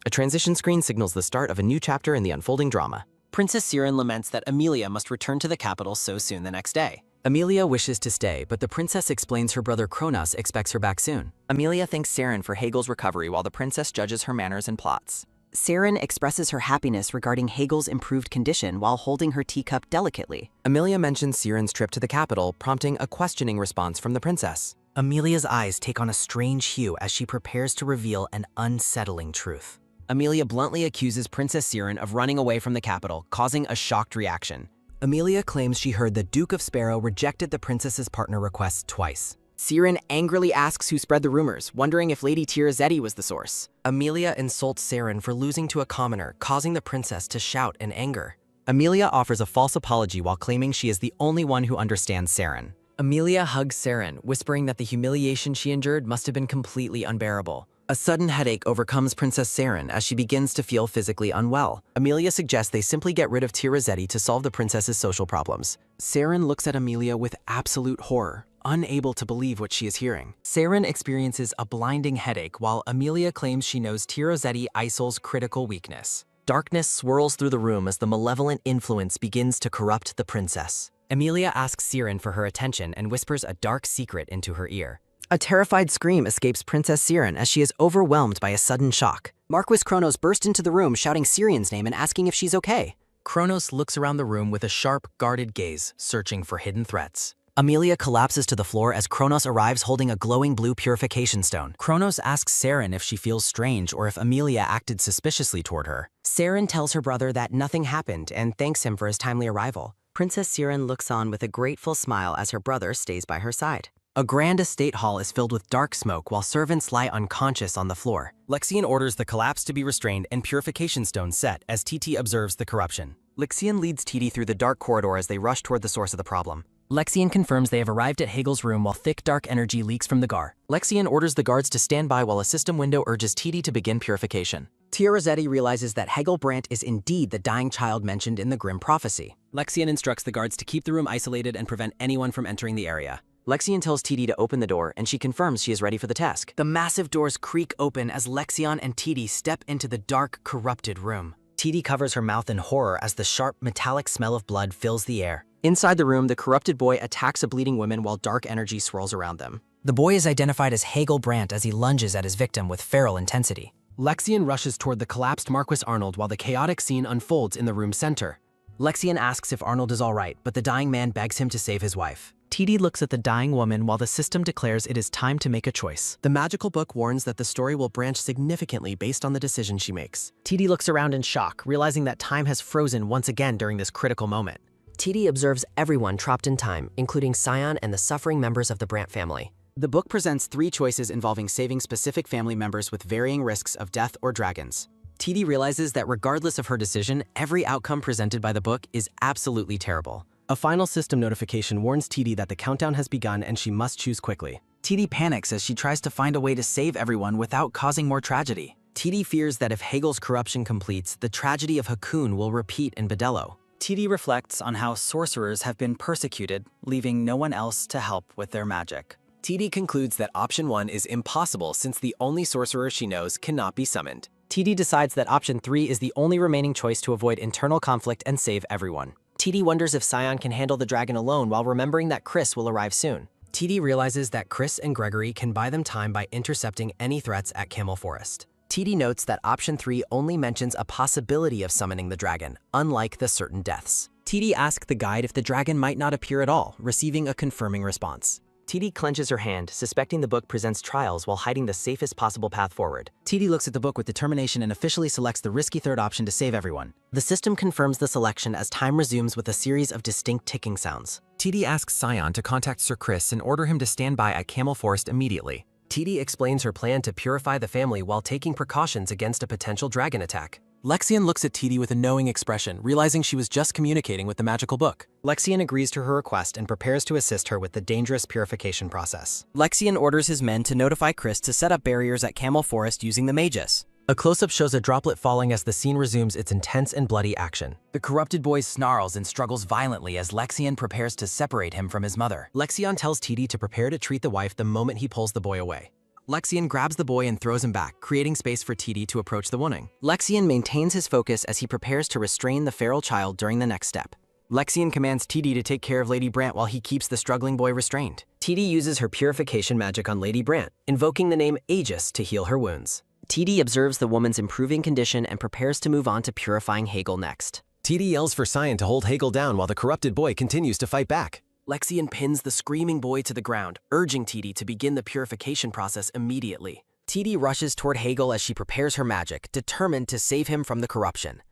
A transition screen signals the start of a new chapter in the unfolding drama. Princess Siren laments that Amelia must return to the capital so soon the next day. Amelia wishes to stay, but the princess explains her brother Kronos expects her back soon. Amelia thanks Siren for Hegel's recovery while the princess judges her manners and plots. Siren expresses her happiness regarding Hegel's improved condition while holding her teacup delicately. Amelia mentions Siren's trip to the capital, prompting a questioning response from the princess. Amelia's eyes take on a strange hue as she prepares to reveal an unsettling truth. Amelia bluntly accuses Princess Siren of running away from the capital, causing a shocked reaction. Amelia claims she heard the Duke of Sparrow rejected the princess's partner request twice. Siren angrily asks who spread the rumors, wondering if Lady Tia Rossetti was the source. Amelia insults Siren for losing to a commoner, causing the princess to shout in anger. Amelia offers a false apology while claiming she is the only one who understands Siren. Amelia hugs Siren, whispering that the humiliation she endured must have been completely unbearable. A sudden headache overcomes Princess Siren as she begins to feel physically unwell. Amelia suggests they simply get rid of Tia Rossetti to solve the princess's social problems. Siren looks at Amelia with absolute horror, unable to believe what she is hearing. Siren experiences a blinding headache while Amelia claims she knows Tia Rossetti Isol's critical weakness. Darkness swirls through the room as the malevolent influence begins to corrupt the princess. Amelia asks Siren for her attention and whispers a dark secret into her ear. A terrified scream escapes Princess Siren as she is overwhelmed by a sudden shock. Marquis Kronos bursts into the room shouting Siren's name and asking if she's okay. Kronos looks around the room with a sharp, guarded gaze, searching for hidden threats. Amelia collapses to the floor as Kronos arrives holding a glowing blue purification stone. Kronos asks Siren if she feels strange or if Amelia acted suspiciously toward her. Siren tells her brother that nothing happened and thanks him for his timely arrival. Princess Siren looks on with a grateful smile as her brother stays by her side. A grand estate hall is filled with dark smoke while servants lie unconscious on the floor. Lexian orders the collapse to be restrained and purification stones set as TT observes the corruption. Lexian leads TT through the dark corridor as they rush toward the source of the problem. Lexian confirms they have arrived at Hegel's room while thick dark energy leaks from the GAR. Lexian orders the guards to stand by while a system window urges TT to begin purification. Tia Rossetti realizes that Hegel Brandt is indeed the dying child mentioned in the grim prophecy. Lexian instructs the guards to keep the room isolated and prevent anyone from entering the area. Lexian tells TD to open the door, and she confirms she is ready for the task. The massive doors creak open as Lexian and TD step into the dark, corrupted room. TD covers her mouth in horror as the sharp, metallic smell of blood fills the air. Inside the room, the corrupted boy attacks a bleeding woman while dark energy swirls around them. The boy is identified as Hegel Brandt as he lunges at his victim with feral intensity. Lexian rushes toward the collapsed Marquis Arnold while the chaotic scene unfolds in the room's center. Lexian asks if Arnold is all right, but the dying man begs him to save his wife. TD looks at the dying woman while the system declares it is time to make a choice. The magical book warns that the story will branch significantly based on the decision she makes. TD looks around in shock, realizing that time has frozen once again during this critical moment. TD observes everyone trapped in time, including Scion and the suffering members of the Brandt family. The book presents 3 choices involving saving specific family members with varying risks of death or dragons. TD realizes that regardless of her decision, every outcome presented by the book is absolutely terrible. A final system notification warns TD that the countdown has begun and she must choose quickly. TD panics as she tries to find a way to save everyone without causing more tragedy. TD fears that if Hegel's corruption completes, the tragedy of Hakoon will repeat in Bedello. TD reflects on how sorcerers have been persecuted, leaving no one else to help with their magic. TD concludes that option 1 is impossible since the only sorcerer she knows cannot be summoned. TD decides that option 3 is the only remaining choice to avoid internal conflict and save everyone. TD wonders if Scion can handle the dragon alone while remembering that Chris will arrive soon. TD realizes that Chris and Gregory can buy them time by intercepting any threats at Camel Forest. TD notes that option 3 only mentions a possibility of summoning the dragon, unlike the certain deaths. TD asks the guide if the dragon might not appear at all, receiving a confirming response. TD clenches her hand, suspecting the book presents trials while hiding the safest possible path forward. TD looks at the book with determination and officially selects the risky third option to save everyone. The system confirms the selection as time resumes with a series of distinct ticking sounds. TD asks Scion to contact Sir Chris and order him to stand by at Camel Forest immediately. TD explains her plan to purify the family while taking precautions against a potential dragon attack. Lexian looks at TD with a knowing expression, realizing she was just communicating with the magical book. Lexian agrees to her request and prepares to assist her with the dangerous purification process. Lexian orders his men to notify Chris to set up barriers at Camel Forest using the Magus. A close-up shows a droplet falling as the scene resumes its intense and bloody action. The corrupted boy snarls and struggles violently as Lexian prepares to separate him from his mother. Lexion tells TD to prepare to treat the wife the moment he pulls the boy away. Lexion grabs the boy and throws him back, creating space for TD to approach the warning. Lexion maintains his focus as he prepares to restrain the feral child during the next step. Lexion commands TD to take care of Lady Brant while he keeps the struggling boy restrained. TD uses her purification magic on Lady Brant, invoking the name Aegis to heal her wounds. TD observes the woman's improving condition and prepares to move on to purifying Hegel next. TD yells for Scion to hold Hegel down while the corrupted boy continues to fight back. Lexion pins the screaming boy to the ground, urging TD to begin the purification process immediately. TD rushes toward Hegel as she prepares her magic, determined to save him from the corruption.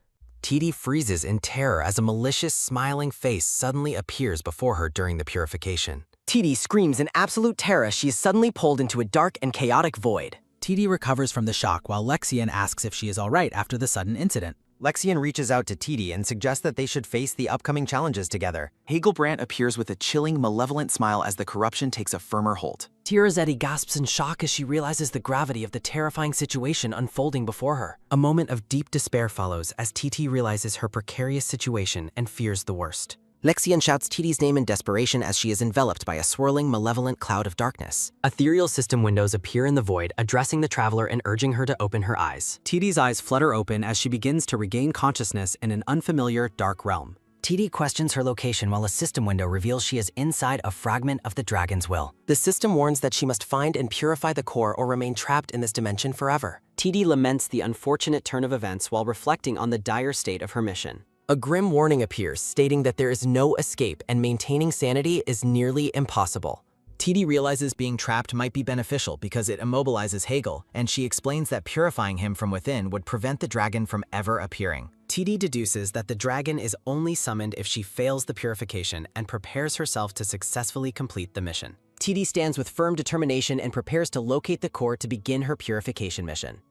TD freezes in terror as a malicious, smiling face suddenly appears before her during the purification. TD screams in absolute terror as she is suddenly pulled into a dark and chaotic void. TD recovers from the shock while Lexian asks if she is alright after the sudden incident. Lexian reaches out to TD and suggests that they should face the upcoming challenges together. Hegel Brant appears with a chilling, malevolent smile as the corruption takes a firmer hold. Tirazetti gasps in shock as she realizes the gravity of the terrifying situation unfolding before her. A moment of deep despair follows as TT realizes her precarious situation and fears the worst. Lexian shouts TD's name in desperation as she is enveloped by a swirling, malevolent cloud of darkness. Ethereal system windows appear in the void, addressing the traveler and urging her to open her eyes. TD's eyes flutter open as she begins to regain consciousness in an unfamiliar, dark realm. TD questions her location while a system window reveals she is inside a fragment of the dragon's will. The system warns that she must find and purify the core or remain trapped in this dimension forever. TD laments the unfortunate turn of events while reflecting on the dire state of her mission. A grim warning appears, stating that there is no escape and maintaining sanity is nearly impossible. TD realizes being trapped might be beneficial because it immobilizes Hegel, and she explains that purifying him from within would prevent the dragon from ever appearing. TD deduces that the dragon is only summoned if she fails the purification and prepares herself to successfully complete the mission. TD stands with firm determination and prepares to locate the core to begin her purification mission.